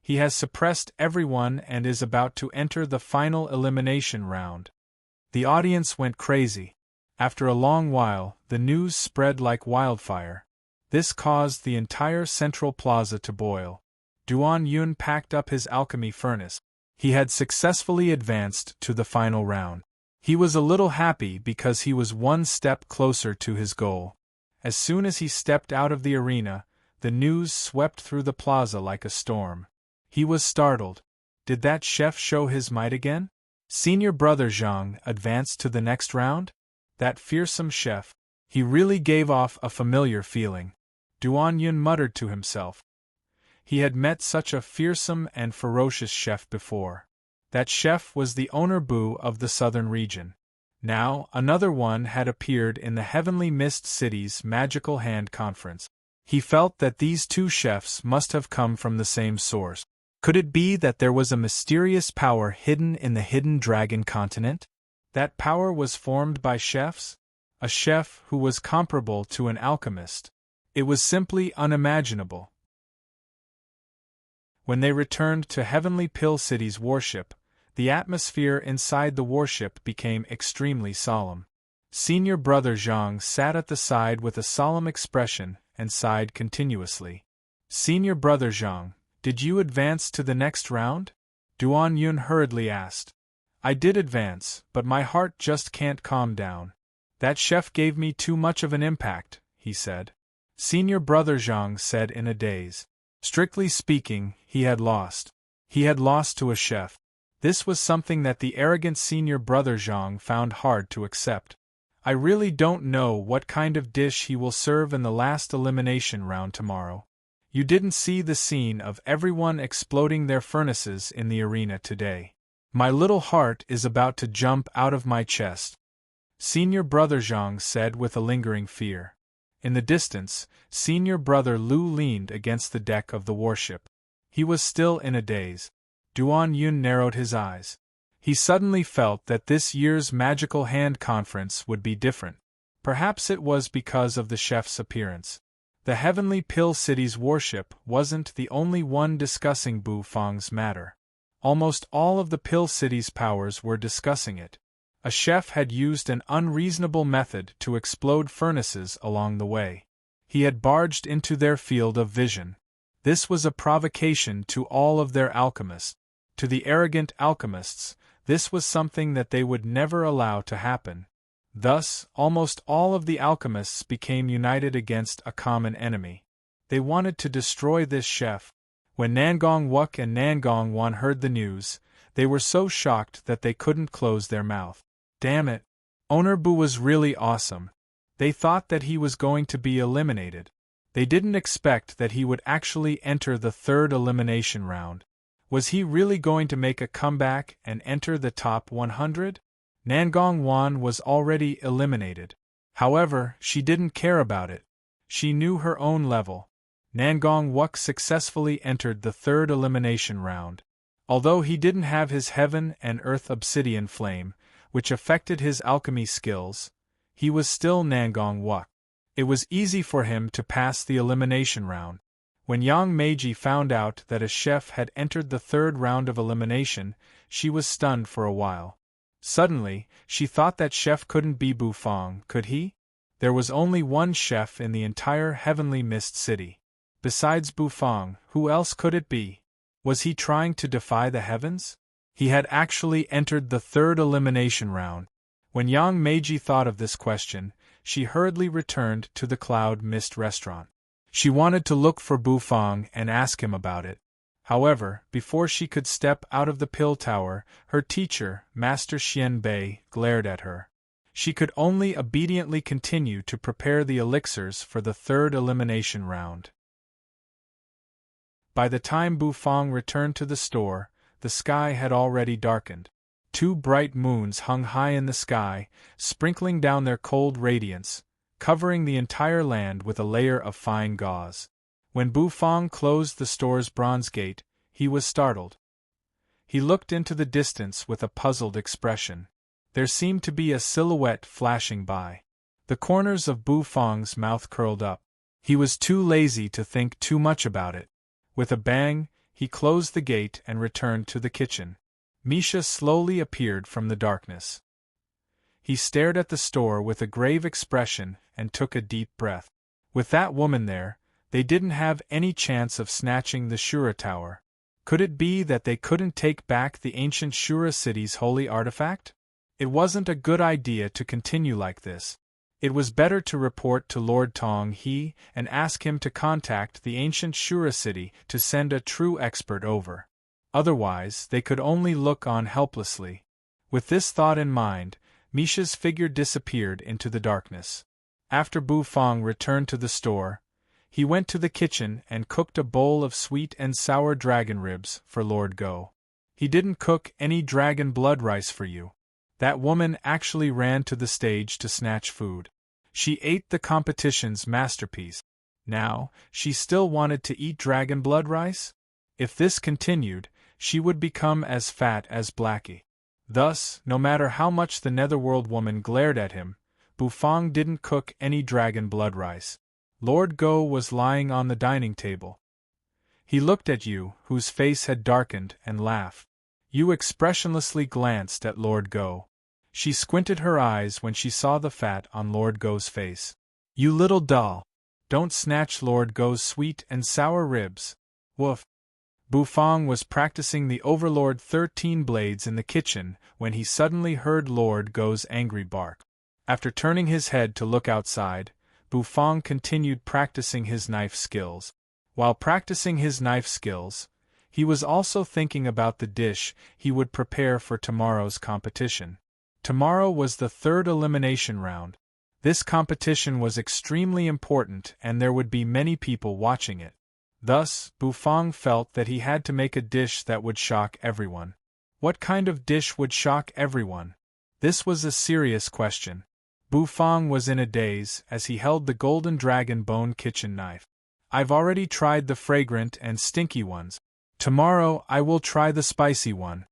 Speaker 1: He has suppressed everyone and is about to enter the final elimination round. The audience went crazy. After a long while, the news spread like wildfire. This caused the entire central plaza to boil. Duan Yun packed up his alchemy furnace. He had successfully advanced to the final round. He was a little happy because he was one step closer to his goal. As soon as he stepped out of the arena, the news swept through the plaza like a storm. He was startled. Did that chef show his might again? Senior brother Zhang advanced to the next round? That fearsome chef. He really gave off a familiar feeling. Duan Yun muttered to himself. He had met such a fearsome and ferocious chef before. That chef was the owner Bu of the southern region. Now, another one had appeared in the Heavenly Mist City's Magical Hand Conference. He felt that these two chefs must have come from the same source. Could it be that there was a mysterious power hidden in the Hidden Dragon continent? That power was formed by chefs? A chef who was comparable to an alchemist. It was simply unimaginable. When they returned to Heavenly Pill City's warship, the atmosphere inside the warship became extremely solemn. Senior Brother Zhang sat at the side with a solemn expression and sighed continuously. Senior Brother Zhang, did you advance to the next round? Duan Yun hurriedly asked. I did advance, but my heart just can't calm down. That chef gave me too much of an impact, he said. Senior Brother Zhang said in a daze. Strictly speaking, he had lost. He had lost to a chef. This was something that the arrogant Senior Brother Zhang found hard to accept. I really don't know what kind of dish he will serve in the last elimination round tomorrow. You didn't see the scene of everyone exploding their furnaces in the arena today. My little heart is about to jump out of my chest. Senior Brother Zhang said with a lingering fear. In the distance, Senior Brother Lu leaned against the deck of the warship. He was still in a daze. Duan Yun narrowed his eyes. He suddenly felt that this year's Magical Hand Conference would be different. Perhaps it was because of the chef's appearance. The Heavenly Pill City's warship wasn't the only one discussing Bu Fang's matter. Almost all of the Pill City's powers were discussing it. A chef had used an unreasonable method to explode furnaces along the way. He had barged into their field of vision. This was a provocation to all of their alchemists. To the arrogant alchemists, this was something that they would never allow to happen. Thus, almost all of the alchemists became united against a common enemy. They wanted to destroy this chef. When Nangong Wuk and Nangong Wan heard the news, they were so shocked that they couldn't close their mouth. Damn it! Owner Bu was really awesome. They thought that he was going to be eliminated. They didn't expect that he would actually enter the third elimination round. Was he really going to make a comeback and enter the top 100? Nangong Wan was already eliminated. However, she didn't care about it. She knew her own level. Nangong Wuk successfully entered the third elimination round. Although he didn't have his Heaven and Earth Obsidian Flame, which affected his alchemy skills, he was still Nangong Wuk. It was easy for him to pass the elimination round. When Yang Meiji found out that a chef had entered the third round of elimination, she was stunned for a while. Suddenly, she thought that chef couldn't be Bu Fang, could he? There was only one chef in the entire Heavenly Mist City. Besides Bu Fang, who else could it be? Was he trying to defy the heavens? He had actually entered the third elimination round. When Yang Meiji thought of this question, she hurriedly returned to the Cloud Mist restaurant. She wanted to look for Bu Fang and ask him about it. However, before she could step out of the pill tower, her teacher, Master Xian Bei, glared at her. She could only obediently continue to prepare the elixirs for the third elimination round. By the time Bu Fang returned to the store, the sky had already darkened. 2 bright moons hung high in the sky, sprinkling down their cold radiance, covering the entire land with a layer of fine gauze. When Bu Fang closed the store's bronze gate, he was startled. He looked into the distance with a puzzled expression. There seemed to be a silhouette flashing by. The corners of Bu Fang's mouth curled up. He was too lazy to think too much about it. With a bang, he closed the gate and returned to the kitchen. Misha slowly appeared from the darkness. He stared at the store with a grave expression and took a deep breath. With that woman there, they didn't have any chance of snatching the Shura Tower. Could it be that they couldn't take back the ancient Shura city's holy artifact? It wasn't a good idea to continue like this. It was better to report to Lord Tong He and ask him to contact the ancient Shura city to send a true expert over. Otherwise, they could only look on helplessly. With this thought in mind, Misha's figure disappeared into the darkness. After Bu Fang returned to the store, he went to the kitchen and cooked a bowl of sweet and sour dragon ribs for Lord Go. He didn't cook any dragon blood rice for you. That woman actually ran to the stage to snatch food. She ate the competition's masterpiece. Now, she still wanted to eat dragon blood rice? If this continued, she would become as fat as Blackie. Thus, no matter how much the Netherworld woman glared at him, Bu Fang didn't cook any dragon blood rice. Lord Go was lying on the dining table. He looked at Yu, whose face had darkened, and laughed. Yu expressionlessly glanced at Lord Go. She squinted her eyes when she saw the fat on Lord Go's face. "You little doll! Don't snatch Lord Go's sweet and sour ribs. Woof!" Bufang was practicing the Overlord 13 blades in the kitchen when he suddenly heard Lord Go's angry bark. After turning his head to look outside, Bufang continued practicing his knife skills. While practicing his knife skills, he was also thinking about the dish he would prepare for tomorrow's competition. Tomorrow was the third elimination round. This competition was extremely important and there would be many people watching it. Thus, Bufang felt that he had to make a dish that would shock everyone. What kind of dish would shock everyone? This was a serious question. Bufang was in a daze as he held the golden dragon bone kitchen knife. "I've already tried the fragrant and stinky ones. Tomorrow I will try the spicy one."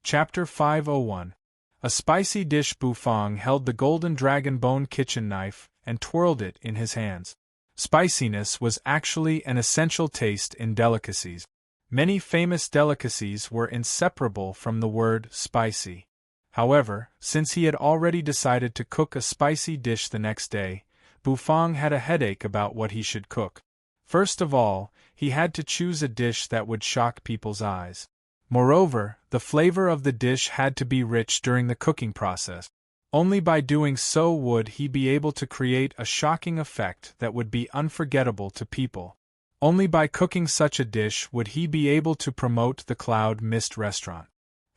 Speaker 1: Chapter 501. A spicy dish. Bufang held the golden dragon bone kitchen knife and twirled it in his hands. Spiciness was actually an essential taste in delicacies. Many famous delicacies were inseparable from the word spicy. However, since he had already decided to cook a spicy dish the next day, Bufang had a headache about what he should cook. First of all, he had to choose a dish that would shock people's eyes. Moreover, the flavor of the dish had to be rich during the cooking process. Only by doing so would he be able to create a shocking effect that would be unforgettable to people. Only by cooking such a dish would he be able to promote the Cloud Mist restaurant.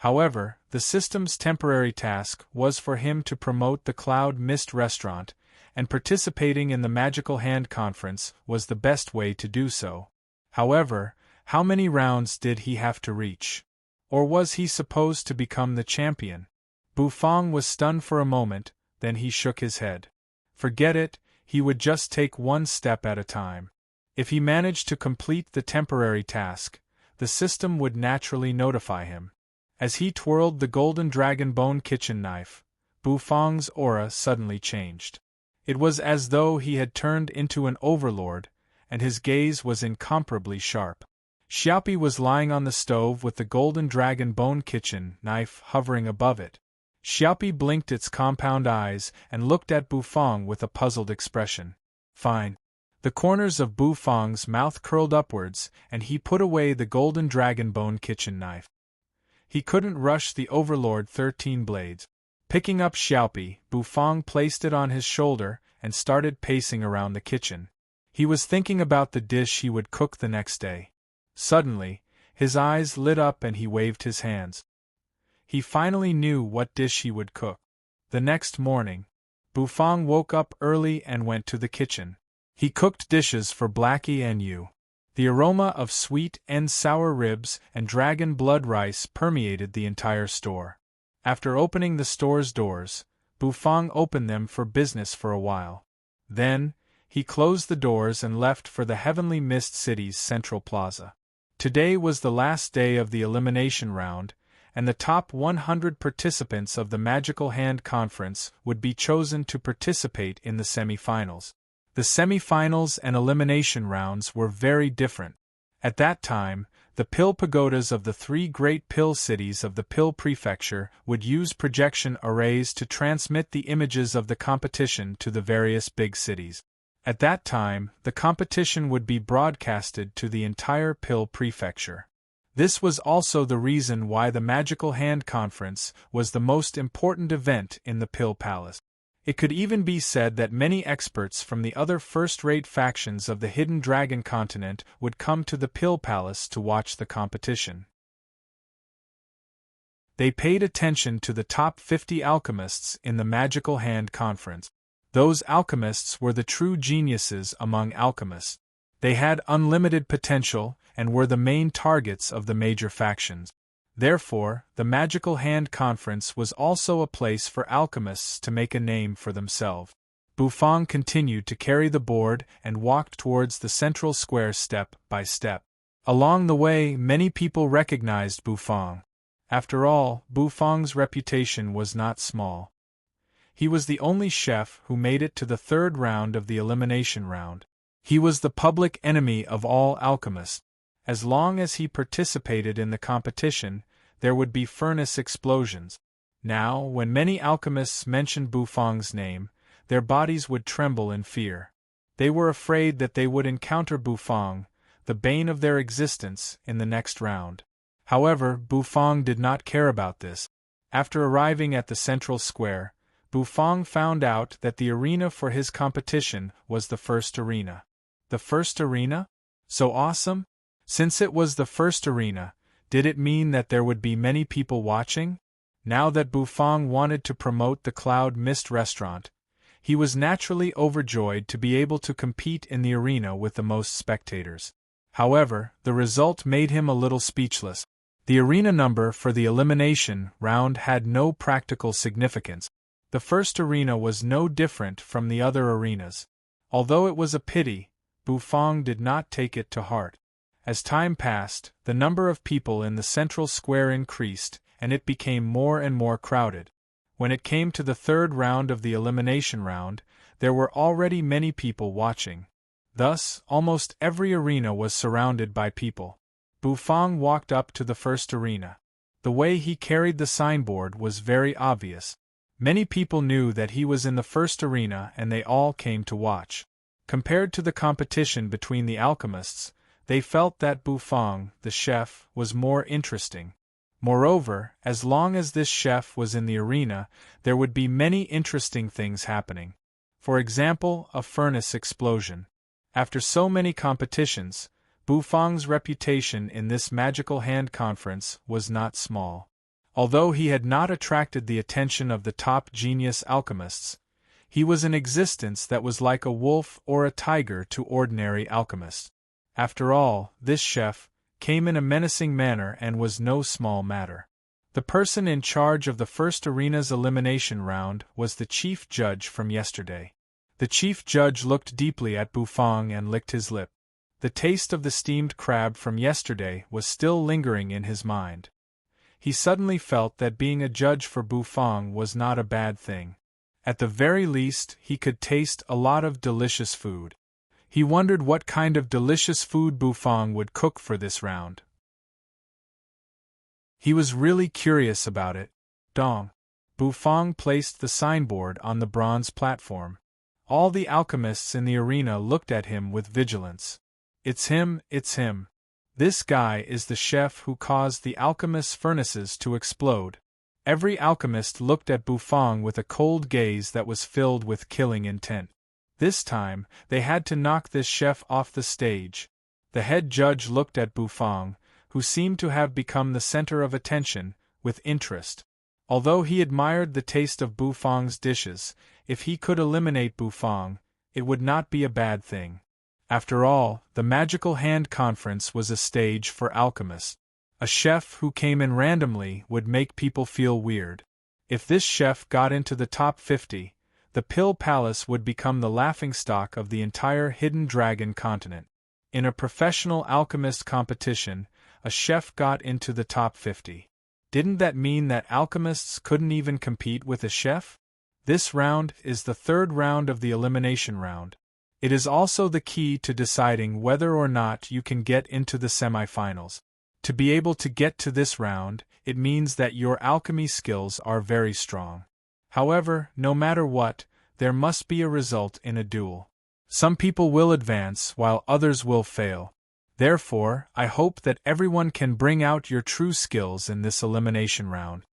Speaker 1: However, the system's temporary task was for him to promote the Cloud Mist restaurant, and participating in the Magical Hand Conference was the best way to do so. However, how many rounds did he have to reach? Or was he supposed to become the champion? Bufang was stunned for a moment, then he shook his head. Forget it, he would just take one step at a time. If he managed to complete the temporary task, the system would naturally notify him. As he twirled the golden dragon bone kitchen knife, Bufang's aura suddenly changed. It was as though he had turned into an overlord, and his gaze was incomparably sharp. Xiaopi was lying on the stove with the golden dragon bone kitchen knife hovering above it. Xiaopi blinked its compound eyes and looked at Bufang with a puzzled expression. "Fine." The corners of Bufang's mouth curled upwards, and he put away the golden dragon bone kitchen knife. He couldn't rush the Overlord 13 blades. Picking up Xiaopi, Bufang placed it on his shoulder and started pacing around the kitchen. He was thinking about the dish he would cook the next day. Suddenly, his eyes lit up and he waved his hands. He finally knew what dish he would cook. The next morning, Bufang woke up early and went to the kitchen. He cooked dishes for Blackie and Yu. The aroma of sweet and sour ribs and dragon blood rice permeated the entire store. After opening the store's doors, Bufang opened them for business for a while. Then, he closed the doors and left for the Heavenly Mist City's central plaza. Today was the last day of the elimination round, and the top 100 participants of the Magical Hand Conference would be chosen to participate in the semi-finals. The semi-finals and elimination rounds were very different. At that time, the pill pagodas of the three great pill cities of the pill prefecture would use projection arrays to transmit the images of the competition to the various big cities. At that time, the competition would be broadcasted to the entire pill prefecture. This was also the reason why the Magical Hand Conference was the most important event in the Pill Palace. It could even be said that many experts from the other first-rate factions of the Hidden Dragon continent would come to the Pill Palace to watch the competition. They paid attention to the top 50 alchemists in the Magical Hand Conference. Those alchemists were the true geniuses among alchemists. They had unlimited potential and were the main targets of the major factions. Therefore, the Magical Hand Conference was also a place for alchemists to make a name for themselves. Bufang continued to carry the board and walked towards the central square step by step. Along the way, many people recognized Bufang. After all, Bufang's reputation was not small. He was the only chef who made it to the third round of the elimination round. He was the public enemy of all alchemists. As long as he participated in the competition, there would be furnace explosions. Now, when many alchemists mentioned Bufang's name, their bodies would tremble in fear. They were afraid that they would encounter Bufang, the bane of their existence, in the next round. However, Bufang did not care about this. After arriving at the central square, Bufang found out that the arena for his competition was the first arena. The first arena? So awesome? Since it was the first arena, did it mean that there would be many people watching? Now that Bufang wanted to promote the Cloud Mist restaurant, he was naturally overjoyed to be able to compete in the arena with the most spectators. However, the result made him a little speechless. The arena number for the elimination round had no practical significance. The first arena was no different from the other arenas. Although it was a pity, Bufang did not take it to heart. As time passed, the number of people in the central square increased, and it became more and more crowded. When it came to the third round of the elimination round, there were already many people watching. Thus, almost every arena was surrounded by people. Bufang walked up to the first arena. The way he carried the signboard was very obvious. Many people knew that he was in the first arena and they all came to watch. Compared to the competition between the alchemists, they felt that Bufang, the chef, was more interesting. Moreover, as long as this chef was in the arena, there would be many interesting things happening. For example, a furnace explosion. After so many competitions, Bufang's reputation in this magical hand conference was not small. Although he had not attracted the attention of the top genius alchemists, he was an existence that was like a wolf or a tiger to ordinary alchemists. After all, this chef came in a menacing manner and was no small matter. The person in charge of the first arena's elimination round was the chief judge from yesterday. The chief judge looked deeply at Bufang and licked his lip. The taste of the steamed crab from yesterday was still lingering in his mind. He suddenly felt that being a judge for Bufang was not a bad thing. At the very least, he could taste a lot of delicious food. He wondered what kind of delicious food Bufang would cook for this round. He was really curious about it. Dong. Bufang placed the signboard on the bronze platform. All the alchemists in the arena looked at him with vigilance. It's him, it's him. This guy is the chef who caused the alchemists' furnaces to explode. Every alchemist looked at Bufang with a cold gaze that was filled with killing intent. This time, they had to knock this chef off the stage. The head judge looked at Bufang, who seemed to have become the center of attention, with interest. Although he admired the taste of Bufang's dishes, if he could eliminate Bufang, it would not be a bad thing. After all, the magical hand conference was a stage for alchemists. A chef who came in randomly would make people feel weird. If this chef got into the top 50, the Pill Palace would become the laughingstock of the entire Hidden Dragon continent. In a professional alchemist competition, a chef got into the top 50. Didn't that mean that alchemists couldn't even compete with a chef? This round is the third round of the elimination round. It is also the key to deciding whether or not you can get into the semifinals. To be able to get to this round, it means that your alchemy skills are very strong. However, no matter what, there must be a result in a duel. Some people will advance while others will fail. Therefore, I hope that everyone can bring out your true skills in this elimination round.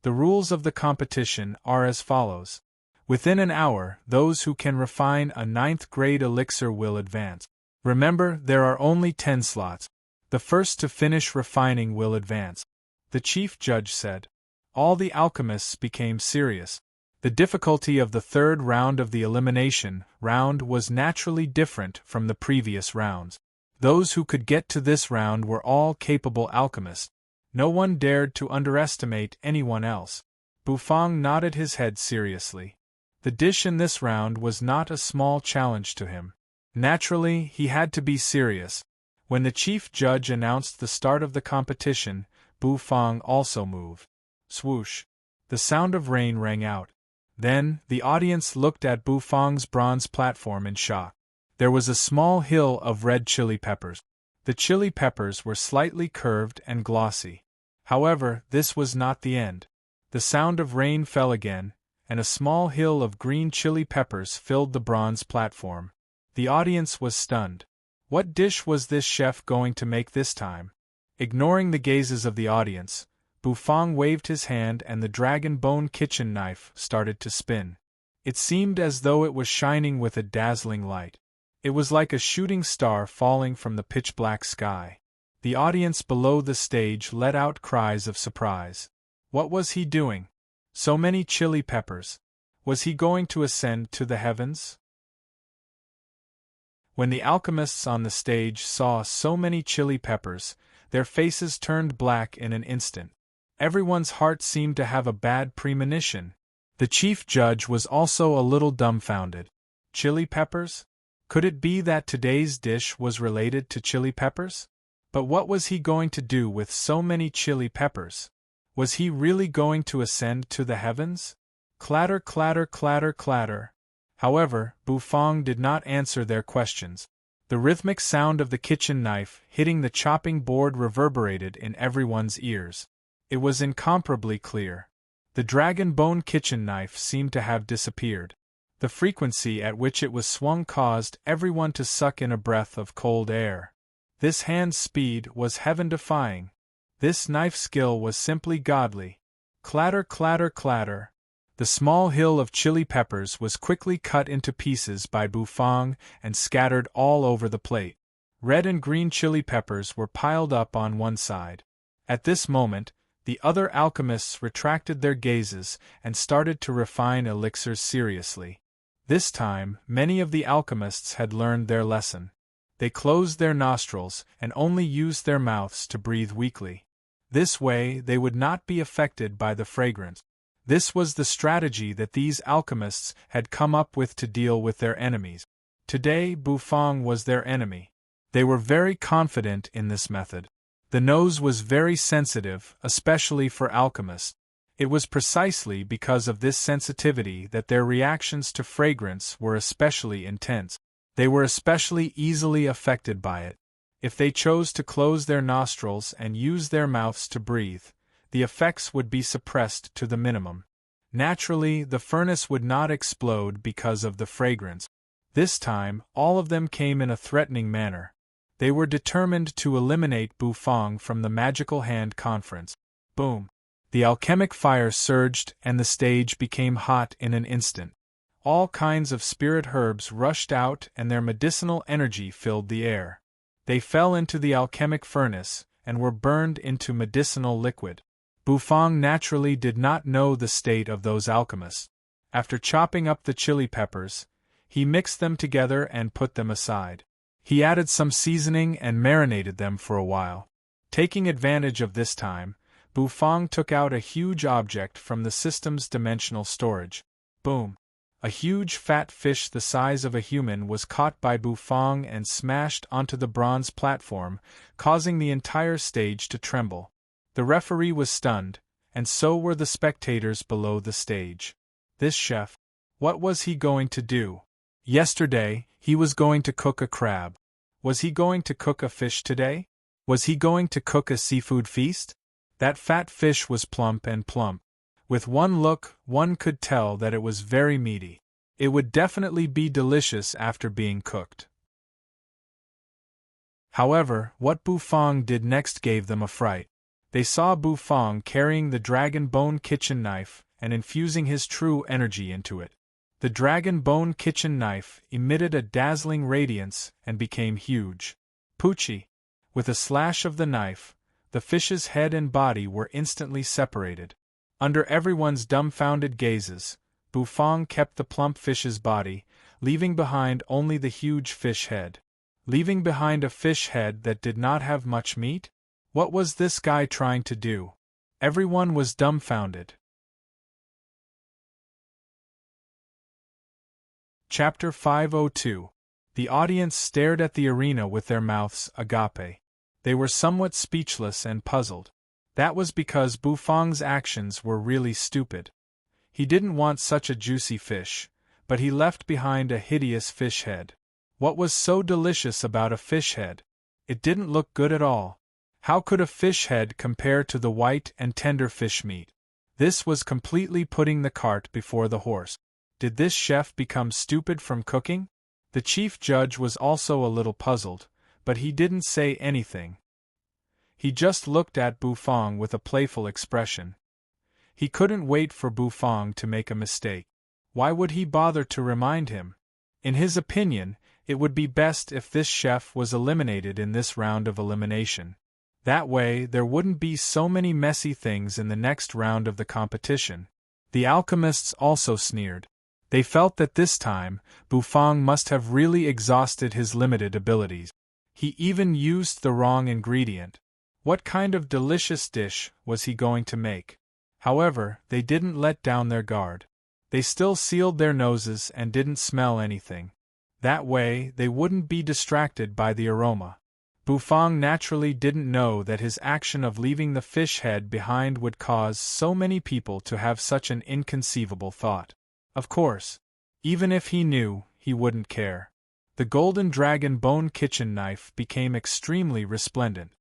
Speaker 1: The rules of the competition are as follows. Within an hour, those who can refine a 9th grade elixir will advance. Remember, there are only 10 slots. The first to finish refining will advance. The chief judge said. All the alchemists became serious. The difficulty of the third round of the elimination round was naturally different from the previous rounds. Those who could get to this round were all capable alchemists. No one dared to underestimate anyone else. Bufang nodded his head seriously. The dish in this round was not a small challenge to him. Naturally, he had to be serious. When the chief judge announced the start of the competition, Bufang also moved. Swoosh! The sound of rain rang out. Then, the audience looked at Bufang's bronze platform in shock. There was a small hill of red chili peppers. The chili peppers were slightly curved and glossy. However, this was not the end. The sound of rain fell again, and a small hill of green chili peppers filled the bronze platform. The audience was stunned. What dish was this chef going to make this time? Ignoring the gazes of the audience, Bufang waved his hand and the dragon bone kitchen knife started to spin. It seemed as though it was shining with a dazzling light. It was like a shooting star falling from the pitch-black sky. The audience below the stage let out cries of surprise. What was he doing? So many chili peppers. Was he going to ascend to the heavens? When the alchemists on the stage saw so many chili peppers, their faces turned black in an instant. Everyone's heart seemed to have a bad premonition. The chief judge was also a little dumbfounded. Chili peppers? Could it be that today's dish was related to chili peppers? But what was he going to do with so many chili peppers? Was he really going to ascend to the heavens? Clatter, clatter, clatter, clatter. However, Bufang did not answer their questions. The rhythmic sound of the kitchen knife hitting the chopping board reverberated in everyone's ears. It was incomparably clear. The dragon bone kitchen knife seemed to have disappeared. The frequency at which it was swung caused everyone to suck in a breath of cold air. This hand speed was heaven-defying. This knife skill was simply godly. Clatter, clatter, clatter. The small hill of chili peppers was quickly cut into pieces by Bufang and scattered all over the plate. Red and green chili peppers were piled up on one side. At this moment, the other alchemists retracted their gazes and started to refine elixirs seriously. This time, many of the alchemists had learned their lesson. They closed their nostrils and only used their mouths to breathe weakly. This way, they would not be affected by the fragrance. This was the strategy that these alchemists had come up with to deal with their enemies. Today, Bufang was their enemy. They were very confident in this method. The nose was very sensitive, especially for alchemists. It was precisely because of this sensitivity that their reactions to fragrance were especially intense. They were especially easily affected by it. If they chose to close their nostrils and use their mouths to breathe, the effects would be suppressed to the minimum. Naturally, the furnace would not explode because of the fragrance. This time, all of them came in a threatening manner. They were determined to eliminate Bufang from the magical hand conference. Boom! The alchemic fire surged and the stage became hot in an instant. All kinds of spirit herbs rushed out and their medicinal energy filled the air. They fell into the alchemic furnace and were burned into medicinal liquid. Bufang naturally did not know the state of those alchemists. After chopping up the chili peppers, he mixed them together and put them aside. He added some seasoning and marinated them for a while. Taking advantage of this time, Bufang took out a huge object from the system's dimensional storage. Boom! A huge fat fish the size of a human was caught by Bufang and smashed onto the bronze platform, causing the entire stage to tremble. The referee was stunned, and so were the spectators below the stage. This chef, what was he going to do? Yesterday, he was going to cook a crab. Was he going to cook a fish today? Was he going to cook a seafood feast? That fat fish was plump and plump. With one look, one could tell that it was very meaty. It would definitely be delicious after being cooked. However, what Bufang did next gave them a fright. They saw Bufang carrying the dragon bone kitchen knife and infusing his true energy into it. The dragon bone kitchen knife emitted a dazzling radiance and became huge. Poochie! With a slash of the knife, the fish's head and body were instantly separated. Under everyone's dumbfounded gazes, Bufang kept the plump fish's body, leaving behind only the huge fish head. Leaving behind a fish head that did not have much meat? What was this guy trying to do? Everyone was dumbfounded. Chapter 502. The audience stared at the arena with their mouths agape. They were somewhat speechless and puzzled. That was because Bufang's actions were really stupid. He didn't want such a juicy fish, but he left behind a hideous fish head. What was so delicious about a fish head? It didn't look good at all. How could a fish head compare to the white and tender fish meat? This was completely putting the cart before the horse. Did this chef become stupid from cooking? The chief judge was also a little puzzled, but he didn't say anything. He just looked at Bufang with a playful expression. He couldn't wait for Bufang to make a mistake. Why would he bother to remind him? In his opinion, it would be best if this chef was eliminated in this round of elimination. That way, there wouldn't be so many messy things in the next round of the competition. The alchemists also sneered. They felt that this time, Bufang must have really exhausted his limited abilities. He even used the wrong ingredient. What kind of delicious dish was he going to make? However, they didn't let down their guard. They still sealed their noses and didn't smell anything. That way, they wouldn't be distracted by the aroma. Bufang naturally didn't know that his action of leaving the fish head behind would cause so many people to have such an inconceivable thought. Of course, even if he knew, he wouldn't care. The golden dragon bone kitchen knife became extremely resplendent.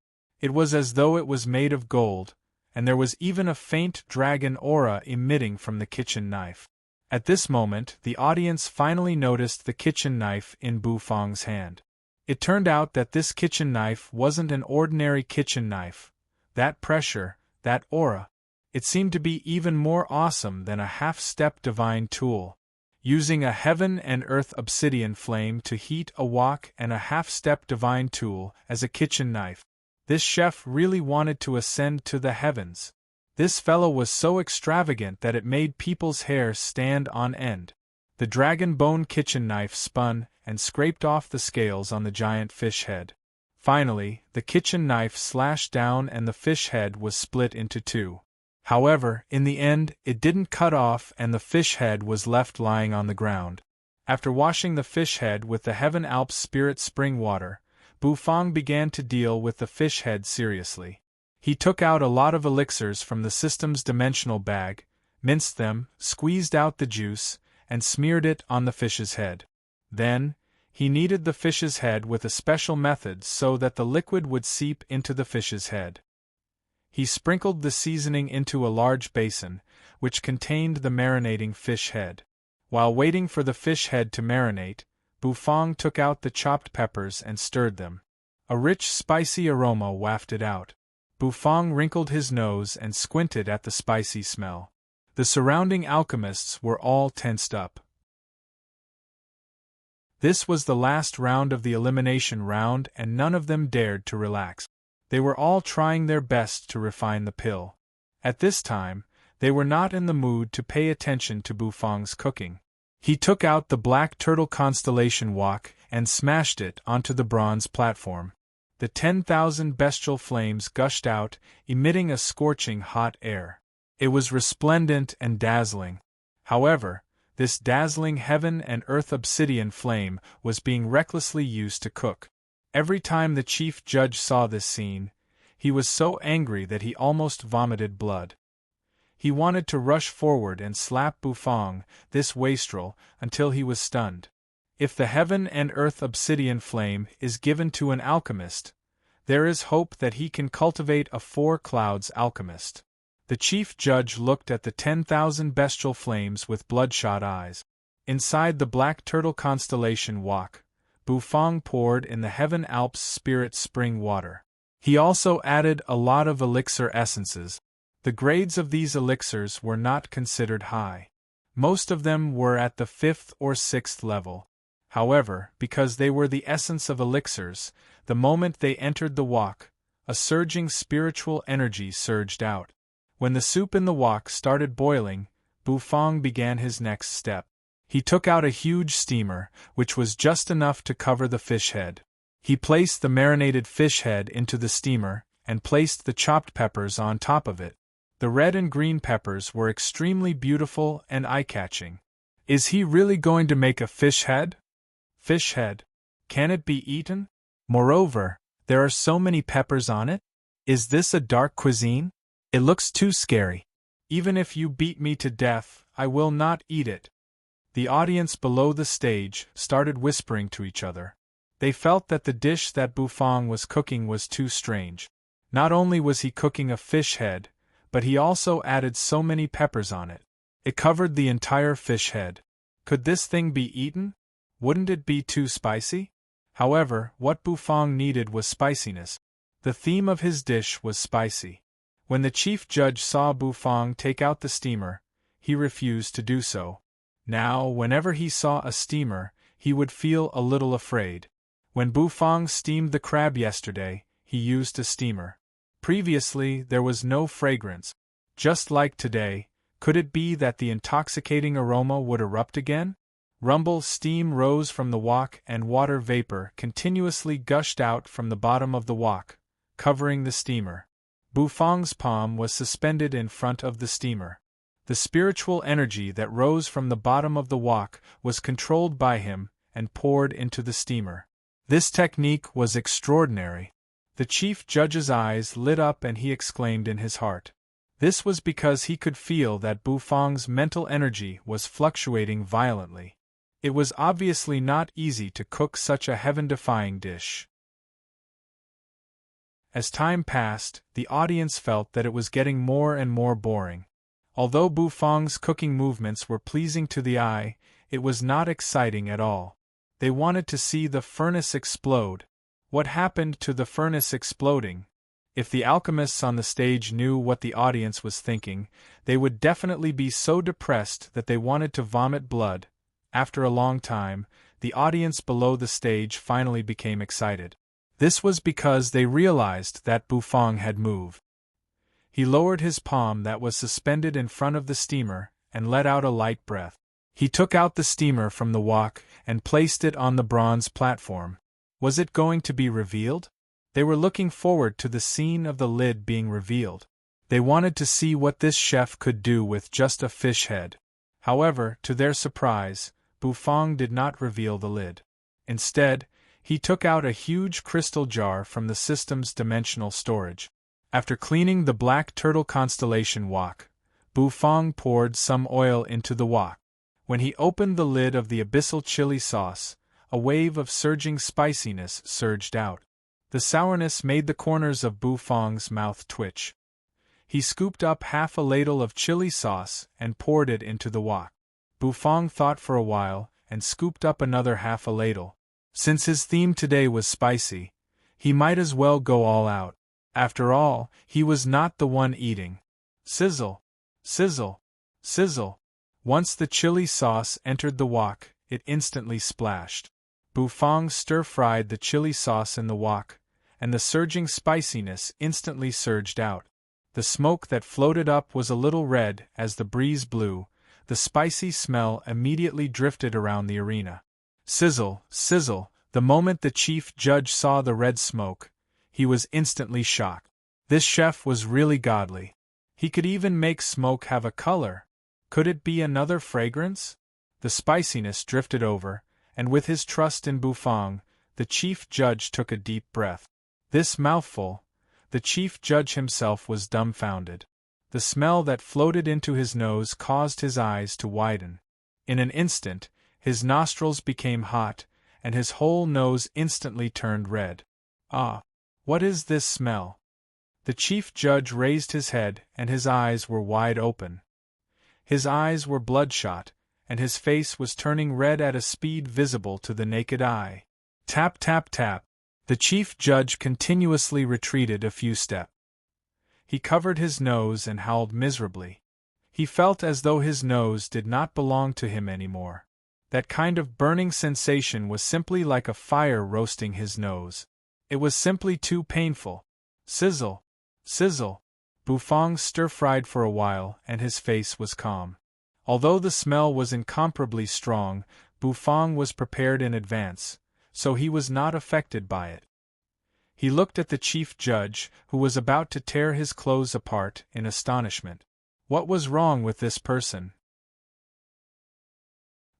Speaker 1: It was as though it was made of gold, and there was even a faint dragon aura emitting from the kitchen knife. At this moment, the audience finally noticed the kitchen knife in Bufang's hand. It turned out that this kitchen knife wasn't an ordinary kitchen knife. That pressure, that aura, it seemed to be even more awesome than a half-step divine tool. Using a heaven and earth obsidian flame to heat a wok and a half-step divine tool as a kitchen knife. This chef really wanted to ascend to the heavens. This fellow was so extravagant that it made people's hair stand on end. The dragon bone kitchen knife spun and scraped off the scales on the giant fish head. Finally, the kitchen knife slashed down and the fish head was split into two. However, in the end, it didn't cut off and the fish head was left lying on the ground. After washing the fish head with the Heaven Alps Spirit Spring water, Bufang began to deal with the fish head seriously. He took out a lot of elixirs from the system's dimensional bag, minced them, squeezed out the juice, and smeared it on the fish's head. Then, he kneaded the fish's head with a special method so that the liquid would seep into the fish's head. He sprinkled the seasoning into a large basin, which contained the marinating fish head. While waiting for the fish head to marinate, Bufang took out the chopped peppers and stirred them. A rich, spicy aroma wafted out. Bufang wrinkled his nose and squinted at the spicy smell. The surrounding alchemists were all tensed up. This was the last round of the elimination round and none of them dared to relax. They were all trying their best to refine the pill. At this time, they were not in the mood to pay attention to Bufang's cooking. He took out the black turtle constellation wok and smashed it onto the bronze platform. The 10,000 bestial flames gushed out, emitting a scorching hot air. It was resplendent and dazzling. However, this dazzling heaven and earth obsidian flame was being recklessly used to cook. Every time the chief judge saw this scene, he was so angry that he almost vomited blood. He wanted to rush forward and slap Bufang, this wastrel, until he was stunned. If the heaven and earth obsidian flame is given to an alchemist, there is hope that he can cultivate a four clouds alchemist. The chief judge looked at the 10,000 bestial flames with bloodshot eyes. Inside the black turtle constellation wok, Bufang poured in the Heaven Alps Spirit Spring water. He also added a lot of elixir essences. The grades of these elixirs were not considered high. Most of them were at the 5th or 6th level. However, because they were the essence of elixirs, the moment they entered the wok, a surging spiritual energy surged out. When the soup in the wok started boiling, Bufang began his next step. He took out a huge steamer, which was just enough to cover the fish head. He placed the marinated fish head into the steamer, and placed the chopped peppers on top of it. The red and green peppers were extremely beautiful and eye-catching. Is he really going to make a fish head? Fish head. Can it be eaten? Moreover, there are so many peppers on it? Is this a dark cuisine? It looks too scary. Even if you beat me to death, I will not eat it." The audience below the stage started whispering to each other. They felt that the dish that Bufang was cooking was too strange. Not only was he cooking a fish head, but he also added so many peppers on it. It covered the entire fish head. Could this thing be eaten? Wouldn't it be too spicy? However, what Bufang needed was spiciness. The theme of his dish was spicy. When the chief judge saw Bufang take out the steamer, he refused to do so. Now, whenever he saw a steamer, he would feel a little afraid. When Bufang steamed the crab yesterday, he used a steamer. Previously, there was no fragrance. Just like today, could it be that the intoxicating aroma would erupt again? Rumble steam rose from the wok and water vapor continuously gushed out from the bottom of the wok, covering the steamer. Bufang's palm was suspended in front of the steamer. The spiritual energy that rose from the bottom of the wok was controlled by him and poured into the steamer. This technique was extraordinary. The chief judge's eyes lit up and he exclaimed in his heart. This was because he could feel that Bufang's mental energy was fluctuating violently. It was obviously not easy to cook such a heaven-defying dish. As time passed, the audience felt that it was getting more and more boring. Although Bufang's cooking movements were pleasing to the eye, it was not exciting at all. They wanted to see the furnace explode. What happened to the furnace exploding? If the alchemists on the stage knew what the audience was thinking, they would definitely be so depressed that they wanted to vomit blood. After a long time, the audience below the stage finally became excited. This was because they realized that Bufang had moved. He lowered his palm that was suspended in front of the steamer and let out a light breath. He took out the steamer from the wok and placed it on the bronze platform. Was it going to be revealed? They were looking forward to the scene of the lid being revealed. They wanted to see what this chef could do with just a fish head. However, to their surprise, Bufang did not reveal the lid. Instead, he took out a huge crystal jar from the system's dimensional storage. After cleaning the black turtle constellation wok, Bufang poured some oil into the wok. When he opened the lid of the abyssal chili sauce, a wave of surging spiciness surged out. The sourness made the corners of Bufang's mouth twitch. He scooped up half a ladle of chili sauce and poured it into the wok. Bufang thought for a while and scooped up another half a ladle. Since his theme today was spicy, he might as well go all out. After all, he was not the one eating. Sizzle! Sizzle! Sizzle! Once the chili sauce entered the wok, it instantly splashed. Bufang stir-fried the chili sauce in the wok, and the surging spiciness instantly surged out. The smoke that floated up was a little red as the breeze blew. The spicy smell immediately drifted around the arena. Sizzle! Sizzle! The moment the chief judge saw the red smoke, he was instantly shocked. This chef was really godly. He could even make smoke have a color. Could it be another fragrance? The spiciness drifted over, and with his trust in Bufang, the chief judge took a deep breath. This mouthful, the chief judge himself was dumbfounded. The smell that floated into his nose caused his eyes to widen. In an instant, his nostrils became hot, and his whole nose instantly turned red. Ah! What is this smell? The chief judge raised his head and his eyes were wide open. His eyes were bloodshot, and his face was turning red at a speed visible to the naked eye. Tap tap tap. The chief judge continuously retreated a few steps. He covered his nose and howled miserably. He felt as though his nose did not belong to him anymore. That kind of burning sensation was simply like a fire roasting his nose. It was simply too painful. Sizzle! Sizzle! Bufang stir-fried for a while and his face was calm. Although the smell was incomparably strong, Bufang was prepared in advance, so he was not affected by it. He looked at the chief judge, who was about to tear his clothes apart in astonishment. What was wrong with this person?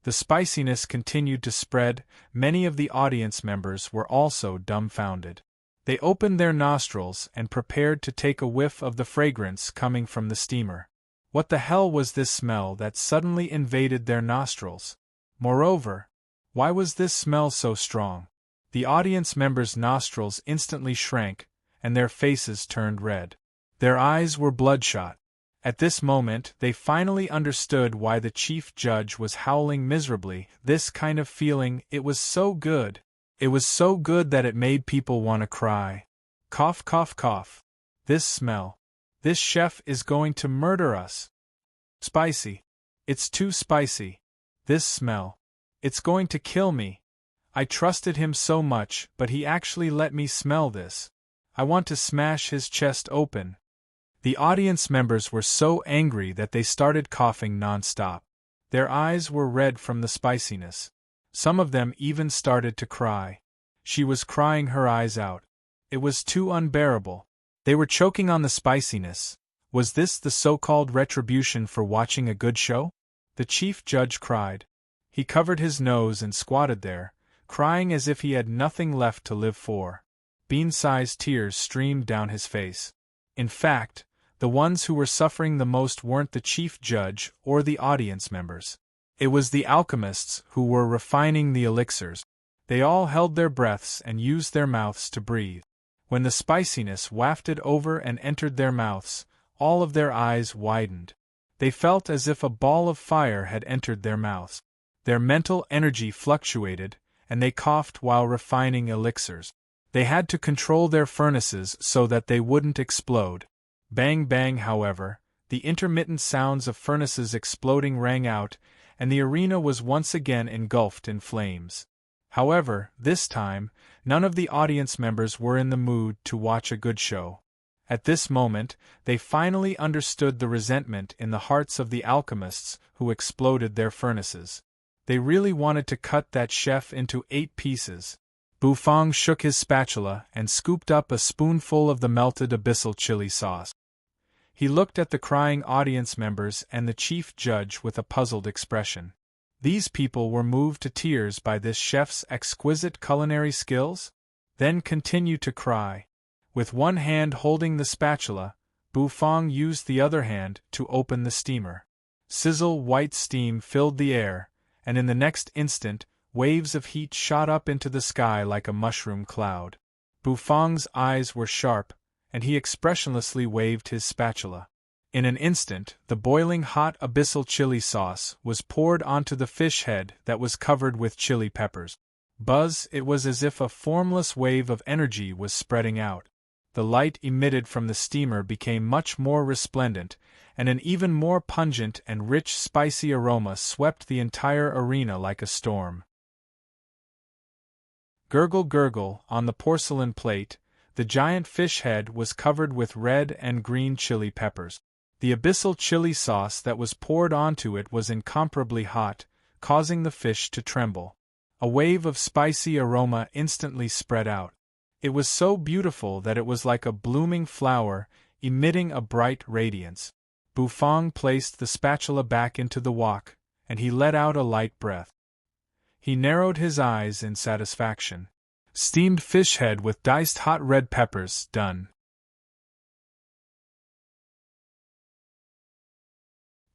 Speaker 1: The spiciness continued to spread. Many of the audience members were also dumbfounded. They opened their nostrils and prepared to take a whiff of the fragrance coming from the steamer. What the hell was this smell that suddenly invaded their nostrils? Moreover, why was this smell so strong? The audience members' nostrils instantly shrank, and their faces turned red. Their eyes were bloodshot. At this moment they finally understood why the chief judge was howling miserably. This kind of feeling, it was so good. It was so good that it made people want to cry. Cough, cough, cough. This smell. This chef is going to murder us. Spicy. It's too spicy. This smell. It's going to kill me. I trusted him so much, but he actually let me smell this. I want to smash his chest open. The audience members were so angry that they started coughing non-stop. Their eyes were red from the spiciness. Some of them even started to cry. She was crying her eyes out. It was too unbearable. They were choking on the spiciness. Was this the so-called retribution for watching a good show? The chief judge cried. He covered his nose and squatted there, crying as if he had nothing left to live for. Bean-sized tears streamed down his face. In fact, the ones who were suffering the most weren't the chief judge or the audience members. It was the alchemists who were refining the elixirs. They all held their breaths and used their mouths to breathe. When the spiciness wafted over and entered their mouths, all of their eyes widened. They felt as if a ball of fire had entered their mouths. Their mental energy fluctuated, and they coughed while refining elixirs. They had to control their furnaces so that they wouldn't explode. Bang bang, however, the intermittent sounds of furnaces exploding rang out, and the arena was once again engulfed in flames. However, this time, none of the audience members were in the mood to watch a good show. At this moment, they finally understood the resentment in the hearts of the alchemists who exploded their furnaces. They really wanted to cut that chef into 8 pieces. Bufang shook his spatula and scooped up a spoonful of the melted abyssal chili sauce. He looked at the crying audience members and the chief judge with a puzzled expression. These people were moved to tears by this chef's exquisite culinary skills? Then continued to cry. With one hand holding the spatula, Bufang used the other hand to open the steamer. Sizzle white steam filled the air, and in the next instant, waves of heat shot up into the sky like a mushroom cloud. Bufang's eyes were sharp, and he expressionlessly waved his spatula. In an instant, the boiling hot abyssal chili sauce was poured onto the fish head that was covered with chili peppers. Buzz, it was as if a formless wave of energy was spreading out. The light emitted from the steamer became much more resplendent, and an even more pungent and rich spicy aroma swept the entire arena like a storm. Gurgle gurgle, on the porcelain plate, the giant fish head was covered with red and green chili peppers. The abyssal chili sauce that was poured onto it was incomparably hot, causing the fish to tremble. A wave of spicy aroma instantly spread out. It was so beautiful that it was like a blooming flower, emitting a bright radiance. Bufang placed the spatula back into the wok, and he let out a light breath. He narrowed his eyes in satisfaction. Steamed fish head with diced hot red peppers, done.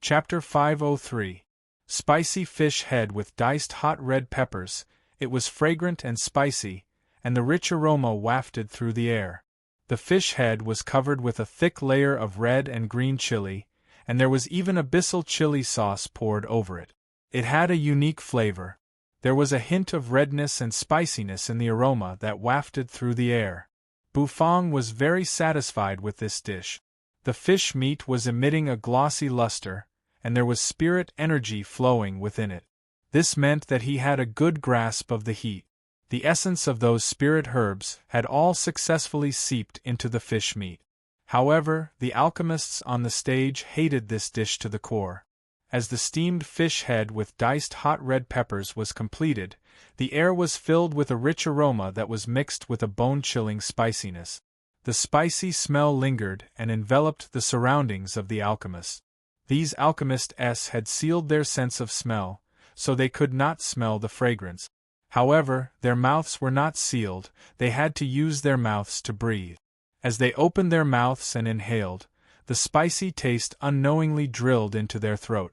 Speaker 1: Chapter 503. Spicy fish head with diced hot red peppers. It was fragrant and spicy, and the rich aroma wafted through the air. The fish head was covered with a thick layer of red and green chili, and there was even abyssal chili sauce poured over it. It had a unique flavor. There was a hint of redness and spiciness in the aroma that wafted through the air. Bufang was very satisfied with this dish. The fish meat was emitting a glossy luster, and there was spirit energy flowing within it. This meant that he had a good grasp of the heat. The essence of those spirit herbs had all successfully seeped into the fish meat. However, the alchemists on the stage hated this dish to the core. As the steamed fish head with diced hot red peppers was completed, the air was filled with a rich aroma that was mixed with a bone-chilling spiciness. The spicy smell lingered and enveloped the surroundings of the alchemists. These alchemists had sealed their sense of smell, so they could not smell the fragrance. However, their mouths were not sealed, they had to use their mouths to breathe. As they opened their mouths and inhaled, the spicy taste unknowingly drilled into their throat.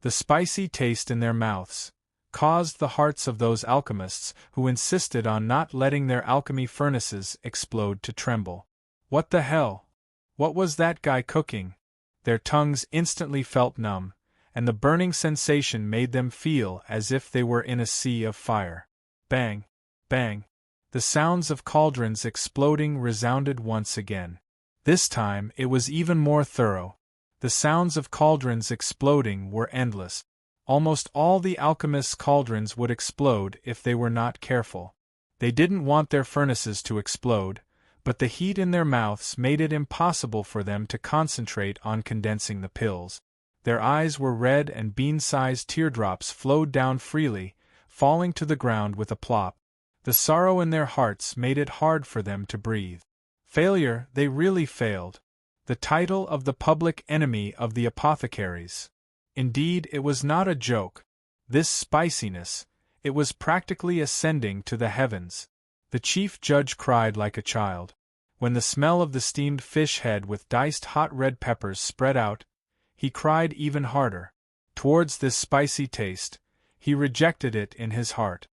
Speaker 1: The spicy taste in their mouths caused the hearts of those alchemists who insisted on not letting their alchemy furnaces explode to tremble. What the hell? What was that guy cooking? Their tongues instantly felt numb, and the burning sensation made them feel as if they were in a sea of fire. Bang! Bang! The sounds of cauldrons exploding resounded once again. This time it was even more thorough. The sounds of cauldrons exploding were endless. Almost all the alchemists' cauldrons would explode if they were not careful. They didn't want their furnaces to explode, but the heat in their mouths made it impossible for them to concentrate on condensing the pills. Their eyes were red and bean-sized teardrops flowed down freely, falling to the ground with a plop. The sorrow in their hearts made it hard for them to breathe. Failure, they really failed. The title of the public enemy of the apothecaries. Indeed, it was not a joke. This spiciness, it was practically ascending to the heavens. The chief judge cried like a child. When the smell of the steamed fish head with diced hot red peppers spread out, he cried even harder. Towards this spicy taste, he rejected it in his heart.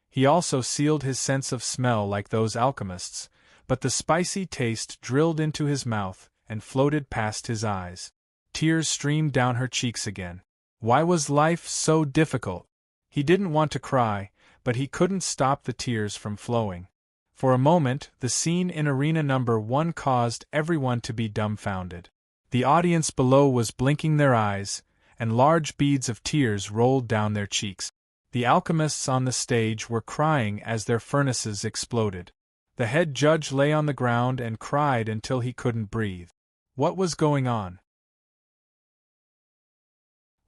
Speaker 1: He also sealed his sense of smell like those alchemists, but the spicy taste drilled into his mouth and floated past his eyes. Tears streamed down her cheeks again. Why was life so difficult? He didn't want to cry, but he couldn't stop the tears from flowing. For a moment, the scene in Arena Number 1 caused everyone to be dumbfounded. The audience below was blinking their eyes, and large beads of tears rolled down their cheeks. The alchemists on the stage were crying as their furnaces exploded. The head judge lay on the ground and cried until he couldn't breathe. What was going on?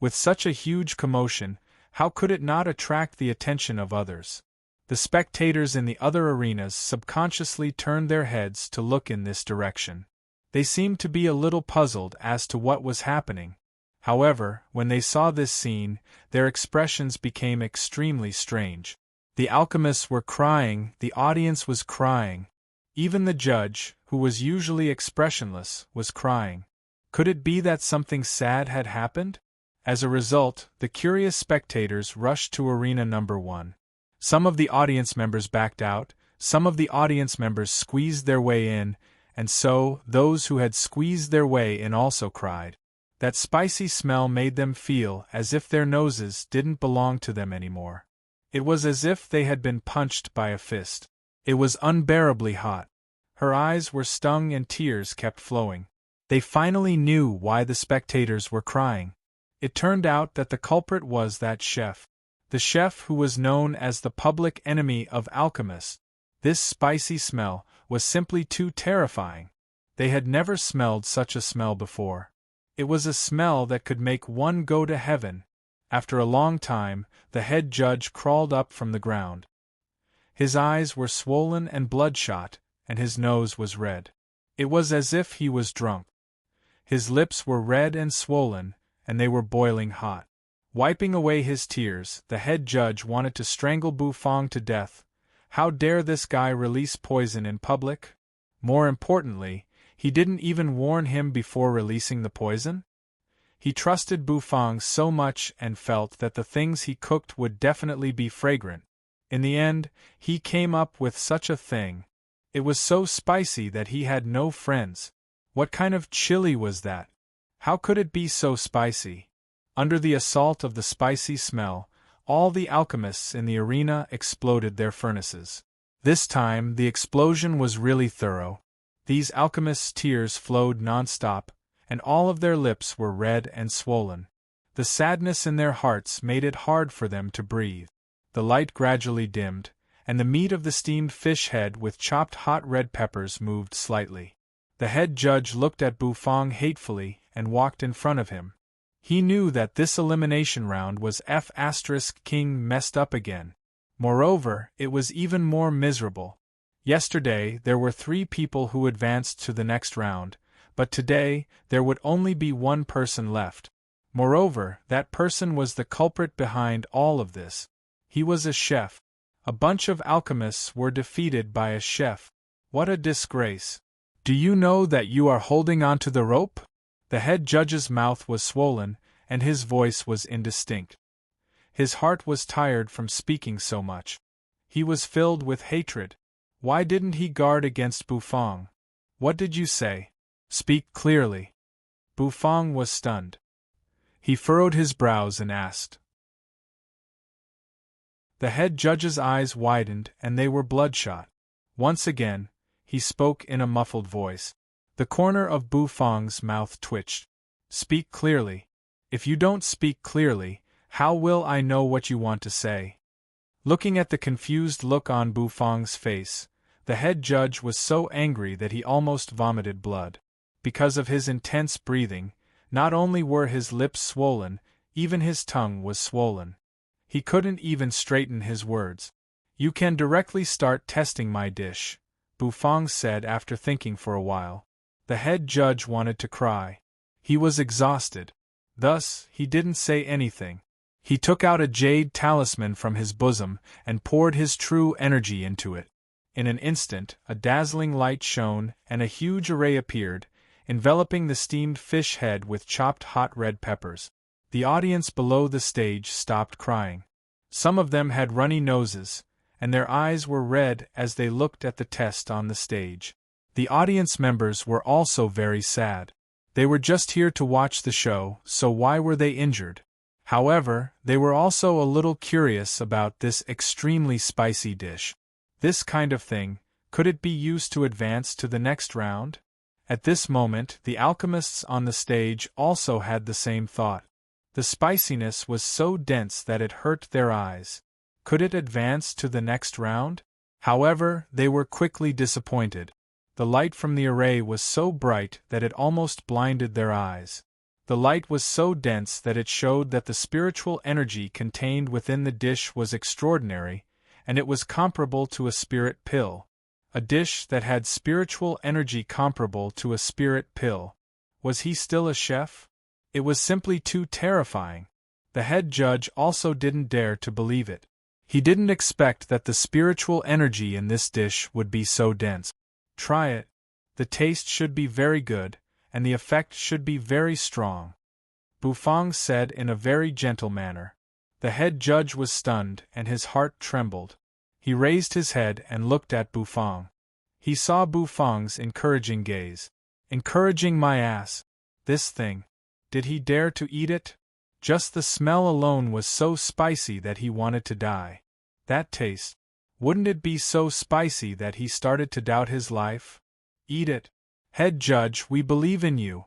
Speaker 1: With such a huge commotion, how could it not attract the attention of others? The spectators in the other arenas subconsciously turned their heads to look in this direction. They seemed to be a little puzzled as to what was happening. However, when they saw this scene, their expressions became extremely strange. The alchemists were crying, the audience was crying. Even the judge, who was usually expressionless, was crying. Could it be that something sad had happened? As a result, the curious spectators rushed to Arena Number 1. Some of the audience members backed out, some of the audience members squeezed their way in, and so, those who had squeezed their way in also cried. That spicy smell made them feel as if their noses didn't belong to them anymore. It was as if they had been punched by a fist. It was unbearably hot. Her eyes were stung and tears kept flowing. They finally knew why the spectators were crying. It turned out that the culprit was that chef. The chef who was known as the public enemy of alchemists. This spicy smell was simply too terrifying. They had never smelled such a smell before. It was a smell that could make one go to heaven. After a long time, the head judge crawled up from the ground. His eyes were swollen and bloodshot, and his nose was red. It was as if he was drunk. His lips were red and swollen, and they were boiling hot. Wiping away his tears, the head judge wanted to strangle Bufang to death. How dare this guy release poison in public? More importantly, he didn't even warn him before releasing the poison? He trusted Bufang so much and felt that the things he cooked would definitely be fragrant. In the end, he came up with such a thing. It was so spicy that he had no friends. What kind of chili was that? How could it be so spicy? Under the assault of the spicy smell, all the alchemists in the arena exploded their furnaces. This time, the explosion was really thorough. These alchemists' tears flowed non-stop, and all of their lips were red and swollen. The sadness in their hearts made it hard for them to breathe. The light gradually dimmed, and the meat of the steamed fish head with chopped hot red peppers moved slightly. The head judge looked at Bufang hatefully and walked in front of him. He knew that this elimination round was King messed up again. Moreover, it was even more miserable. Yesterday, there were 3 people who advanced to the next round, but today, there would only be one person left. Moreover, that person was the culprit behind all of this. He was a chef. A bunch of alchemists were defeated by a chef. What a disgrace. Do you know that you are holding onto the rope? The head judge's mouth was swollen, and his voice was indistinct. His heart was tired from speaking so much. He was filled with hatred. Why didn't he guard against Bufang? What did you say? Speak clearly. Bufang was stunned. He furrowed his brows and asked. The head judge's eyes widened and they were bloodshot. Once again, he spoke in a muffled voice. The corner of Bufang's mouth twitched. Speak clearly. If you don't speak clearly, how will I know what you want to say? Looking at the confused look on Bufang's face, the head judge was so angry that he almost vomited blood. Because of his intense breathing, not only were his lips swollen, even his tongue was swollen. He couldn't even straighten his words. You can directly start testing my dish, Bufang said after thinking for a while. The head judge wanted to cry. He was exhausted. Thus, he didn't say anything. He took out a jade talisman from his bosom and poured his true energy into it. In an instant, a dazzling light shone and a huge array appeared, enveloping the steamed fish head with chopped hot red peppers. The audience below the stage stopped crying. Some of them had runny noses, and their eyes were red as they looked at the test on the stage. The audience members were also very sad. They were just here to watch the show, so why were they injured? However, they were also a little curious about this extremely spicy dish. This kind of thing, could it be used to advance to the next round? At this moment, the alchemists on the stage also had the same thought. The spiciness was so dense that it hurt their eyes. Could it advance to the next round? However, they were quickly disappointed. The light from the array was so bright that it almost blinded their eyes. The light was so dense that it showed that the spiritual energy contained within the dish was extraordinary, and it was comparable to a spirit pill. A dish that had spiritual energy comparable to a spirit pill. Was he still a chef? It was simply too terrifying. The head judge also didn't dare to believe it. He didn't expect that the spiritual energy in this dish would be so dense. Try it. The taste should be very good, and the effect should be very strong, Bufang said in a very gentle manner. The head judge was stunned and his heart trembled. He raised his head and looked at Bufang. He saw Bufang's encouraging gaze. Encouraging my ass. This thing. Did he dare to eat it? Just the smell alone was so spicy that he wanted to die. That taste. Wouldn't it be so spicy that he started to doubt his life? Eat it. Head judge, we believe in you.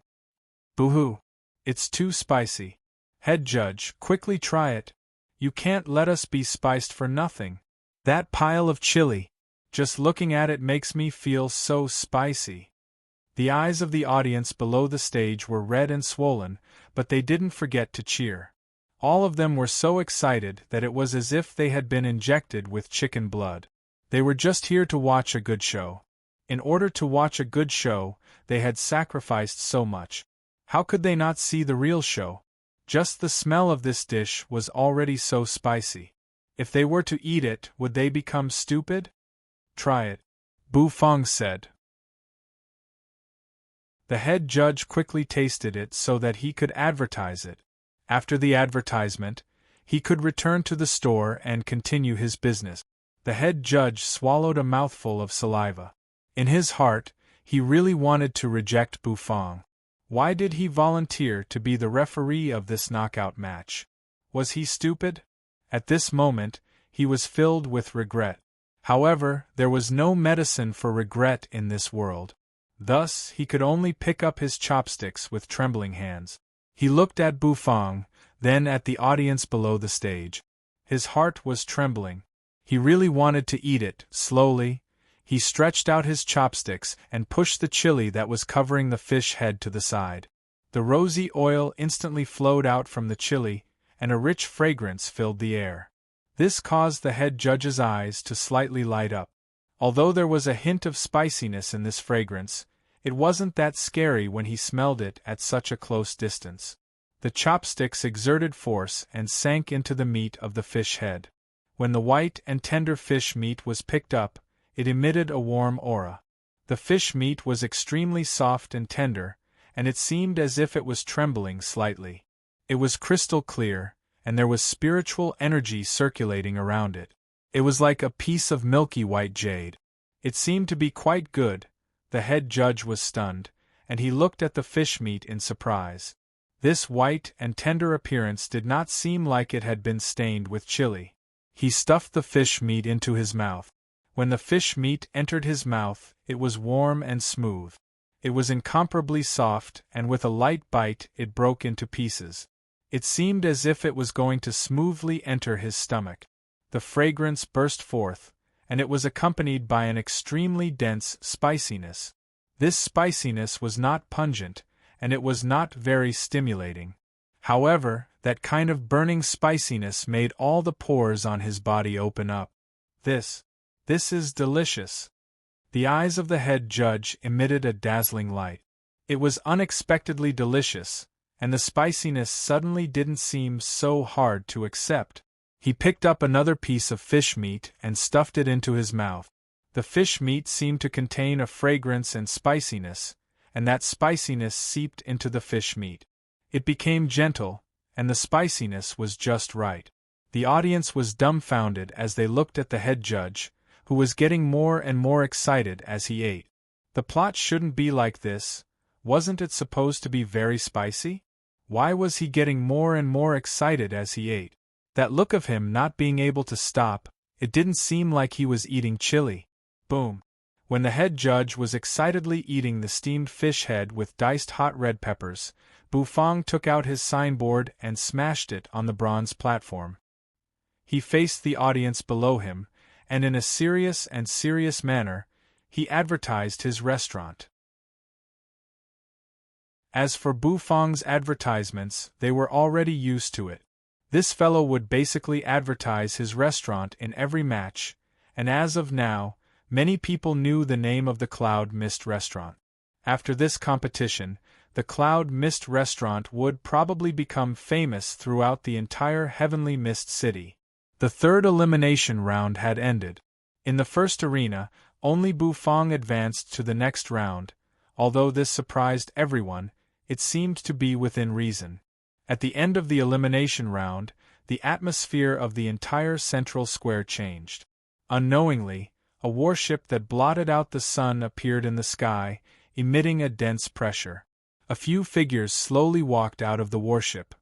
Speaker 1: Boo-hoo. It's too spicy. Head judge, quickly try it. You can't let us be spiced for nothing. That pile of chili. Just looking at it makes me feel so spicy. The eyes of the audience below the stage were red and swollen, but they didn't forget to cheer. All of them were so excited that it was as if they had been injected with chicken blood. They were just here to watch a good show. In order to watch a good show, they had sacrificed so much. How could they not see the real show? Just the smell of this dish was already so spicy. If they were to eat it, would they become stupid? Try it, Bufang said. The head judge quickly tasted it so that he could advertise it. After the advertisement, he could return to the store and continue his business. The head judge swallowed a mouthful of saliva. In his heart, he really wanted to reject Bufang. Why did he volunteer to be the referee of this knockout match? Was he stupid? At this moment, he was filled with regret. However, there was no medicine for regret in this world. Thus, he could only pick up his chopsticks with trembling hands. He looked at Bufang, then at the audience below the stage. His heart was trembling. He really wanted to eat it. Slowly, he stretched out his chopsticks and pushed the chili that was covering the fish head to the side. The rosy oil instantly flowed out from the chili, and a rich fragrance filled the air. This caused the head judge's eyes to slightly light up. Although there was a hint of spiciness in this fragrance, it wasn't that scary when he smelled it at such a close distance. The chopsticks exerted force and sank into the meat of the fish head. When the white and tender fish meat was picked up, it emitted a warm aura. The fish meat was extremely soft and tender, and it seemed as if it was trembling slightly. It was crystal clear, and there was spiritual energy circulating around it. It was like a piece of milky white jade. It seemed to be quite good. The head judge was stunned, and he looked at the fish meat in surprise. This white and tender appearance did not seem like it had been stained with chili. He stuffed the fish meat into his mouth. When the fish meat entered his mouth, it was warm and smooth. It was incomparably soft, and with a light bite it broke into pieces. It seemed as if it was going to smoothly enter his stomach. The fragrance burst forth, and it was accompanied by an extremely dense spiciness. This spiciness was not pungent, and it was not very stimulating. However, that kind of burning spiciness made all the pores on his body open up. This is delicious. The eyes of the head judge emitted a dazzling light. It was unexpectedly delicious, and the spiciness suddenly didn't seem so hard to accept. He picked up another piece of fish meat and stuffed it into his mouth. The fish meat seemed to contain a fragrance and spiciness, and that spiciness seeped into the fish meat. It became gentle, and the spiciness was just right. The audience was dumbfounded as they looked at the head judge, who was getting more and more excited as he ate. The plot shouldn't be like this. Wasn't it supposed to be very spicy? Why was he getting more and more excited as he ate? That look of him not being able to stop, it didn't seem like he was eating chili. Boom! When the head judge was excitedly eating the steamed fish head with diced hot red peppers, Bufang took out his signboard and smashed it on the bronze platform. He faced the audience below him, and in a serious manner, he advertised his restaurant. As for Bufang's advertisements, they were already used to it. This fellow would basically advertise his restaurant in every match, and as of now, many people knew the name of the Cloud Mist restaurant. After this competition, the Cloud Mist restaurant would probably become famous throughout the entire Heavenly Mist City. The third elimination round had ended. In the first arena, only Bufang advanced to the next round. Although this surprised everyone, it seemed to be within reason. At the end of the elimination round, the atmosphere of the entire central square changed. Unknowingly, a warship that blotted out the sun appeared in the sky, emitting a dense pressure. A few figures slowly walked out of the warship.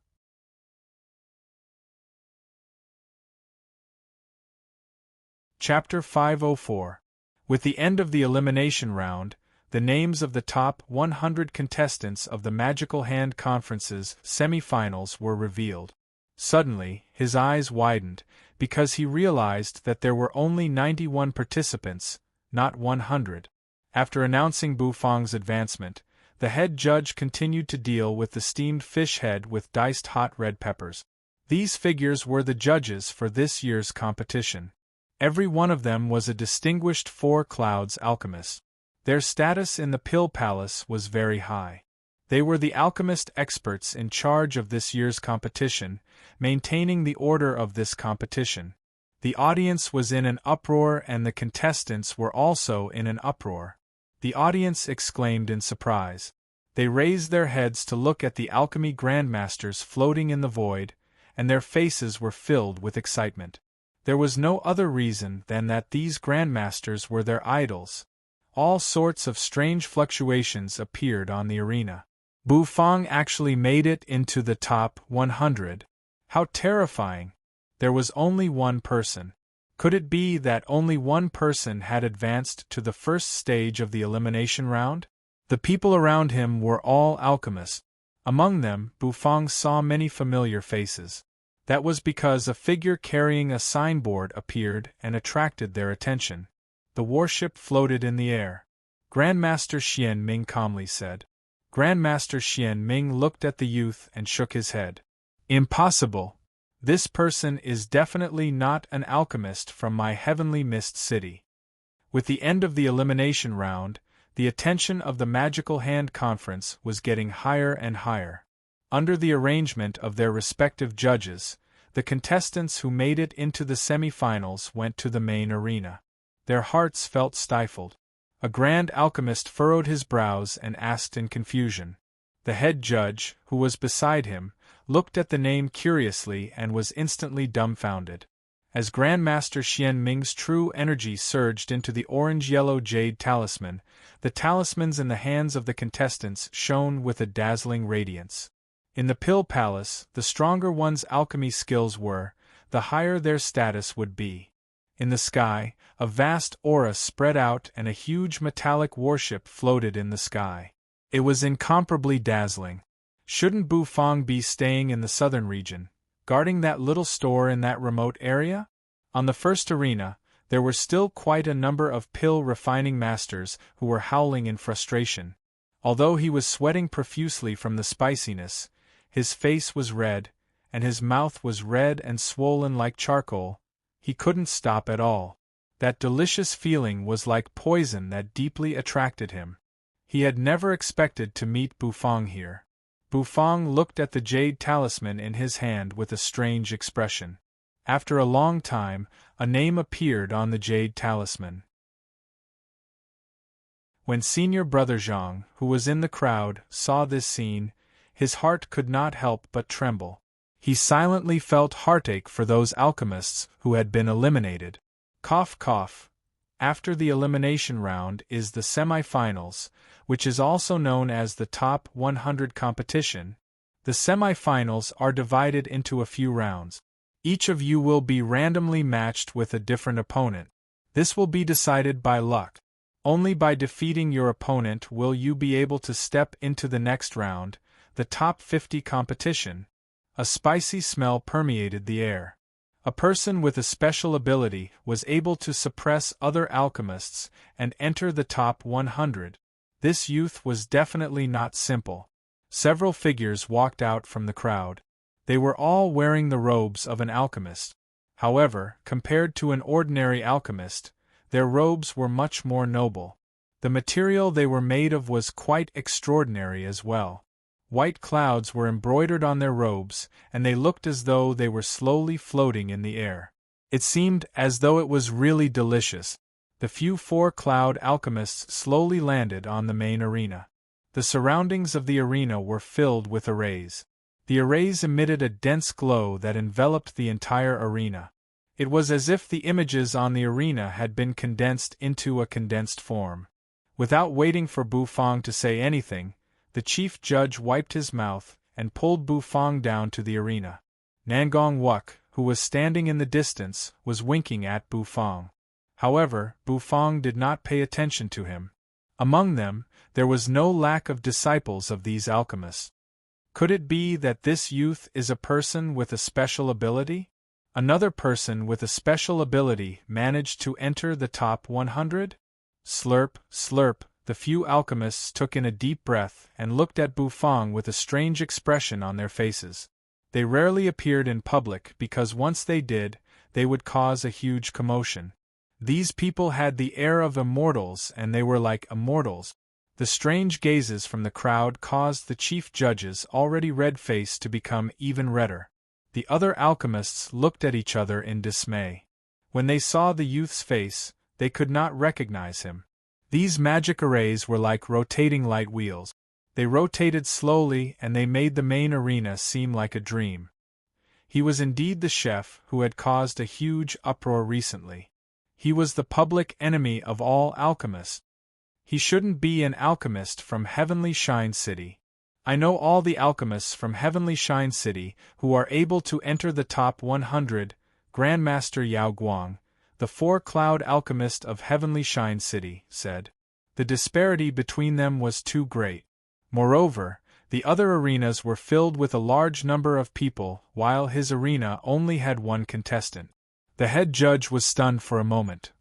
Speaker 1: Chapter 504. With the end of the elimination round, the names of the top 100 contestants of the Magical Hand Conference's semi-finals were revealed. Suddenly, his eyes widened, because he realized that there were only 91 participants, not 100. After announcing Bufang's advancement, the head judge continued to deal with the steamed fish head with diced hot red peppers. These figures were the judges for this year's competition. Every one of them was a distinguished Four Clouds alchemist. Their status in the Pill Palace was very high. They were the alchemist experts in charge of this year's competition, maintaining the order of this competition. The audience was in an uproar and the contestants were also in an uproar. The audience exclaimed in surprise. They raised their heads to look at the alchemy grandmasters floating in the void, and their faces were filled with excitement. There was no other reason than that these grandmasters were their idols. All sorts of strange fluctuations appeared on the arena. Bufang actually made it into the top 100. How terrifying! There was only one person. Could it be that only one person had advanced to the first stage of the elimination round? The people around him were all alchemists. Among them, Bufang saw many familiar faces. That was because a figure carrying a signboard appeared and attracted their attention. The warship floated in the air. Grandmaster Xian Ming calmly said. Grandmaster Xian Ming looked at the youth and shook his head. Impossible! This person is definitely not an alchemist from my Heavenly Mist City. With the end of the elimination round, the attention of the Magical Hand Conference was getting higher and higher. Under the arrangement of their respective judges, the contestants who made it into the semi-finals went to the main arena. Their hearts felt stifled. A grand alchemist furrowed his brows and asked in confusion. The head judge, who was beside him, looked at the name curiously and was instantly dumbfounded. As Grandmaster Xian Ming's true energy surged into the orange-yellow jade talisman, the talismans in the hands of the contestants shone with a dazzling radiance. In the Pill Palace, the stronger one's alchemy skills were, the higher their status would be. In the sky, a vast aura spread out and a huge metallic warship floated in the sky. It was incomparably dazzling. Shouldn't Bu Fong be staying in the southern region, guarding that little store in that remote area? On the first arena, there were still quite a number of pill refining masters who were howling in frustration. Although he was sweating profusely from the spiciness, his face was red, and his mouth was red and swollen like charcoal. He couldn't stop at all. That delicious feeling was like poison that deeply attracted him. He had never expected to meet Bu Fong here. Bu Fong looked at the jade talisman in his hand with a strange expression. After a long time, a name appeared on the jade talisman. When Senior Brother Zhang, who was in the crowd, saw this scene, his heart could not help but tremble. He silently felt heartache for those alchemists who had been eliminated. Cough cough. After the elimination round is the semi-finals, which is also known as the top 100 competition. The semi-finals are divided into a few rounds. Each of you will be randomly matched with a different opponent. This will be decided by luck. Only by defeating your opponent will you be able to step into the next round, the top 50 competition. A spicy smell permeated the air. A person with a special ability was able to suppress other alchemists and enter the top 100. This youth was definitely not simple. Several figures walked out from the crowd. They were all wearing the robes of an alchemist. However, compared to an ordinary alchemist, their robes were much more noble. The material they were made of was quite extraordinary as well. White clouds were embroidered on their robes, and they looked as though they were slowly floating in the air. It seemed as though it was really delicious. The few four-cloud alchemists slowly landed on the main arena. The surroundings of the arena were filled with arrays. The arrays emitted a dense glow that enveloped the entire arena. It was as if the images on the arena had been condensed into a condensed form. Without waiting for Bu Fong to say anything, the chief judge wiped his mouth and pulled Bu Fong down to the arena. Nangong Wuk, who was standing in the distance, was winking at Bu Fong. However, Bu Fong did not pay attention to him. Among them, there was no lack of disciples of these alchemists. Could it be that this youth is a person with a special ability? Another person with a special ability managed to enter the top 100? Slurp, slurp. The few alchemists took in a deep breath and looked at Bu Fong with a strange expression on their faces. They rarely appeared in public because once they did, they would cause a huge commotion. These people had the air of immortals and they were like immortals. The strange gazes from the crowd caused the chief judge's already red face to become even redder. The other alchemists looked at each other in dismay. When they saw the youth's face, they could not recognize him. These magic arrays were like rotating light wheels. They rotated slowly and they made the main arena seem like a dream. He was indeed the chef who had caused a huge uproar recently. He was the public enemy of all alchemists. He shouldn't be an alchemist from Heavenly Shine City. I know all the alchemists from Heavenly Shine City who are able to enter the top 100, Grandmaster Yao Guang, the four-cloud alchemist of Heavenly Shine City, said. The disparity between them was too great. Moreover, the other arenas were filled with a large number of people, while his arena only had one contestant. The head judge was stunned for a moment.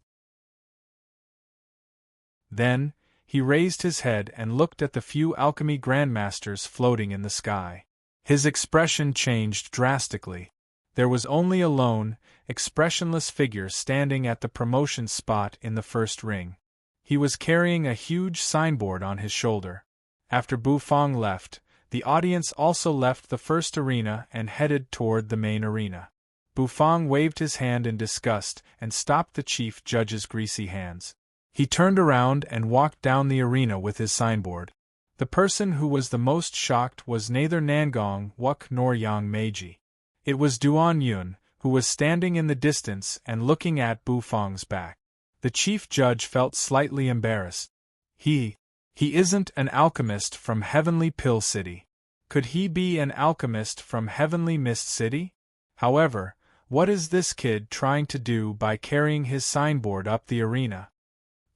Speaker 1: Then, he raised his head and looked at the few alchemy grandmasters floating in the sky. His expression changed drastically. There was only a lone, expressionless figure standing at the promotion spot in the first ring. He was carrying a huge signboard on his shoulder. After Bu Fong left, the audience also left the first arena and headed toward the main arena. Bu Fong waved his hand in disgust and stopped the chief judge's greasy hands. He turned around and walked down the arena with his signboard. The person who was the most shocked was neither Nangong Wuk nor Yang Meiji. It was Duan Yun, who was standing in the distance and looking at Bu Fang's back. The chief judge felt slightly embarrassed. He isn't an alchemist from Heavenly Pill City. Could he be an alchemist from Heavenly Mist City? However, what is this kid trying to do by carrying his signboard up the arena?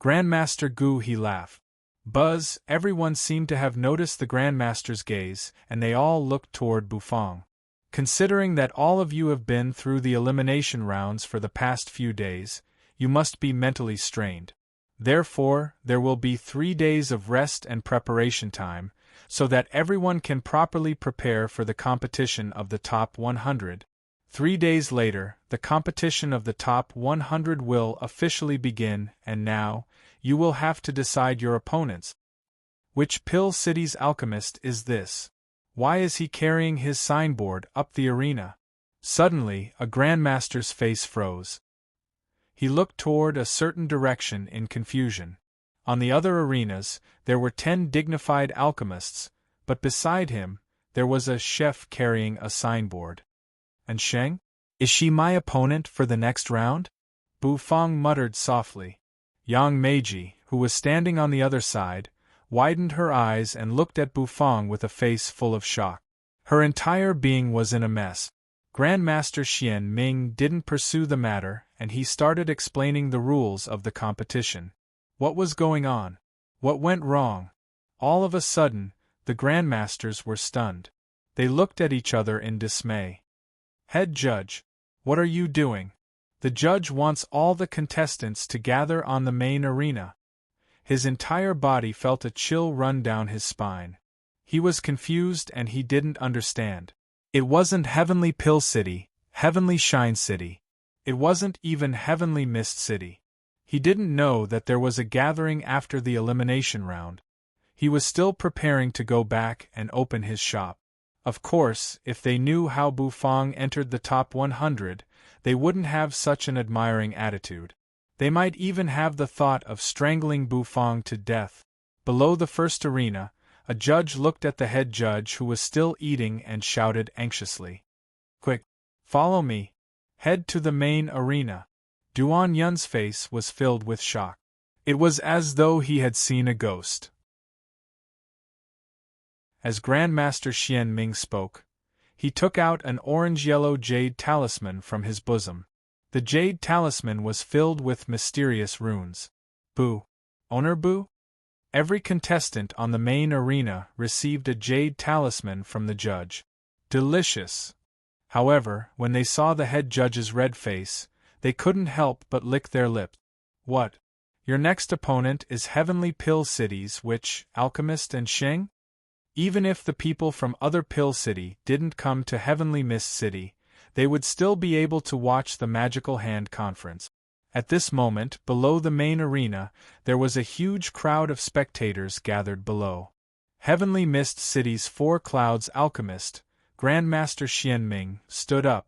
Speaker 1: Grandmaster Gu, he laughed. Buzz, everyone seemed to have noticed the Grandmaster's gaze, and they all looked toward Bufang. Considering that all of you have been through the elimination rounds for the past few days, you must be mentally strained. Therefore, there will be 3 days of rest and preparation time, so that everyone can properly prepare for the competition of the top 100. 3 days later, the competition of the top 100 will officially begin, and now, you will have to decide your opponents. Which Pill City's alchemist is this? Why is he carrying his signboard up the arena? Suddenly, a Grandmaster's face froze. He looked toward a certain direction in confusion. On the other arenas, there were 10 dignified alchemists, but beside him, there was a chef carrying a signboard. And Sheng? Is she my opponent for the next round? Bu Fang muttered softly. Yang Meiji, who was standing on the other side, widened her eyes and looked at Bu Fang with a face full of shock. Her entire being was in a mess. Grandmaster Xian Ming didn't pursue the matter, and he started explaining the rules of the competition. What was going on? What went wrong? All of a sudden, the Grandmasters were stunned. They looked at each other in dismay. Head Judge, what are you doing? The judge wants all the contestants to gather on the main arena. His entire body felt a chill run down his spine. He was confused and he didn't understand. It wasn't Heavenly Pill City, Heavenly Shine City. It wasn't even Heavenly Mist City. He didn't know that there was a gathering after the elimination round. He was still preparing to go back and open his shop. Of course, if they knew how Bu Fang entered the top 100, they wouldn't have such an admiring attitude. They might even have the thought of strangling Bu Fang to death. Below the first arena, a judge looked at the head judge who was still eating and shouted anxiously. Quick! Follow me! Head to the main arena! Duan Yun's face was filled with shock. It was as though he had seen a ghost. As Grandmaster Xian Ming spoke, he took out an orange-yellow jade talisman from his bosom. The jade talisman was filled with mysterious runes. Bu. Owner Bu? Every contestant on the main arena received a jade talisman from the judge. Delicious! However, when they saw the head judge's red face, they couldn't help but lick their lips. What? Your next opponent is Heavenly Pill City's witch, alchemist and Sheng? Even if the people from other Pill City didn't come to Heavenly Mist City, they would still be able to watch the Magical Hand Conference. At this moment, below the main arena, there was a huge crowd of spectators gathered below. Heavenly Mist City's Four Clouds alchemist, Grandmaster Xian Ming, stood up.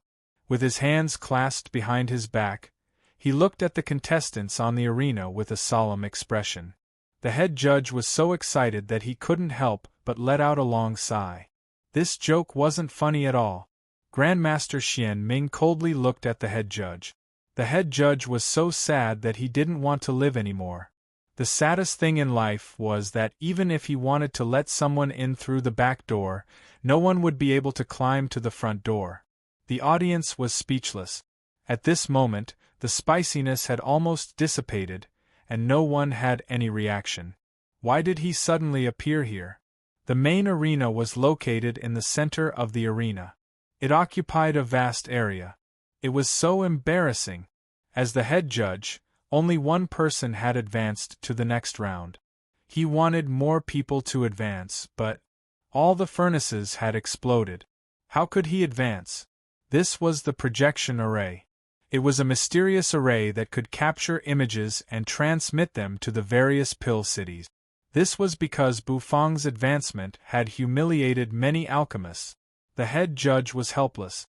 Speaker 1: With his hands clasped behind his back, he looked at the contestants on the arena with a solemn expression. The head judge was so excited that he couldn't help but let out a long sigh. This joke wasn't funny at all. Grandmaster Xian Ming coldly looked at the head judge. The head judge was so sad that he didn't want to live anymore. The saddest thing in life was that even if he wanted to let someone in through the back door, no one would be able to climb to the front door. The audience was speechless. At this moment, the spiciness had almost dissipated, and no one had any reaction. Why did he suddenly appear here? The main arena was located in the center of the arena. It occupied a vast area. It was so embarrassing. As the head judge, only one person had advanced to the next round. He wanted more people to advance, but all the furnaces had exploded. How could he advance? This was the projection array. It was a mysterious array that could capture images and transmit them to the various pill cities. This was because Bu Fang's advancement had humiliated many alchemists. The head judge was helpless.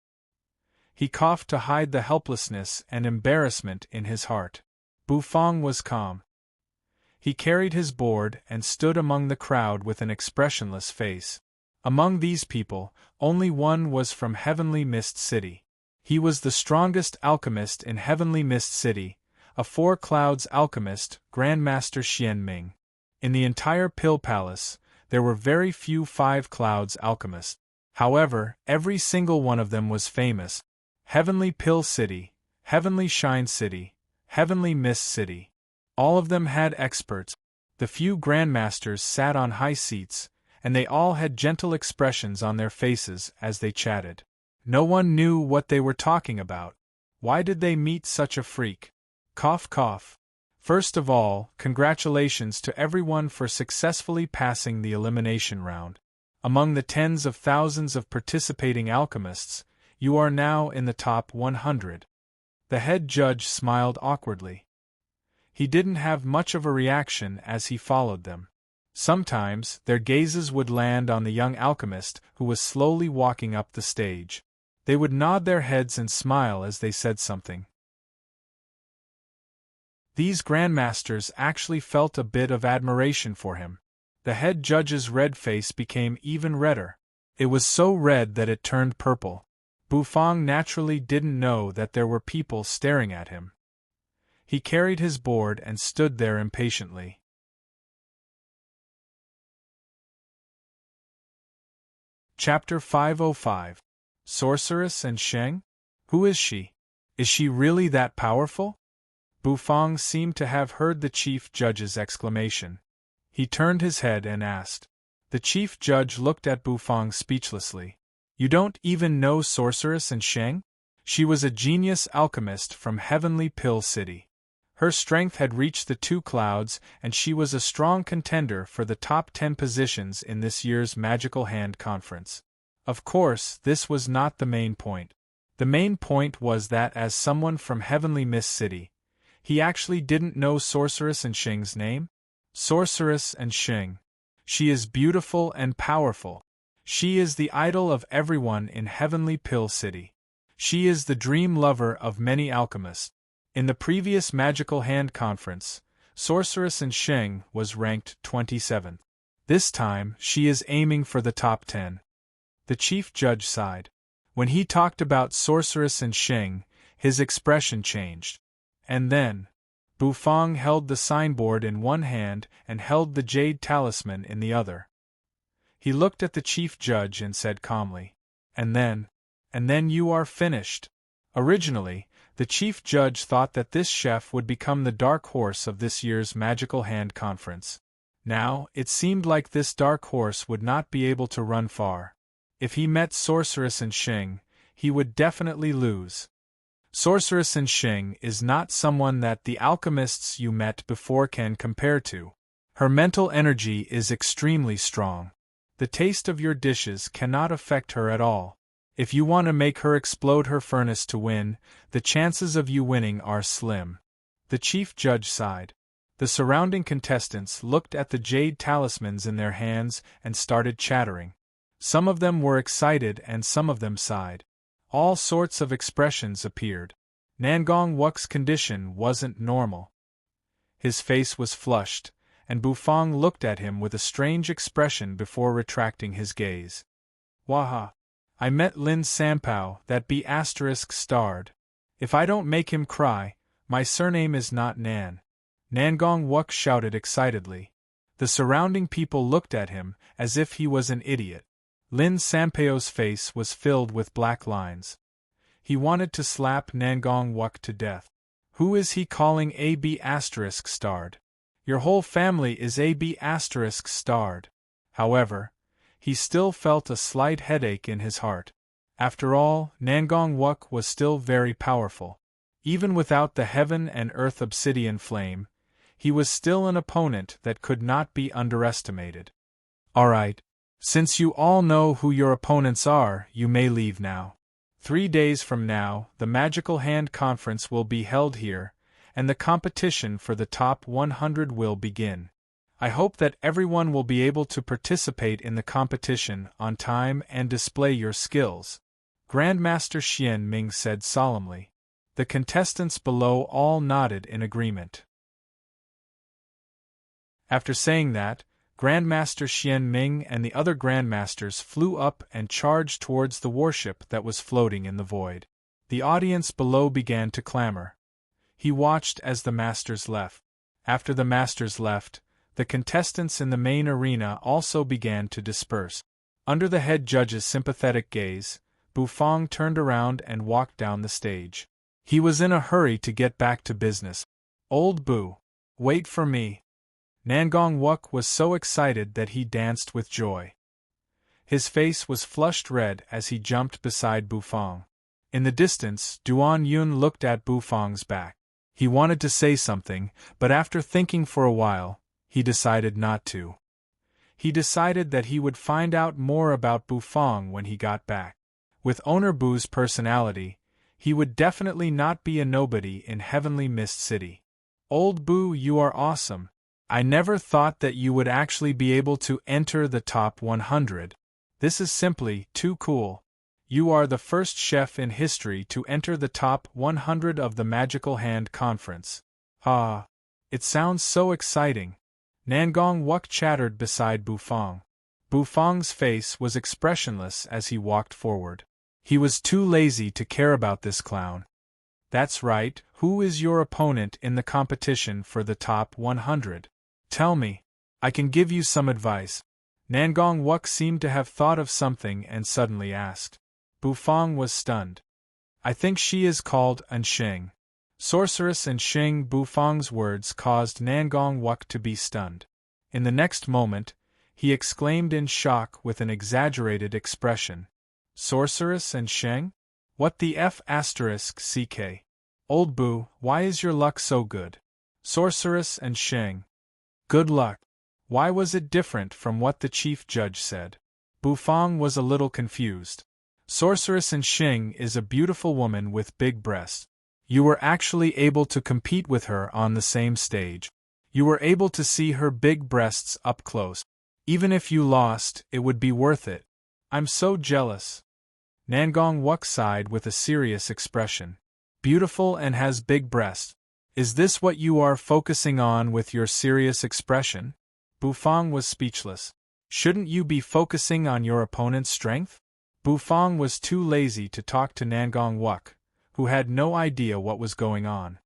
Speaker 1: He coughed to hide the helplessness and embarrassment in his heart. Bu Fang was calm. He carried his board and stood among the crowd with an expressionless face. Among these people, only one was from Heavenly Mist City. He was the strongest alchemist in Heavenly Mist City, a Four Clouds alchemist, Grandmaster Xian Ming. In the entire Pill Palace, there were very few Five Clouds alchemists. However, every single one of them was famous. Heavenly Pill City, Heavenly Shine City, Heavenly Mist City. All of them had experts. The few grandmasters sat on high seats, and they all had gentle expressions on their faces as they chatted. No one knew what they were talking about. Why did they meet such a freak? Cough cough. First of all, congratulations to everyone for successfully passing the elimination round. Among the tens of thousands of participating alchemists, you are now in the top 100. The head judge smiled awkwardly. He didn't have much of a reaction as he followed them. Sometimes, their gazes would land on the young alchemist who was slowly walking up the stage. They would nod their heads and smile as they said something. These grandmasters actually felt a bit of admiration for him. The head judge's red face became even redder. It was so red that it turned purple. Bufang naturally didn't know that there were people staring at him. He carried his board and stood there impatiently. Chapter 505. Sorceress and Sheng? Who is she? Is she really that powerful? Bufang seemed to have heard the chief judge's exclamation. He turned his head and asked. The chief judge looked at Bufang speechlessly. You don't even know Sorceress and Sheng? She was a genius alchemist from Heavenly Pill City. Her strength had reached the 2 clouds, and she was a strong contender for the top 10 positions in this year's Magical Hand Conference. Of course, this was not the main point. The main point was that as someone from Heavenly Mist City, he actually didn't know Sorceress and Sheng's name. Sorceress and Sheng. She is beautiful and powerful. She is the idol of everyone in Heavenly Pill City. She is the dream lover of many alchemists. In the previous Magical Hand Conference, Sorceress and Sheng was ranked 27th. This time, she is aiming for the top 10. The chief judge sighed. When he talked about Sorceress and Sheng, his expression changed. And then, Bufang held the signboard in one hand and held the jade talisman in the other. He looked at the chief judge and said calmly, And then you are finished. Originally, the chief judge thought that this chef would become the dark horse of this year's Magical Hand Conference. Now, it seemed like this dark horse would not be able to run far. If he met Sorceress and Sheng, he would definitely lose. Sorceress and Sheng is not someone that the alchemists you met before can compare to. Her mental energy is extremely strong. The taste of your dishes cannot affect her at all. If you want to make her explode her furnace to win, the chances of you winning are slim. The chief judge sighed. The surrounding contestants looked at the jade talismans in their hands and started chattering. Some of them were excited and some of them sighed. All sorts of expressions appeared. Nangong Wuk's condition wasn't normal. His face was flushed, and Bufang looked at him with a strange expression before retracting his gaze. Waha! I met Lin Sanpao, that B** starred. If I don't make him cry, my surname is not Nan. Nangong Wuk shouted excitedly. The surrounding people looked at him as if he was an idiot. Lin Sanpao's face was filled with black lines. He wanted to slap Nangong Wuk to death. Who is he calling AB** starred? Your whole family is AB** starred. However, he still felt a slight headache in his heart. After all, Nangong Wuk was still very powerful. Even without the heaven and earth obsidian flame, he was still an opponent that could not be underestimated. Alright. Since you all know who your opponents are, you may leave now. 3 days from now, the Magical Hand Conference will be held here, and the competition for the top 100 will begin. I hope that everyone will be able to participate in the competition on time and display your skills. Grandmaster Xian Ming said solemnly. The contestants below all nodded in agreement. After saying that, Grandmaster Xian Ming and the other Grandmasters flew up and charged towards the warship that was floating in the void. The audience below began to clamor. He watched as the Masters left. After the Masters left, the contestants in the main arena also began to disperse. Under the head judge's sympathetic gaze, Bufang turned around and walked down the stage. He was in a hurry to get back to business. "Old Bu, wait for me." Nangong Wuk was so excited that he danced with joy. His face was flushed red as he jumped beside Bufang. In the distance, Duan Yun looked at Bufang's back. He wanted to say something, but after thinking for a while, he decided not to. He decided that he would find out more about Bufang when he got back. With Owner Bu's personality, he would definitely not be a nobody in Heavenly Mist City. "Old Bu, you are awesome. I never thought that you would actually be able to enter the top 100. This is simply too cool. You are the first chef in history to enter the top 100 of the Magical Hand Conference. Ah, it sounds so exciting." Nangong Wuk chattered beside Bufang. Bufang's face was expressionless as he walked forward. He was too lazy to care about this clown. "That's right, who is your opponent in the competition for the top 100? Tell me. I can give you some advice." Nangong Wuk seemed to have thought of something and suddenly asked. Bufang was stunned. "I think she is called Ansheng." Sorceress Ansheng. Bufang's words caused Nangong Wuk to be stunned. In the next moment, he exclaimed in shock with an exaggerated expression. "Sorceress Ansheng? What the F***ck? Old Bu, why is your luck so good?" Sorceress Ansheng. "Good luck. Why was it different from what the chief judge said?" Bufang was a little confused. "Sorceress Ansheng is a beautiful woman with big breasts. You were actually able to compete with her on the same stage. You were able to see her big breasts up close. Even if you lost, it would be worth it. I'm so jealous." Nangong Wuk sighed with a serious expression. "Beautiful and has big breasts. Is this what you are focusing on with your serious expression?" Bufang was speechless. "Shouldn't you be focusing on your opponent's strength?" Bufang was too lazy to talk to Nangong Wuk, who had no idea what was going on.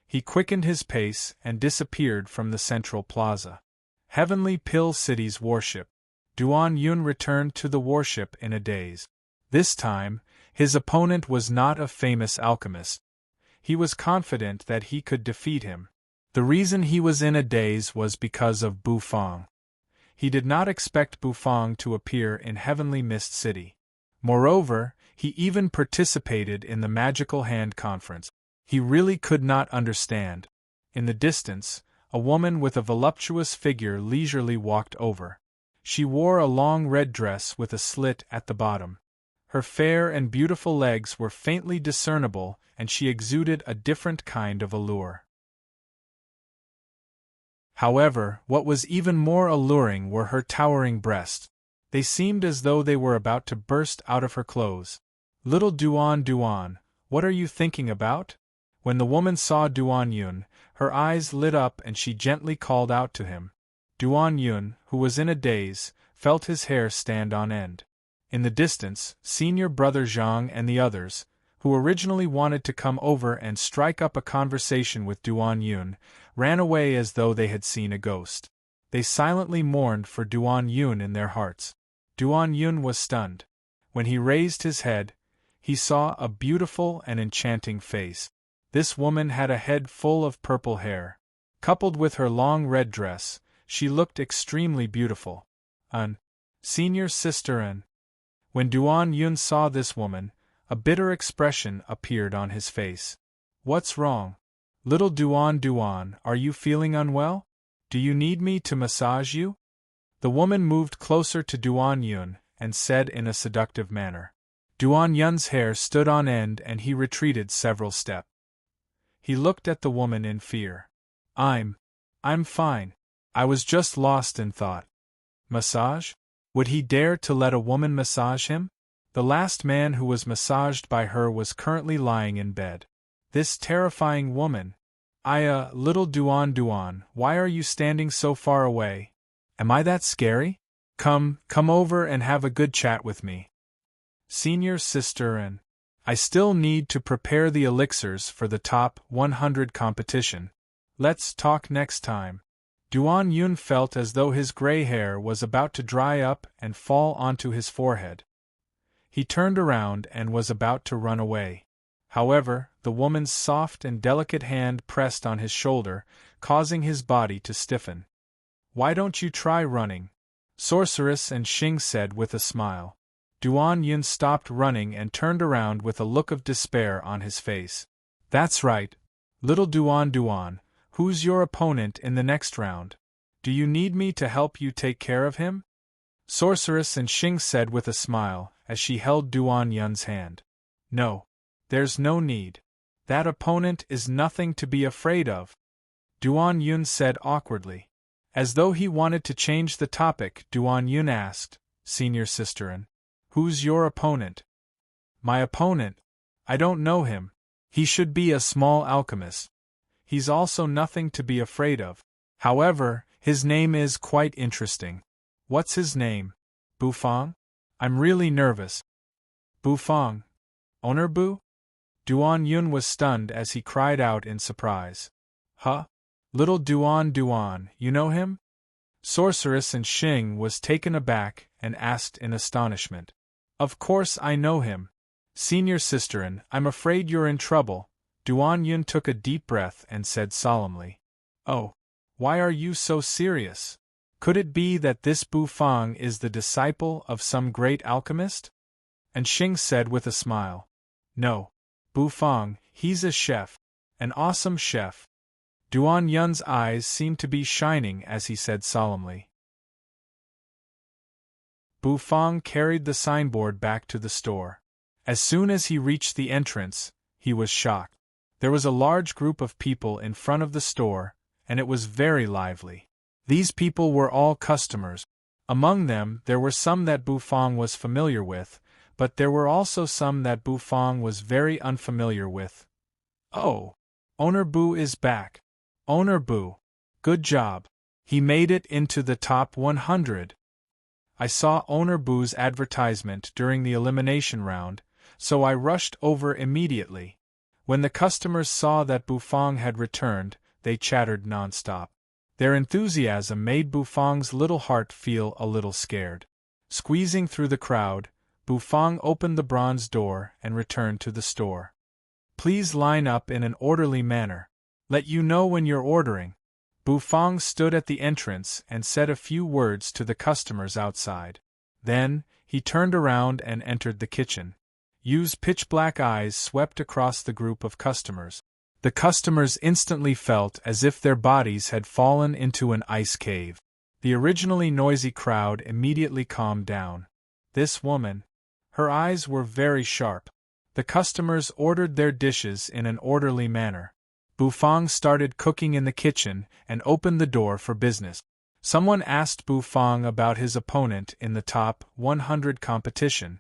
Speaker 1: He quickened his pace and disappeared from the central plaza. Heavenly Pill City's warship. Duan Yun returned to the warship in a daze. This time, his opponent was not a famous alchemist. He was confident that he could defeat him. The reason he was in a daze was because of Bufang. He did not expect Bufang to appear in Heavenly Mist City. Moreover, he even participated in the Magical Hand Conference. He really could not understand. In the distance, a woman with a voluptuous figure leisurely walked over. She wore a long red dress with a slit at the bottom. Her fair and beautiful legs were faintly discernible, and she exuded a different kind of allure. However, what was even more alluring were her towering breasts. They seemed as though they were about to burst out of her clothes. "Little Duan, what are you thinking about?" When the woman saw Duan Yun, her eyes lit up and she gently called out to him. Duan Yun, who was in a daze, felt his hair stand on end. In the distance, Senior Brother Zhang and the others, who originally wanted to come over and strike up a conversation with Duan Yun, ran away as though they had seen a ghost. They silently mourned for Duan Yun in their hearts. Duan Yun was stunned. When he raised his head, he saw a beautiful and enchanting face. This woman had a head full of purple hair. Coupled with her long red dress, she looked extremely beautiful. Senior sister An. When Duan Yun saw this woman, a bitter expression appeared on his face. "What's wrong? Little Duan, are you feeling unwell? Do you need me to massage you?" The woman moved closer to Duan Yun and said in a seductive manner. Duan Yun's hair stood on end and he retreated several steps. He looked at the woman in fear. I'm fine. I was just lost in thought." Massage? Would he dare to let a woman massage him? The last man who was massaged by her was currently lying in bed. This terrifying woman. Little Duan, why are you standing so far away? Am I that scary? Come over and have a good chat with me. Senior sister, and I still need to prepare the elixirs for the top 100 competition. Let's talk next time. Duan Yun felt as though his gray hair was about to dry up and fall onto his forehead. He turned around and was about to run away. However, the woman's soft and delicate hand pressed on his shoulder, causing his body to stiffen. Why don't you try running? Sorceress and Xing said with a smile. Duan Yun stopped running and turned around with a look of despair on his face. That's right. Little Duan, who's your opponent in the next round? Do you need me to help you take care of him? Sorceress and Xing said with a smile, as she held Duan Yun's hand. No. There's no need. That opponent is nothing to be afraid of. Duan Yun said awkwardly. As though he wanted to change the topic, Duan Yun asked, Senior Sisterin, who's your opponent? My opponent? I don't know him. He should be a small alchemist. He's also nothing to be afraid of. However, his name is quite interesting. What's his name? Bufang? I'm really nervous. Bufang? Owner Bu? Duan Yun was stunned as he cried out in surprise. Huh? Little Duan, you know him? Sorceress and Xing was taken aback and asked in astonishment. Of course I know him. Senior Sisterin, I'm afraid you're in trouble. Duan Yun took a deep breath and said solemnly. Oh. Why are you so serious? Could it be that this Bufang is the disciple of some great alchemist? And Xing said with a smile. No. Bufang, he's a chef. An awesome chef. Duan Yun's eyes seemed to be shining as he said solemnly. Bufang carried the signboard back to the store. As soon as he reached the entrance, he was shocked. There was a large group of people in front of the store, and it was very lively. These people were all customers. Among them, there were some that Bufang was familiar with, but there were also some that Bufang was very unfamiliar with. Oh! Owner Bu is back. Owner Bu. Good job. He made it into the top 100. I saw Owner Bu's advertisement during the elimination round, so I rushed over immediately. When the customers saw that Bufang had returned, they chattered nonstop. Their enthusiasm made Bufang's little heart feel a little scared. Squeezing through the crowd, Bufang opened the bronze door and returned to the store. Please line up in an orderly manner. Let you know when you're ordering. Bufang stood at the entrance and said a few words to the customers outside. Then, he turned around and entered the kitchen. Yu's pitch-black eyes swept across the group of customers. The customers instantly felt as if their bodies had fallen into an ice cave. The originally noisy crowd immediately calmed down. This woman. Her eyes were very sharp. The customers ordered their dishes in an orderly manner. Bufang started cooking in the kitchen and opened the door for business. Someone asked Bufang about his opponent in the top 100 competition.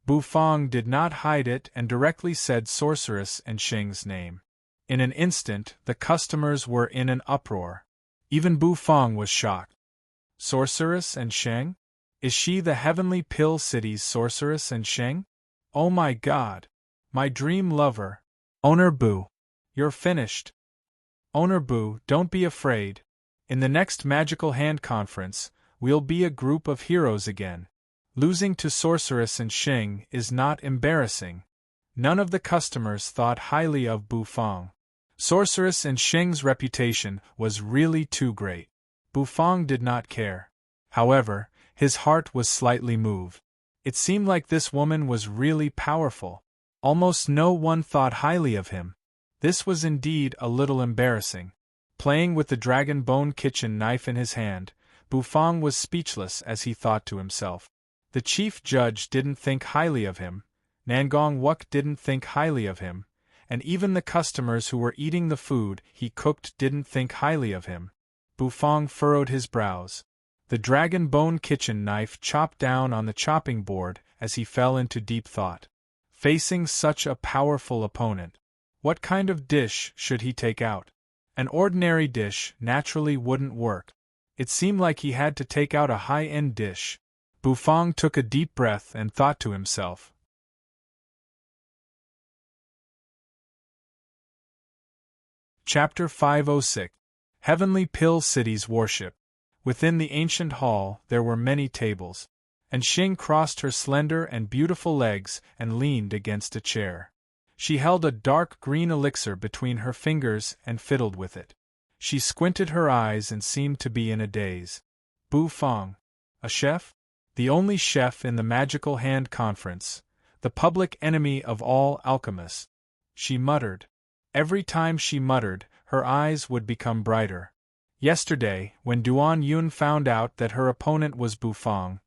Speaker 1: Bufang did not hide it and directly said Sorceress and Xing's name. In an instant, the customers were in an uproar. Even Bufang was shocked. Sorceress and Xing? Is she the Heavenly Pill City's Sorceress and Xing? Oh my god! My dream lover! Owner Bu! You're finished. Owner Bu, don't be afraid. In the next Magical Hand Conference, we'll be a group of heroes again. Losing to Sorceress and Xing is not embarrassing. None of the customers thought highly of Bufang. Sorceress and Xing's reputation was really too great. Bufang did not care. However, his heart was slightly moved. It seemed like this woman was really powerful. Almost no one thought highly of him. This was indeed a little embarrassing. Playing with the dragon bone kitchen knife in his hand, Bufang was speechless as he thought to himself. The chief judge didn't think highly of him, Nangong Wuk didn't think highly of him, and even the customers who were eating the food he cooked didn't think highly of him. Bufang furrowed his brows. The dragon bone kitchen knife chopped down on the chopping board as he fell into deep thought. Facing such a powerful opponent, what kind of dish should he take out? An ordinary dish naturally wouldn't work. It seemed like he had to take out a high-end dish. Bufang took a deep breath and thought to himself. Chapter 506. Heavenly Pill City's Worship. Within the ancient hall there were many tables, and Xing crossed her slender and beautiful legs and leaned against a chair. She held a dark green elixir between her fingers and fiddled with it. She squinted her eyes and seemed to be in a daze. Bufang? A chef? The only chef in the Magical Hand Conference, the public enemy of all alchemists. She muttered. Every time she muttered, her eyes would become brighter. Yesterday, when Duan Yun found out that her opponent was Bufang,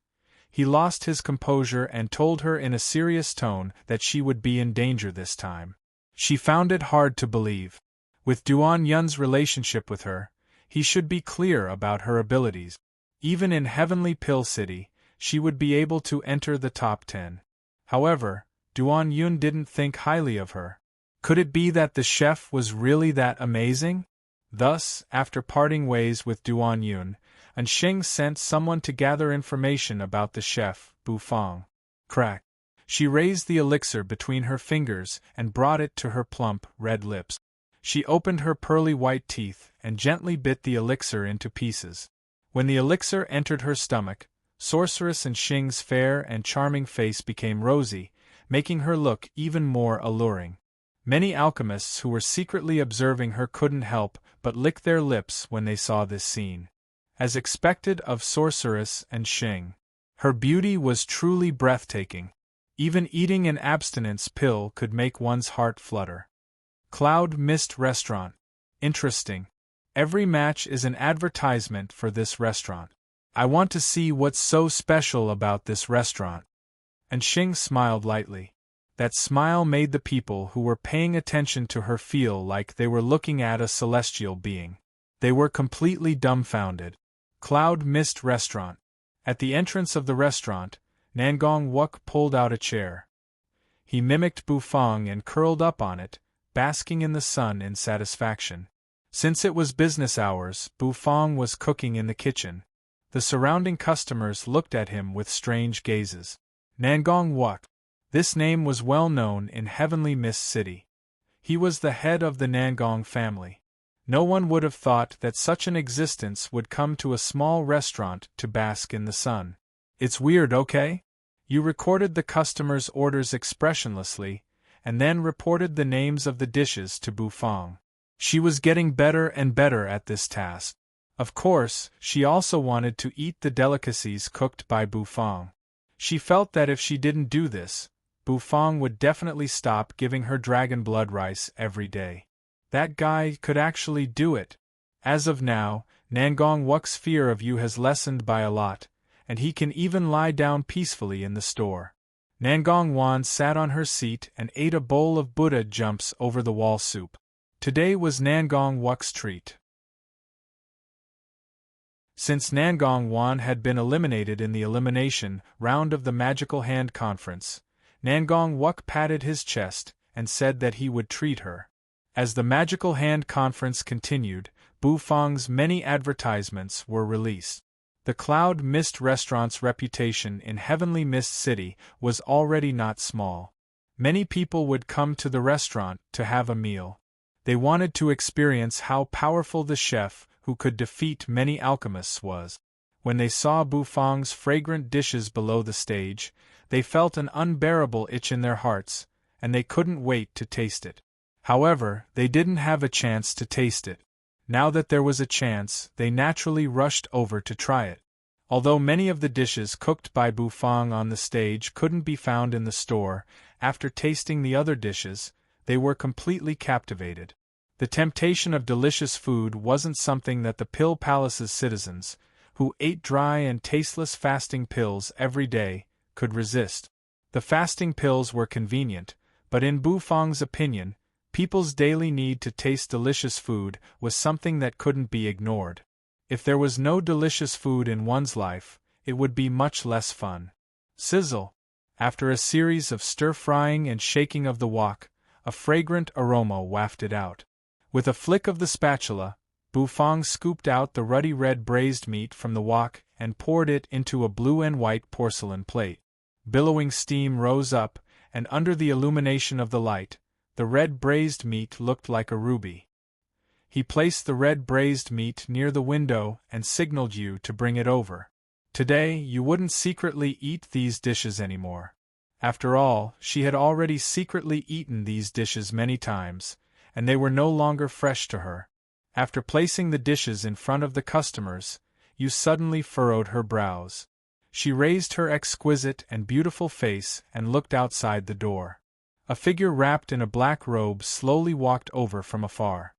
Speaker 1: he lost his composure and told her in a serious tone that she would be in danger this time. She found it hard to believe. With Duan Yun's relationship with her, he should be clear about her abilities. Even in Heavenly Pill City, she would be able to enter the top 10. However, Duan Yun didn't think highly of her. Could it be that the chef was really that amazing? Thus, after parting ways with Duan Yun, Xing sent someone to gather information about the chef, Bufang. Crack. She raised the elixir between her fingers and brought it to her plump, red lips. She opened her pearly white teeth and gently bit the elixir into pieces. When the elixir entered her stomach, Sorceress and Xing's fair and charming face became rosy, making her look even more alluring. Many alchemists who were secretly observing her couldn't help but lick their lips when they saw this scene. As expected of Sorceress and Xing, her beauty was truly breathtaking. Even eating an abstinence pill could make one's heart flutter. Cloud Mist Restaurant. Interesting. Every match is an advertisement for this restaurant. I want to see what's so special about this restaurant. And Xing smiled lightly. That smile made the people who were paying attention to her feel like they were looking at a celestial being. They were completely dumbfounded. Cloud Mist Restaurant. At the entrance of the restaurant, Nangong Wuk pulled out a chair. He mimicked Bufang and curled up on it, basking in the sun in satisfaction. Since it was business hours, Bufang was cooking in the kitchen. The surrounding customers looked at him with strange gazes. Nangong Wuk. This name was well known in Heavenly Mist City. He was the head of the Nangong family. No one would have thought that such an existence would come to a small restaurant to bask in the sun. It's weird, okay? You recorded the customers' orders expressionlessly, and then reported the names of the dishes to Bufang. She was getting better and better at this task. Of course, she also wanted to eat the delicacies cooked by Bufang. She felt that if she didn't do this, Bufang would definitely stop giving her dragon blood rice every day. That guy could actually do it. As of now, Nangong Wuk's fear of you has lessened by a lot, and he can even lie down peacefully in the store. Nangong Wan sat on her seat and ate a bowl of Buddha jumps over the wall soup. Today was Nangong Wuk's treat. Since Nangong Wan had been eliminated in the elimination round of the Magical Hand Conference, Nangong Wuk patted his chest and said that he would treat her. As the Magical Hand Conference continued, Bufang's many advertisements were released. The Cloud Mist Restaurant's reputation in Heavenly Mist City was already not small. Many people would come to the restaurant to have a meal. They wanted to experience how powerful the chef who could defeat many alchemists was. When they saw Bufang's fragrant dishes below the stage, they felt an unbearable itch in their hearts, and they couldn't wait to taste it. However, they didn't have a chance to taste it. Now that there was a chance, they naturally rushed over to try it. Although many of the dishes cooked by Bufang on the stage couldn't be found in the store, after tasting the other dishes, they were completely captivated. The temptation of delicious food wasn't something that the Pill Palace's citizens, who ate dry and tasteless fasting pills every day, could resist. The fasting pills were convenient, but in Bufang's opinion, people's daily need to taste delicious food was something that couldn't be ignored. If there was no delicious food in one's life, it would be much less fun. Sizzle! After a series of stir-frying and shaking of the wok, a fragrant aroma wafted out. With a flick of the spatula, Bufang scooped out the ruddy red braised meat from the wok and poured it into a blue and white porcelain plate. Billowing steam rose up, and under the illumination of the light, the red braised meat looked like a ruby. He placed the red braised meat near the window and signaled you to bring it over. Today you wouldn't secretly eat these dishes anymore. After all, she had already secretly eaten these dishes many times, and they were no longer fresh to her. After placing the dishes in front of the customers, you suddenly furrowed her brows. She raised her exquisite and beautiful face and looked outside the door. A figure wrapped in a black robe slowly walked over from afar.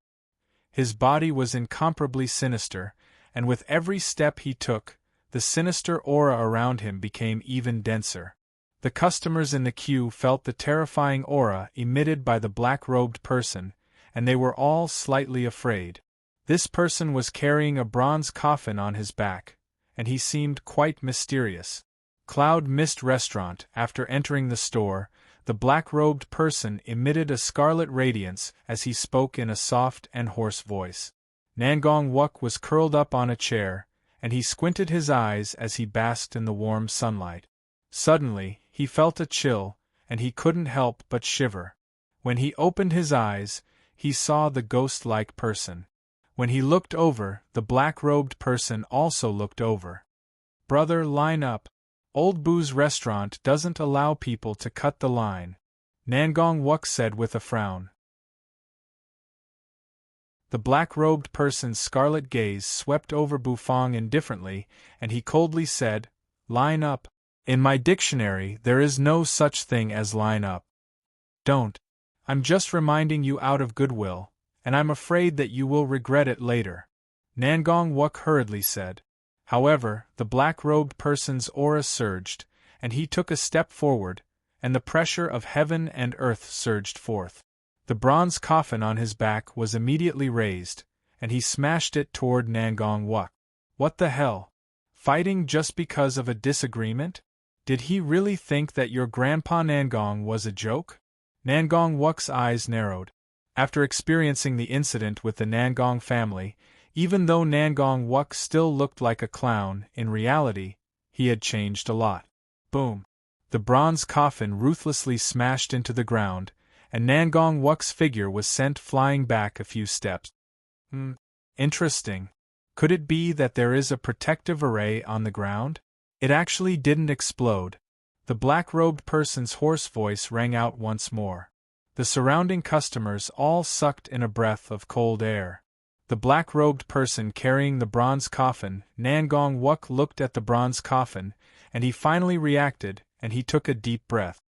Speaker 1: His body was incomparably sinister, and with every step he took, the sinister aura around him became even denser. The customers in the queue felt the terrifying aura emitted by the black-robed person, and they were all slightly afraid. This person was carrying a bronze coffin on his back, and he seemed quite mysterious. Cloud Mist Restaurant. After entering the store, the black-robed person emitted a scarlet radiance as he spoke in a soft and hoarse voice. Nangong Wuk was curled up on a chair, and he squinted his eyes as he basked in the warm sunlight. Suddenly, he felt a chill, and he couldn't help but shiver. When he opened his eyes, he saw the ghost-like person. When he looked over, the black-robed person also looked over. "Brother, line up. Old Boo's restaurant doesn't allow people to cut the line," Nangong Wuk said with a frown. The black-robed person's scarlet gaze swept over Bufang indifferently, and he coldly said, "Line up. In my dictionary there is no such thing as line up. Don't. I'm just reminding you out of goodwill, and I'm afraid that you will regret it later," Nangong Wuk hurriedly said. However, the black-robed person's aura surged, and he took a step forward, and the pressure of heaven and earth surged forth. The bronze coffin on his back was immediately raised, and he smashed it toward Nangong Wuk. What the hell? Fighting just because of a disagreement? Did he really think that your grandpa Nangong was a joke? Nangong Wuk's eyes narrowed. After experiencing the incident with the Nangong family, even though Nangong Wuk still looked like a clown, in reality, he had changed a lot. Boom! The bronze coffin ruthlessly smashed into the ground, and Nangong Wuk's figure was sent flying back a few steps. Interesting. Could it be that there is a protective array on the ground? It actually didn't explode. The black-robed person's hoarse voice rang out once more. The surrounding customers all sucked in a breath of cold air. The black-robed person carrying the bronze coffin, Nangong Wuk looked at the bronze coffin, and he finally reacted, and he took a deep breath.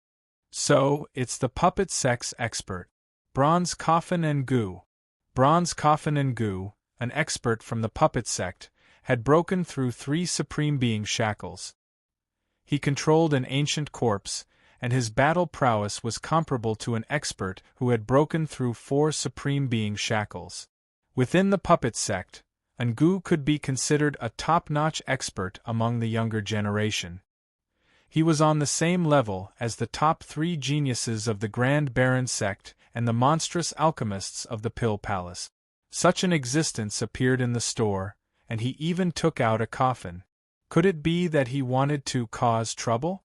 Speaker 1: So, it's the puppet sex expert. Bronze Coffin and Goo. Bronze Coffin and Goo, an expert from the puppet sect, had broken through 3 Supreme Being shackles. He controlled an ancient corpse, and his battle prowess was comparable to an expert who had broken through 4 Supreme Being shackles. Within the puppet sect, Ngu could be considered a top-notch expert among the younger generation. He was on the same level as the top 3 geniuses of the Grand Baron sect and the monstrous alchemists of the Pill Palace. Such an existence appeared in the store, and he even took out a coffin. Could it be that he wanted to cause trouble?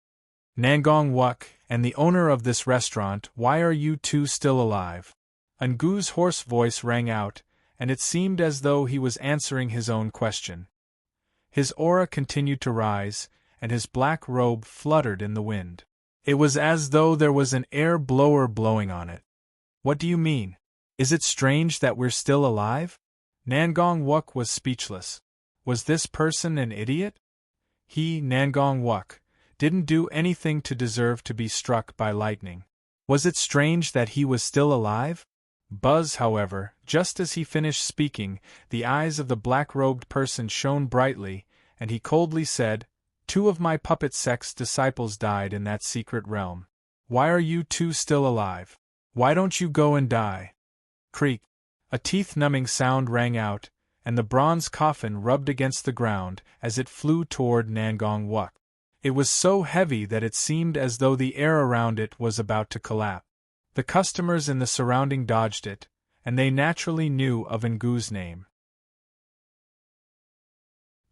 Speaker 1: Nangong Wuk, and the owner of this restaurant, why are you 2 still alive? Ngu's hoarse voice rang out, and it seemed as though he was answering his own question. His aura continued to rise, and his black robe fluttered in the wind. It was as though there was an air blower blowing on it. What do you mean? Is it strange that we're still alive? Nangong Wuk was speechless. Was this person an idiot? He, Nangong Wuk, didn't do anything to deserve to be struck by lightning. Was it strange that he was still alive? Buzz, however, just as he finished speaking, the eyes of the black-robed person shone brightly, and he coldly said, 2 of my puppet sect's disciples died in that secret realm. Why are you 2 still alive? Why don't you go and die? Creak. A teeth-numbing sound rang out, and the bronze coffin rubbed against the ground as it flew toward Nangong Wuk. It was so heavy that it seemed as though the air around it was about to collapse. The customers in the surrounding dodged it, and they naturally knew of Ngu's name.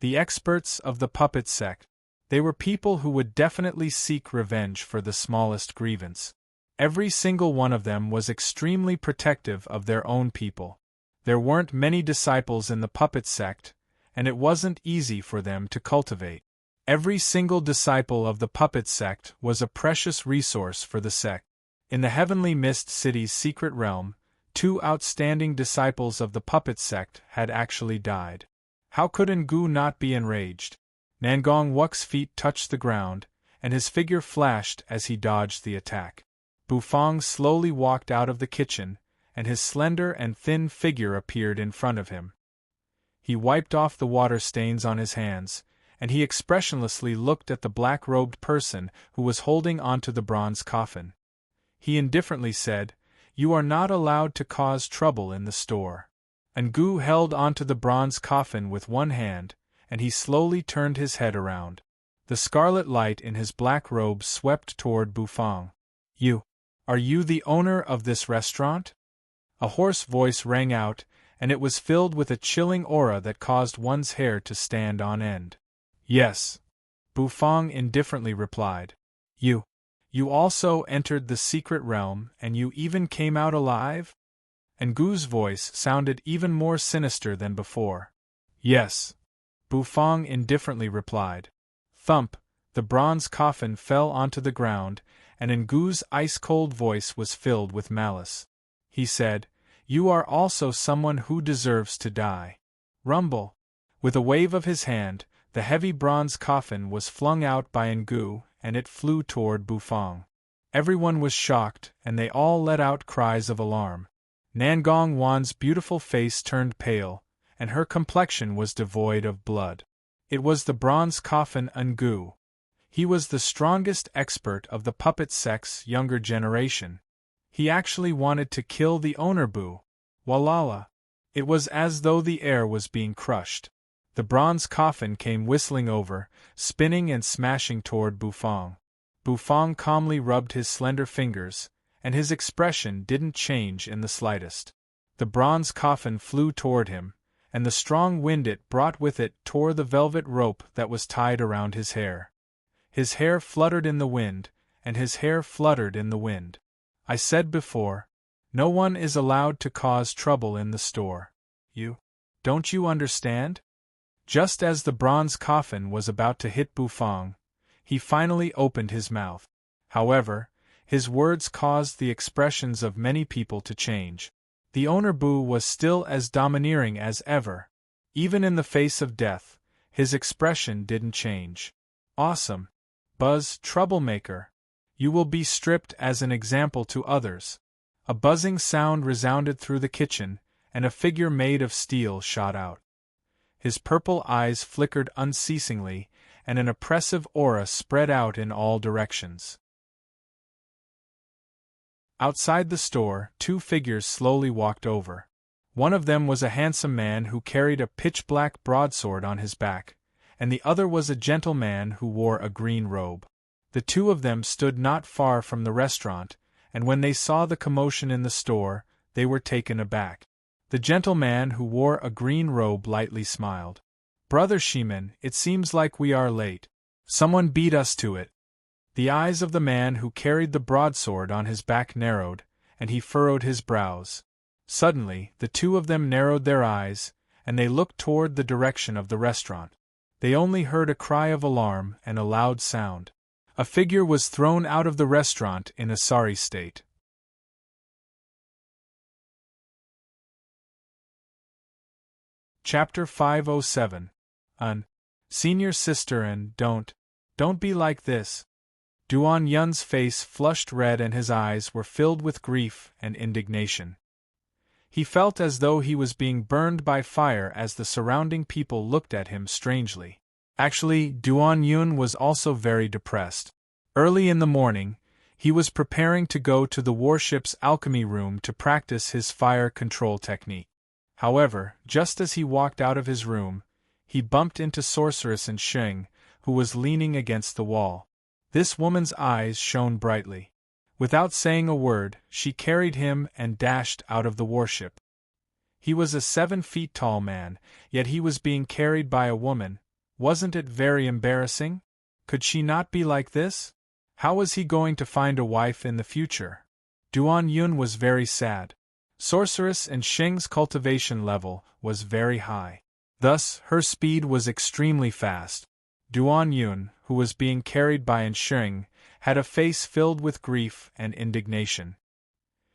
Speaker 1: The experts of the puppet sect. They were people who would definitely seek revenge for the smallest grievance. Every single one of them was extremely protective of their own people. There weren't many disciples in the puppet sect, and it wasn't easy for them to cultivate. Every single disciple of the puppet sect was a precious resource for the sect. In the Heavenly Mist City's secret realm, 2 outstanding disciples of the puppet sect had actually died. How could Ngu not be enraged? Nangong Wuk's feet touched the ground, and his figure flashed as he dodged the attack. Bufang slowly walked out of the kitchen, and his slender and thin figure appeared in front of him. He wiped off the water stains on his hands, and he expressionlessly looked at the black-robed person who was holding onto the bronze coffin. He indifferently said, "You are not allowed to cause trouble in the store." Ngu held onto the bronze coffin with one hand, and he slowly turned his head around. The scarlet light in his black robe swept toward Bufang. Are you the owner of this restaurant?" A hoarse voice rang out, and it was filled with a chilling aura that caused one's hair to stand on end. "Yes," Bufang indifferently replied. You also entered the secret realm, and you even came out alive?" Ngu's voice sounded even more sinister than before. "Yes," Bufang indifferently replied. Thump, the bronze coffin fell onto the ground, and Ngu's ice-cold voice was filled with malice. He said, "You are also someone who deserves to die." Rumble. With a wave of his hand, the heavy bronze coffin was flung out by Ngu, and it flew toward Bufang. Everyone was shocked, and they all let out cries of alarm. Nangong Wan's beautiful face turned pale, and her complexion was devoid of blood. It was the bronze coffin Ngu. He was the strongest expert of the puppet sect's younger generation. He actually wanted to kill the owner Bu. Walala. It was as though the air was being crushed. The bronze coffin came whistling over, spinning and smashing toward Bufang. Bufang calmly rubbed his slender fingers, and his expression didn't change in the slightest. The bronze coffin flew toward him, and the strong wind it brought with it tore the velvet rope that was tied around his hair. His hair fluttered in the wind, and his hair fluttered in the wind. I said before, no one is allowed to cause trouble in the store. Don't you understand? Just as the bronze coffin was about to hit Bufang, he finally opened his mouth. However, his words caused the expressions of many people to change. The owner Bu was still as domineering as ever. Even in the face of death, his expression didn't change. "Awesome. Buzz, troublemaker. You will be stripped as an example to others." A buzzing sound resounded through the kitchen, and a figure made of steel shot out. His purple eyes flickered unceasingly, and an oppressive aura spread out in all directions. Outside the store, 2 figures slowly walked over. One of them was a handsome man who carried a pitch-black broadsword on his back, and the other was a gentleman who wore a green robe. The 2 of them stood not far from the restaurant, and when they saw the commotion in the store, they were taken aback. The gentleman who wore a green robe lightly smiled. "Brother Shiman, it seems like we are late. Someone beat us to it." The eyes of the man who carried the broadsword on his back narrowed, and he furrowed his brows. Suddenly, the 2 of them narrowed their eyes, and they looked toward the direction of the restaurant. They only heard a cry of alarm and a loud sound. A figure was thrown out of the restaurant in a sorry state. Chapter 507. Senior sister and don't be like this. Duan Yun's face flushed red and his eyes were filled with grief and indignation. He felt as though he was being burned by fire as the surrounding people looked at him strangely. Actually, Duan Yun was also very depressed. Early in the morning, he was preparing to go to the warship's alchemy room to practice his fire control technique. However, just as he walked out of his room, he bumped into Sorceress and Sheng, who was leaning against the wall. This woman's eyes shone brightly. Without saying a word, she carried him and dashed out of the warship. He was a 7 feet tall man, yet he was being carried by a woman. Wasn't it very embarrassing? Could she not be like this? How was he going to find a wife in the future? Duan Yun was very sad. Sorceress and Sheng's cultivation level was very high. Thus, her speed was extremely fast. Duan Yun, who was being carried by Sheng, had a face filled with grief and indignation.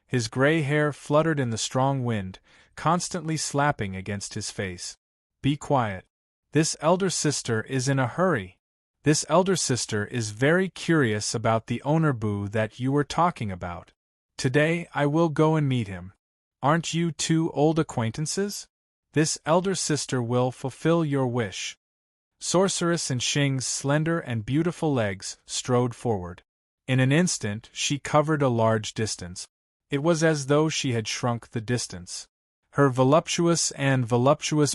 Speaker 1: His gray hair fluttered in the strong wind, constantly slapping against his face. Be quiet. This elder sister is in a hurry. This elder sister is very curious about the owner boo that you were talking about. Today I will go and meet him. Aren't you two old acquaintances? This elder sister will fulfill your wish. Sorceress and Sheng's slender and beautiful legs strode forward. In an instant she covered a large distance. It was as though she had shrunk the distance. Her voluptuous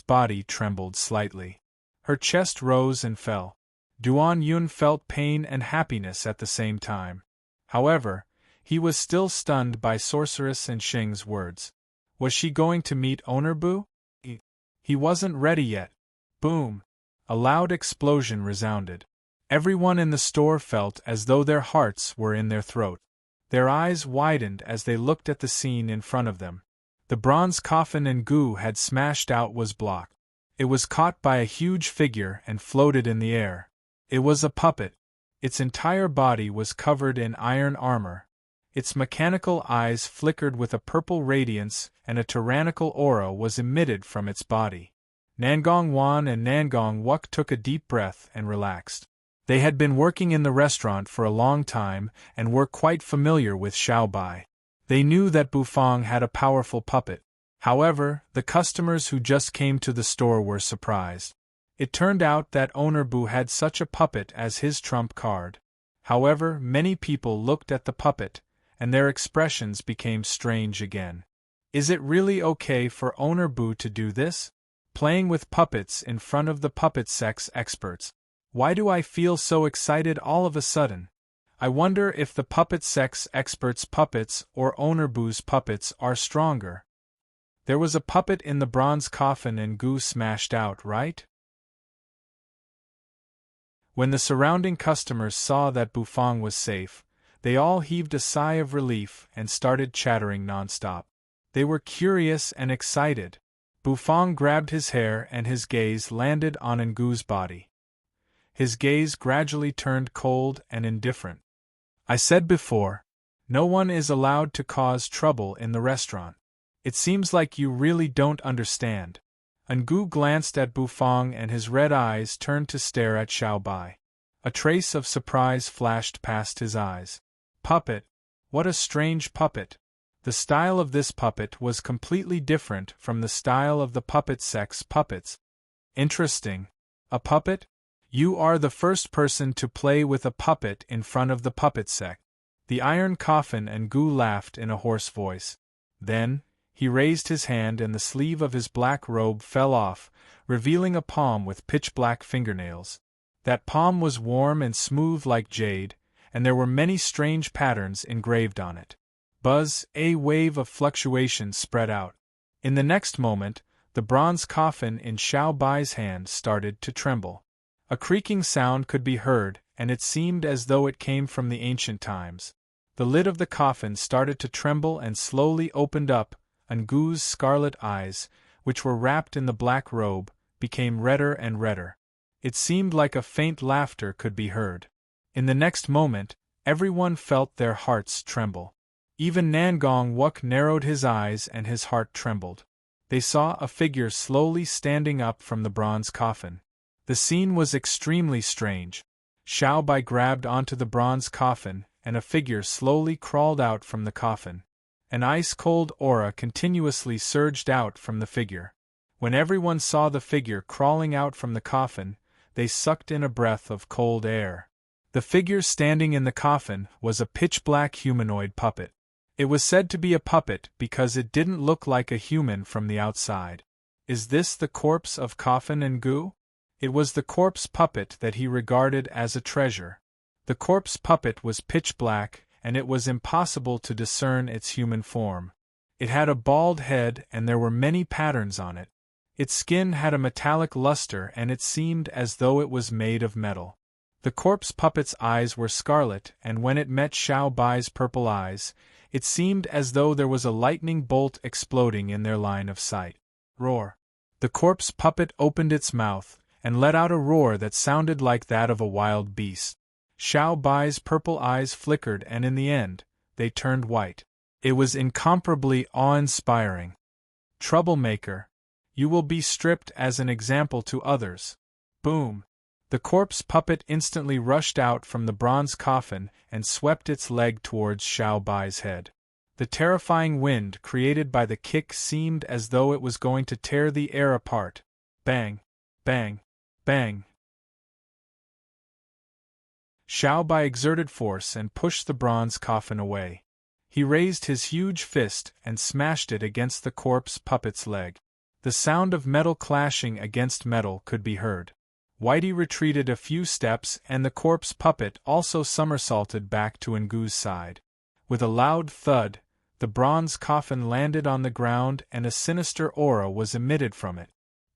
Speaker 1: body trembled slightly. Her chest rose and fell. Duan Yun felt pain and happiness at the same time. However, he was still stunned by Sorceress and Sheng's words. Was she going to meet Owner Boo? He wasn't ready yet. Boom! A loud explosion resounded. Everyone in the store felt as though their hearts were in their throat. Their eyes widened as they looked at the scene in front of them. The bronze coffin and goo had smashed out was blocked. It was caught by a huge figure and floated in the air. It was a puppet. Its entire body was covered in iron armor. Its mechanical eyes flickered with a purple radiance and a tyrannical aura was emitted from its body. Nangong Wan and Nangong Wuk took a deep breath and relaxed. They had been working in the restaurant for a long time and were quite familiar with Xiaobai. They knew that Bufang had a powerful puppet. However, the customers who just came to the store were surprised. It turned out that Owner Bu had such a puppet as his trump card. However, many people looked at the puppet, and their expressions became strange again. Is it really okay for Owner Bu to do this? Playing with puppets in front of the puppet sex experts. Why do I feel so excited all of a sudden? I wonder if the puppet sex experts' puppets or Owner Bu's puppets are stronger. There was a puppet in the bronze coffin and goo smashed out, right? When the surrounding customers saw that Bufang was safe, they all heaved a sigh of relief and started chattering nonstop. They were curious and excited. Bufang grabbed his hair and his gaze landed on Ngu's body. His gaze gradually turned cold and indifferent. I said before, no one is allowed to cause trouble in the restaurant. It seems like you really don't understand. Ngu glanced at Bufang and his red eyes turned to stare at Xiaobai. A trace of surprise flashed past his eyes. Puppet? What a strange puppet. The style of this puppet was completely different from the style of the puppet sex puppets. Interesting. A puppet? You are the first person to play with a puppet in front of the puppet sect. The iron coffin and Gu laughed in a hoarse voice. Then, he raised his hand and the sleeve of his black robe fell off, revealing a palm with pitch-black fingernails. That palm was warm and smooth like jade, and there were many strange patterns engraved on it. Buzz, a wave of fluctuation spread out. In the next moment, the bronze coffin in Xiao Bai's hand started to tremble. A creaking sound could be heard, and it seemed as though it came from the ancient times. The lid of the coffin started to tremble and slowly opened up, and Gu's scarlet eyes, which were wrapped in the black robe, became redder and redder. It seemed like a faint laughter could be heard. In the next moment, everyone felt their hearts tremble. Even Nangong Wuk narrowed his eyes and his heart trembled. They saw a figure slowly standing up from the bronze coffin. The scene was extremely strange. Xiao Bai grabbed onto the bronze coffin, and a figure slowly crawled out from the coffin. An ice-cold aura continuously surged out from the figure. When everyone saw the figure crawling out from the coffin, they sucked in a breath of cold air. The figure standing in the coffin was a pitch-black humanoid puppet. It was said to be a puppet because it didn't look like a human from the outside. Is this the corpse of Coffin and Gu? It was the corpse puppet that he regarded as a treasure. The corpse puppet was pitch black, and it was impossible to discern its human form. It had a bald head and there were many patterns on it. Its skin had a metallic luster and it seemed as though it was made of metal. The corpse puppet's eyes were scarlet, and when it met Xiao Bai's purple eyes, it seemed as though there was a lightning bolt exploding in their line of sight. Roar! The corpse puppet opened its mouth, and let out a roar that sounded like that of a wild beast. Xiao Bai's purple eyes flickered and in the end, they turned white. It was incomparably awe-inspiring. Troublemaker! You will be stripped as an example to others. Boom! The corpse puppet instantly rushed out from the bronze coffin and swept its leg towards Xiao Bai's head. The terrifying wind created by the kick seemed as though it was going to tear the air apart. Bang! Bang! Bang! Xiao Bai exerted force and pushed the bronze coffin away. He raised his huge fist and smashed it against the corpse puppet's leg. The sound of metal clashing against metal could be heard. Whitey retreated a few steps and the corpse puppet also somersaulted back to Ngu's side. With a loud thud, the bronze coffin landed on the ground and a sinister aura was emitted from it.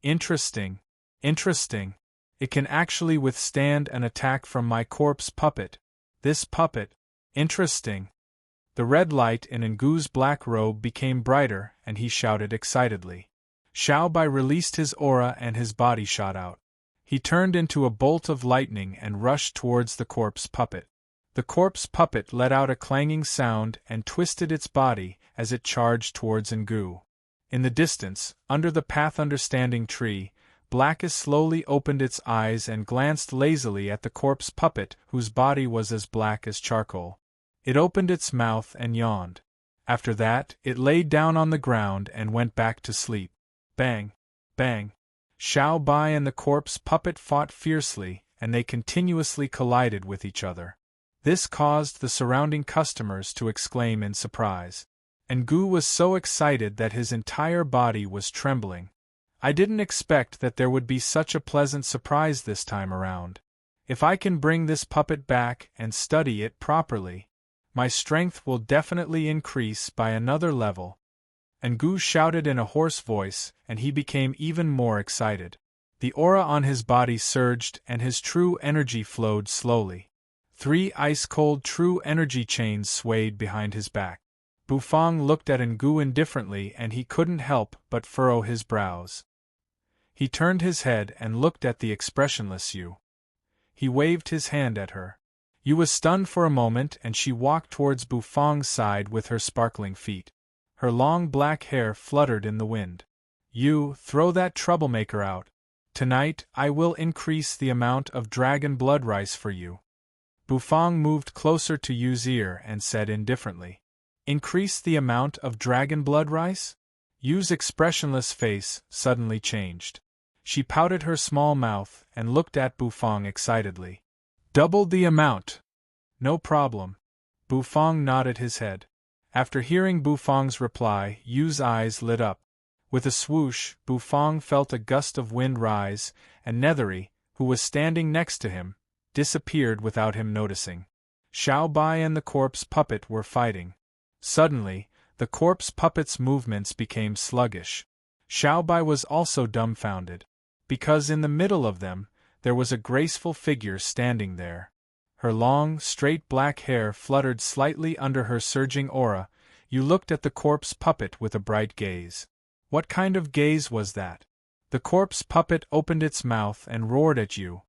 Speaker 1: Interesting. Interesting. It can actually withstand an attack from my corpse puppet. This puppet. Interesting. The red light in Ngu's black robe became brighter and he shouted excitedly. Xiao Bai released his aura and his body shot out. He turned into a bolt of lightning and rushed towards the corpse puppet. The corpse puppet let out a clanging sound and twisted its body as it charged towards Ngu. In the distance, under the path understanding tree, Blackus slowly opened its eyes and glanced lazily at the corpse puppet whose body was as black as charcoal. It opened its mouth and yawned. After that, it laid down on the ground and went back to sleep. Bang! Bang! Xiao Bai and the corpse puppet fought fiercely, and they continuously collided with each other. This caused the surrounding customers to exclaim in surprise. Ngu was so excited that his entire body was trembling. I didn't expect that there would be such a pleasant surprise this time around. If I can bring this puppet back and study it properly, my strength will definitely increase by another level. Ngu shouted in a hoarse voice, and he became even more excited. The aura on his body surged and his true energy flowed slowly. 3 ice-cold true energy chains swayed behind his back. Bufang looked at Ngu indifferently and he couldn't help but furrow his brows. He turned his head and looked at the expressionless Yu. He waved his hand at her. Yu was stunned for a moment and she walked towards Bufang's side with her sparkling feet. Her long black hair fluttered in the wind. You, throw that troublemaker out. Tonight, I will increase the amount of dragon blood rice for you. Bufang moved closer to Yu's ear and said indifferently. Increase the amount of dragon blood rice? Yu's expressionless face suddenly changed. She pouted her small mouth and looked at Bufang excitedly. Double the amount. No problem. Bufang nodded his head. After hearing Bufang's reply, Yu's eyes lit up. With a swoosh, Bufang felt a gust of wind rise, and Nethery, who was standing next to him, disappeared without him noticing. Xiao Bai and the corpse puppet were fighting. Suddenly, the corpse puppet's movements became sluggish. Xiao Bai was also dumbfounded, because in the middle of them, there was a graceful figure standing there. Her long, straight black hair fluttered slightly under her surging aura. You looked at the corpse puppet with a bright gaze. What kind of gaze was that? The corpse puppet opened its mouth and roared at you.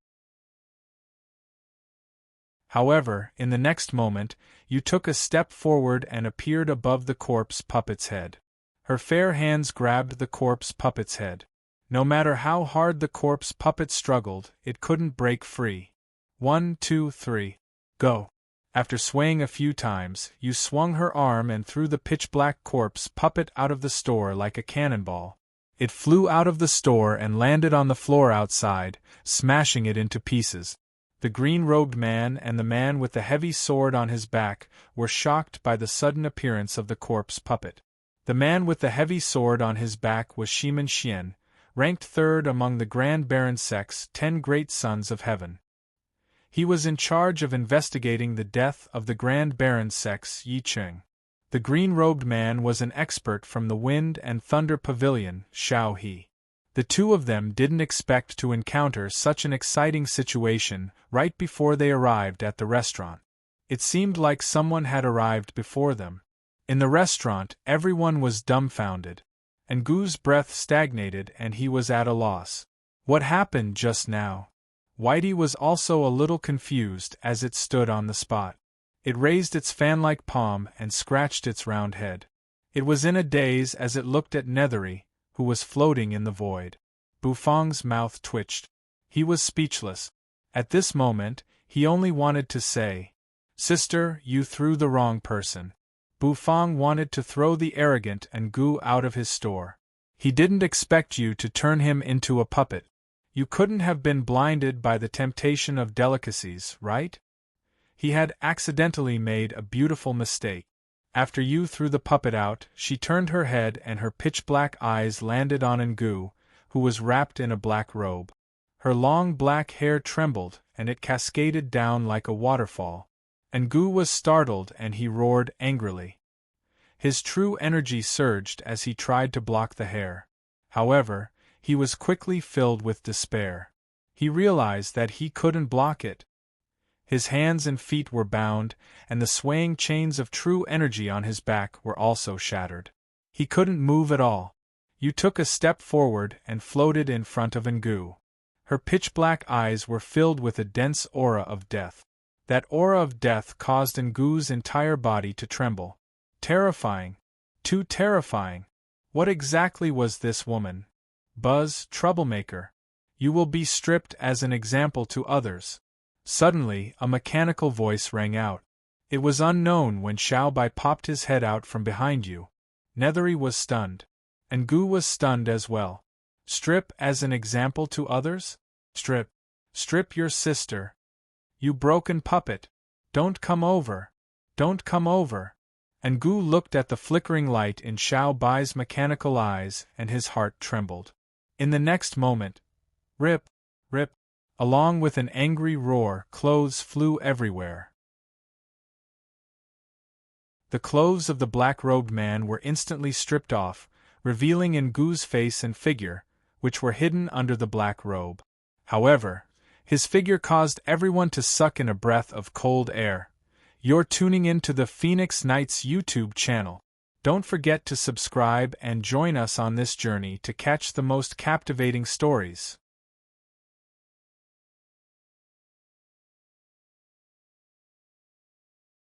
Speaker 1: However, in the next moment, you took a step forward and appeared above the corpse puppet's head. Her fair hands grabbed the corpse puppet's head. No matter how hard the corpse puppet struggled, it couldn't break free. 1, 2, 3. Go. After swaying a few times, you swung her arm and threw the pitch-black corpse puppet out of the store like a cannonball. It flew out of the store and landed on the floor outside, smashing it into pieces. The green-robed man and the man with the heavy sword on his back were shocked by the sudden appearance of the corpse puppet. The man with the heavy sword on his back was Shiman Xian, ranked 3rd among the Grand Baron Sect's 10 great sons of heaven. He was in charge of investigating the death of the Grand Baron's sex Yi Cheng. The green-robed man was an expert from the Wind and Thunder Pavilion, Xiao He. The two of them didn't expect to encounter such an exciting situation right before they arrived at the restaurant. It seemed like someone had arrived before them. In the restaurant, everyone was dumbfounded. Ngu's breath stagnated and he was at a loss. What happened just now? Whitey was also a little confused as it stood on the spot. It raised its fan-like palm and scratched its round head. It was in a daze as it looked at Nethery, who was floating in the void. Bufang's mouth twitched. He was speechless. At this moment, he only wanted to say, "Sister, you threw the wrong person." Bufang wanted to throw the arrogant Ngu out of his store. He didn't expect you to turn him into a puppet. You couldn't have been blinded by the temptation of delicacies, right? He had accidentally made a beautiful mistake. After you threw the puppet out, she turned her head and her pitch-black eyes landed on Ngu, who was wrapped in a black robe. Her long black hair trembled, and it cascaded down like a waterfall. Ngu was startled and he roared angrily. His true energy surged as he tried to block the hair. However, he was quickly filled with despair. He realized that he couldn't block it. His hands and feet were bound, and the swaying chains of true energy on his back were also shattered. He couldn't move at all. You took a step forward and floated in front of Ngu. Her pitch-black eyes were filled with a dense aura of death. That aura of death caused Ngu's entire body to tremble. Terrifying. Too terrifying. What exactly was this woman? Buzz, troublemaker. You will be stripped as an example to others. Suddenly, a mechanical voice rang out. It was unknown when Xiao Bai popped his head out from behind you. Nethery was stunned. Ngu was stunned as well. Strip as an example to others? Strip. Strip your sister. You broken puppet. Don't come over. Don't come over. Ngu looked at the flickering light in Xiao Bai's mechanical eyes and his heart trembled. In the next moment, rip, rip, along with an angry roar, clothes flew everywhere. The clothes of the black-robed man were instantly stripped off, revealing Ngu's face and figure, which were hidden under the black robe. However, his figure caused everyone to suck in a breath of cold air. You're tuning in to the Phoenix Nights YouTube channel. Don't forget to subscribe and join us on this journey to catch the most captivating stories.